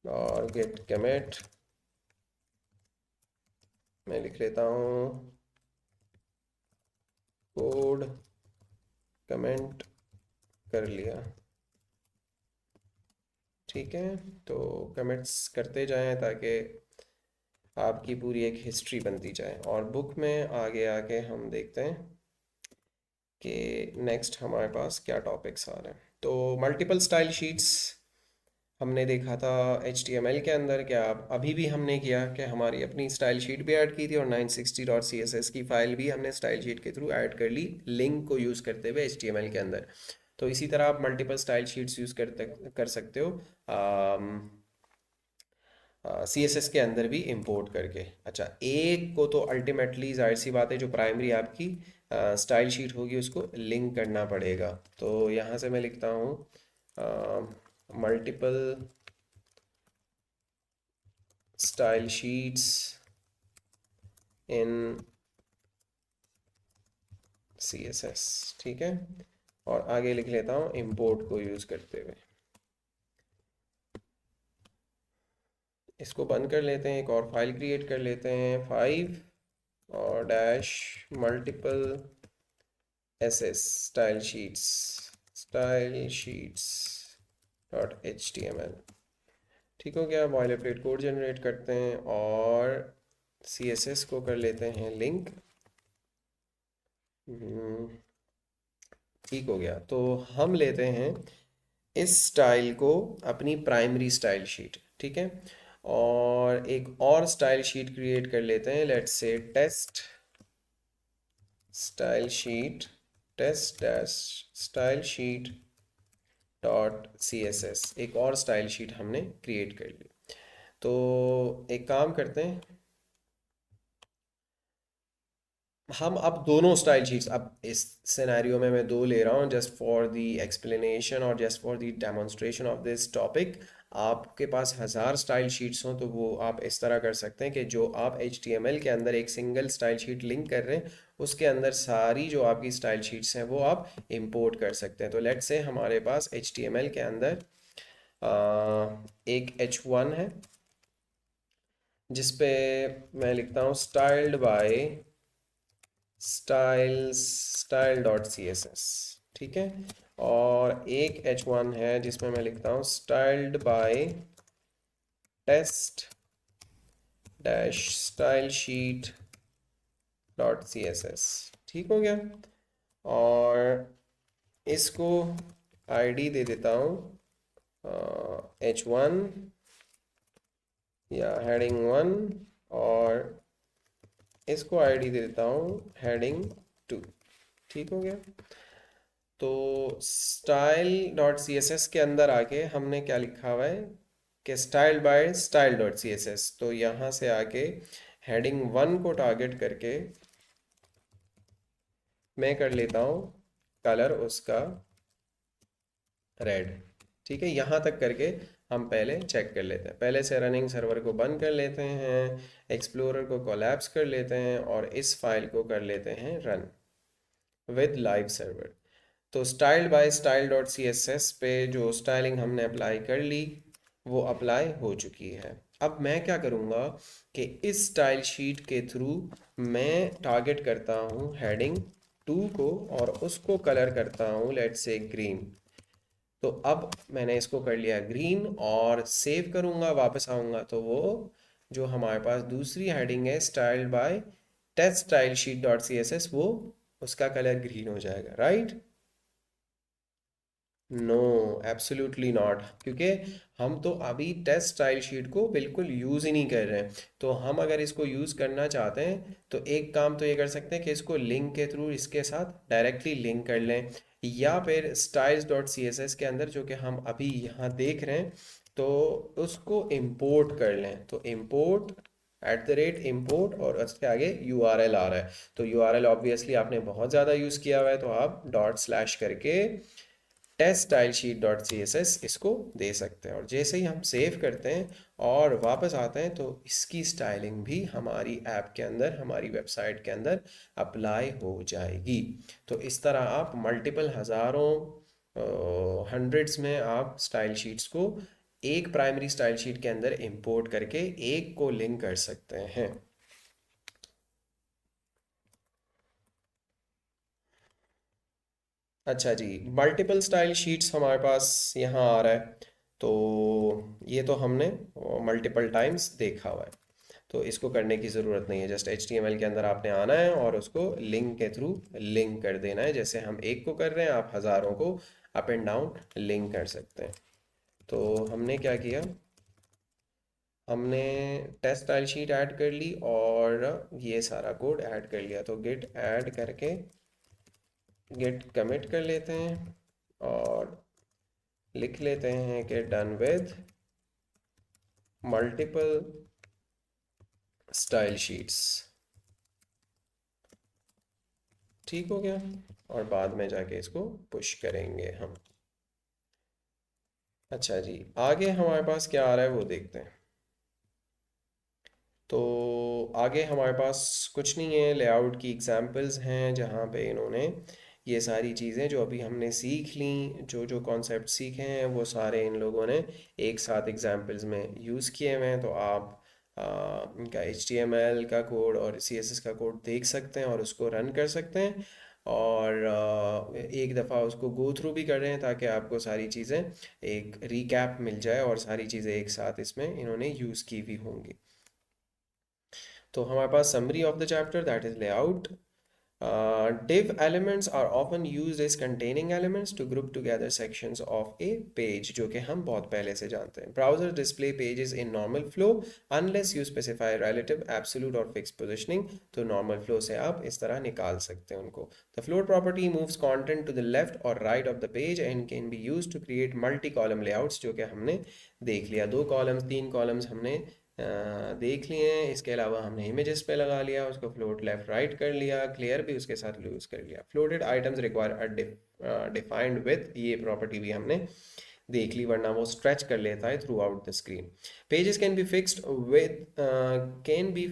और गेट कमिट, मैं लिख लेता हूँ कोड कमेंट कर लिया। ठीक है। तो कमेंट्स करते जाएं ताकि आपकी पूरी एक हिस्ट्री बनती जाए, और बुक में आगे आके हम देखते हैं कि नेक्स्ट हमारे पास क्या टॉपिक्स आ रहे हैं। तो मल्टीपल स्टाइल शीट्स हमने देखा था HTML के अंदर, क्या अभी भी हमने किया कि हमारी अपनी स्टाइल शीट भी ऐड की थी, और 960.css की फाइल भी हमने स्टाइल शीट के थ्रू ऐड कर ली, लिंक को यूज़ करते हुए HTML के अंदर। तो इसी तरह आप मल्टीपल स्टाइल शीट्स यूज़ कर सकते हो CSS के अंदर भी इंपोर्ट करके। अच्छा, एक को तो अल्टीमेटली जाहिर सी बात है, जो प्राइमरी आपकी स्टाइल शीट होगी उसको लिंक करना पड़ेगा। तो यहाँ से मैं लिखता हूँ multiple style sheets in CSS। ठीक है, और आगे लिख लेता हूँ import को यूज़ करते हुए। इसको बंद कर लेते हैं, एक और फाइल क्रिएट कर लेते हैं, 5 और dash multiple SS style sheets dot HTML। ठीक हो गया। बॉयलरप्लेट कोड जनरेट करते हैं और CSS को कर लेते हैं लिंक। ठीक हो गया। तो हम लेते हैं इस स्टाइल को अपनी प्राइमरी स्टाइल शीट, ठीक है, और एक और स्टाइल शीट क्रिएट कर लेते हैं, let's say test style sheet, test dash style sheet dot CSS। एक और स्टाइल शीट हमने क्रिएट कर ली। तो एक काम करते हैं, हम अब दोनों स्टाइल शीट्स, अब इस सिनेरियो में मैं दो ले रहा हूँ जस्ट फॉर द एक्सप्लेनेशन और just for the demonstration of this topic. आपके पास 1000 स्टाइल शीट्स हों तो वो आप इस तरह कर सकते हैं कि जो आप HTML के अंदर एक सिंगल स्टाइल शीट लिंक कर रहे हैं उसके अंदर सारी जो आपकी स्टाइल शीट्स हैं वो आप इंपोर्ट कर सकते हैं। तो लेट्स से हमारे पास HTML के अंदर एक H1 है जिसपे मैं लिखता हूँ styled by style dot CSS। ठीक है, और एक H1 है जिसमें मैं लिखता हूँ styled by test dash style sheet dot CSS। ठीक हो गया, और इसको ID दे देता हूँ H1 या heading 1, और इसको ID दे देता हूँ heading 2। ठीक हो गया। तो स्टाइल डॉट CSS के अंदर आके हमने क्या लिखा हुआ है कि style by style dot CSS। तो यहाँ से आके heading 1 को टारगेट करके मैं कर लेता हूँ कलर उसका रेड। ठीक है, यहाँ तक करके हम पहले चेक कर लेते हैं। पहले से रनिंग सर्वर को बंद कर लेते हैं, एक्सप्लोरर को कोलैप्स कर लेते हैं और इस फाइल को कर लेते हैं रन विद लाइव सर्वर। तो style by style dot CSS पे जो स्टाइलिंग हमने अप्लाई कर ली वो अप्लाई हो चुकी है। अब मैं क्या करूँगा कि इस स्टाइल शीट के थ्रू मैं टारगेट करता हूँ heading 2 को और उसको कलर करता हूँ लेट्स से ग्रीन। तो अब मैंने इसको कर लिया ग्रीन और सेव करूँगा, वापस आऊँगा तो वो जो हमारे पास दूसरी हेडिंग है styled by test style sheet dot CSS वो उसका कलर ग्रीन हो जाएगा, राइट? नो, एब्सोल्युटली नॉट, क्योंकि हम तो अभी टेस्ट स्टाइल शीट को बिल्कुल यूज़ ही नहीं कर रहे हैं। तो हम अगर इसको यूज़ करना चाहते हैं तो एक काम तो ये कर सकते हैं कि इसको लिंक के थ्रू इसके साथ डायरेक्टली लिंक कर लें, या फिर स्टाइल्स डॉट CSS के अंदर जो कि हम अभी यहाँ देख रहे हैं तो उसको इंपोर्ट कर लें। तो इंपोर्ट @import और उसके आगे URL आ रहा है, तो URL ऑब्वियसली आपने बहुत ज़्यादा यूज़ किया हुआ है तो आप // करके test style sheet dot CSS इसको दे सकते हैं। और जैसे ही हम सेव करते हैं और वापस आते हैं तो इसकी स्टाइलिंग भी हमारी ऐप के अंदर, हमारी वेबसाइट के अंदर अप्लाई हो जाएगी। तो इस तरह आप मल्टीपल हज़ारों हंड्रेड्स में आप स्टाइल शीट्स को एक प्राइमरी स्टाइल शीट के अंदर इंपोर्ट करके एक को लिंक कर सकते हैं। अच्छा जी, मल्टीपल स्टाइल शीट्स हमारे पास यहाँ आ रहा है, तो ये तो हमने मल्टीपल टाइम्स देखा हुआ है, तो इसको करने की ज़रूरत नहीं है। जस्ट HTML के अंदर आपने आना है और उसको लिंक के थ्रू लिंक कर देना है। जैसे हम एक को कर रहे हैं आप हज़ारों को अप एंड डाउन लिंक कर सकते हैं। तो हमने क्या किया, हमने टेस्ट स्टाइल शीट ऐड कर ली और ये सारा कोड ऐड कर लिया। तो गिट ऐड करके गिट कमिट कर लेते हैं और लिख लेते हैं कि done with multiple style sheets. ठीक हो गया, और बाद में जाके इसको पुश करेंगे हम। अच्छा जी, आगे हमारे पास क्या आ रहा है वो देखते हैं। तो आगे हमारे पास कुछ नहीं है, लेआउट की एग्जांपल्स हैं जहाँ पे इन्होंने ये सारी चीज़ें जो अभी हमने सीख ली, जो जो कॉन्सेप्ट सीखे हैं वो सारे इन लोगों ने एक साथ एग्जांपल्स में यूज़ किए हुए हैं। तो आप इनका HTML का कोड और CSS का कोड देख सकते हैं और उसको रन कर सकते हैं, और एक दफ़ा उसको गो थ्रू भी कर रहे हैं ताकि आपको सारी चीज़ें एक रिकैप मिल जाए और सारी चीज़ें एक साथ इसमें इन्होंने यूज़ की हुई होंगी। तो हमारे पास summary of the chapter that is layout. Div elements are often used as containing elements to group together sections of a page, जो कि हम बहुत पहले से जानते हैं। Browser display pages in normal flow unless you specify relative, absolute और fixed positioning। तो normal flow से आप इस तरह निकाल सकते हैं उनको। The float property moves content to the left or right of the page and can be used to create multi-column layouts, जो कि हमने देख लिया। 2 कॉलम्स 3 कॉलम्स हमने देख लिए हैं। इसके अलावा हमने इमेजेस पे लगा लिया, उसको फ्लोट लेफ्ट राइट कर लिया, क्लियर भी उसके साथ यूज़ कर लिया। Floated items require a defined with, ये प्रॉपर्टी भी हमने देख ली, वरना वो स्ट्रेच कर लेता है through out the screen. Pages can be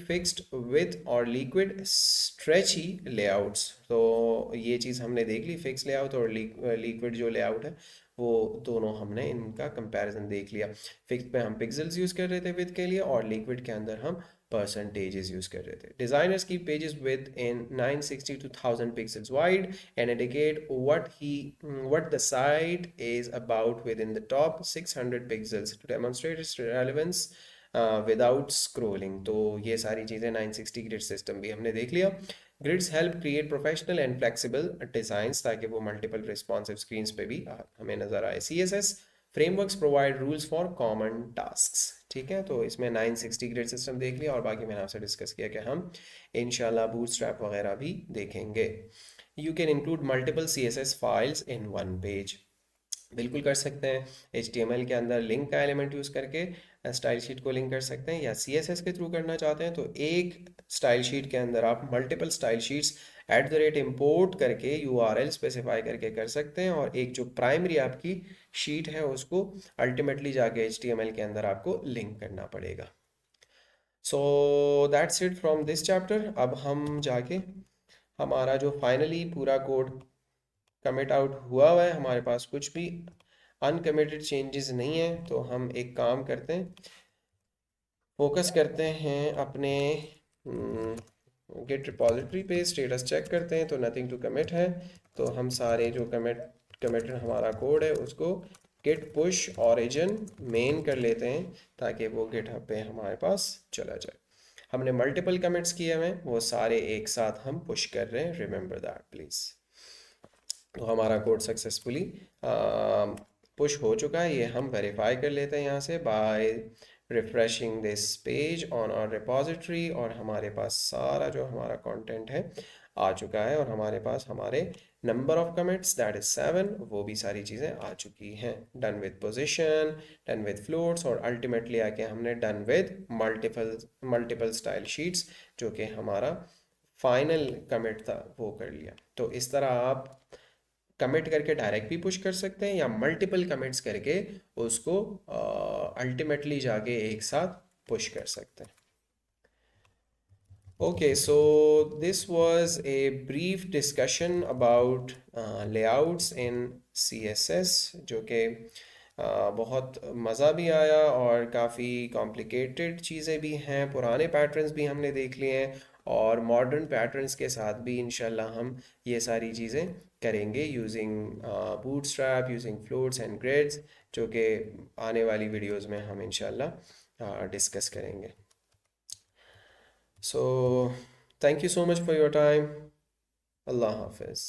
fixed with और लिक्विड स्ट्रेची लेआउट्स। तो ये चीज़ हमने देख ली, फिक्स लेआउट और लिक्विड जो लेआउट है वो दोनों हमने इनका कंपैरिजन देख लिया। फिक्स पे हम पिक्सल्स यूज़ कर रहे थे विद के लिए, और लिक्विड के अंदर हम परसेंटेजेस यूज़ कर रहे थे। डिज़ाइनर्स की pages with in 960 to 1000 pixels wide and indicate what the site is about within the top 600 pixels to demonstrate its relevance without scrolling. तो ये सारी चीज़ें 960 ग्रिड सिस्टम भी हमने देख लिया। Grids help create professional and flexible designs, ताकि वो मल्टीपल रिस्पॉन्सिव स्क्रीन्स पे भी हमें नज़र आए। CSS frameworks provide rules for common tasks. ठीक है, तो इसमें 960 ग्रिड सिस्टम देख लिया, और बाकी मैंने आपसे डिस्कस किया कि हम इंशाल्लाह बूटस्ट्रैप वगैरह भी देखेंगे। You can include multiple CSS files in one page. बिल्कुल कर सकते हैं। HTML के अंदर लिंक का एलिमेंट यूज़ करके स्टाइल शीट को लिंक कर सकते हैं, या CSS के थ्रू करना चाहते हैं तो एक स्टाइल शीट के अंदर आप मल्टीपल स्टाइल शीट्स @import करके URL स्पेसिफाई करके कर सकते हैं, और एक जो प्राइमरी आपकी शीट है उसको अल्टीमेटली जाके HTML के अंदर आपको लिंक करना पड़ेगा। So that's it from this chapter. अब हम जाके हमारा जो फाइनली पूरा कोड कमिट आउट हुआ है, हमारे पास कुछ भी अनकमिटेड चेंजेस नहीं है, तो हम एक काम करते हैं, फोकस करते हैं अपने गिट रिपॉजिटरी पे, स्टेटस चेक करते हैं तो नथिंग टू कमिट है। तो हम सारे जो कमिटेड हमारा कोड है उसको गिट पुश ओरिजिन मेन कर लेते हैं, ताकि वो गिटहब पे हमारे पास चला जाए। हमने मल्टीपल कमिट्स किए हुए हैं, वो सारे एक साथ हम पुश कर रहे हैं, रिमेंबर दैट प्लीज़। तो हमारा कोड सक्सेसफुली पुश हो चुका है, ये हम वेरीफाई कर लेते हैं यहाँ से by refreshing this page on our repository, और हमारे पास सारा जो हमारा कंटेंट है आ चुका है, और हमारे पास हमारे number of commits that is 7, वो भी सारी चीज़ें आ चुकी हैं। Done with position, done with floats, और अल्टीमेटली आके हमने done with multiple style sheets, जो कि हमारा फाइनल कमिट था वो कर लिया। तो इस तरह आप कमिट करके डायरेक्ट भी पुश कर सकते हैं, या मल्टीपल कमिट्स करके उसको अल्टीमेटली जाके एक साथ पुश कर सकते हैं। Okay, so this was a brief discussion about layouts in CSS, जो कि बहुत मज़ा भी आया, और काफ़ी कॉम्प्लिकेटेड चीज़ें भी हैं, पुराने पैटर्न्स भी हमने देख लिए हैं, और मॉडर्न पैटर्न्स के साथ भी इंशाल्लाह हम ये सारी चीज़ें करेंगे using bootstrap, using floats and grids, जो कि आने वाली वीडियोस में हम इंशाल्लाह डिस्कस करेंगे। So, thank you so much for your time. Allah Hafiz.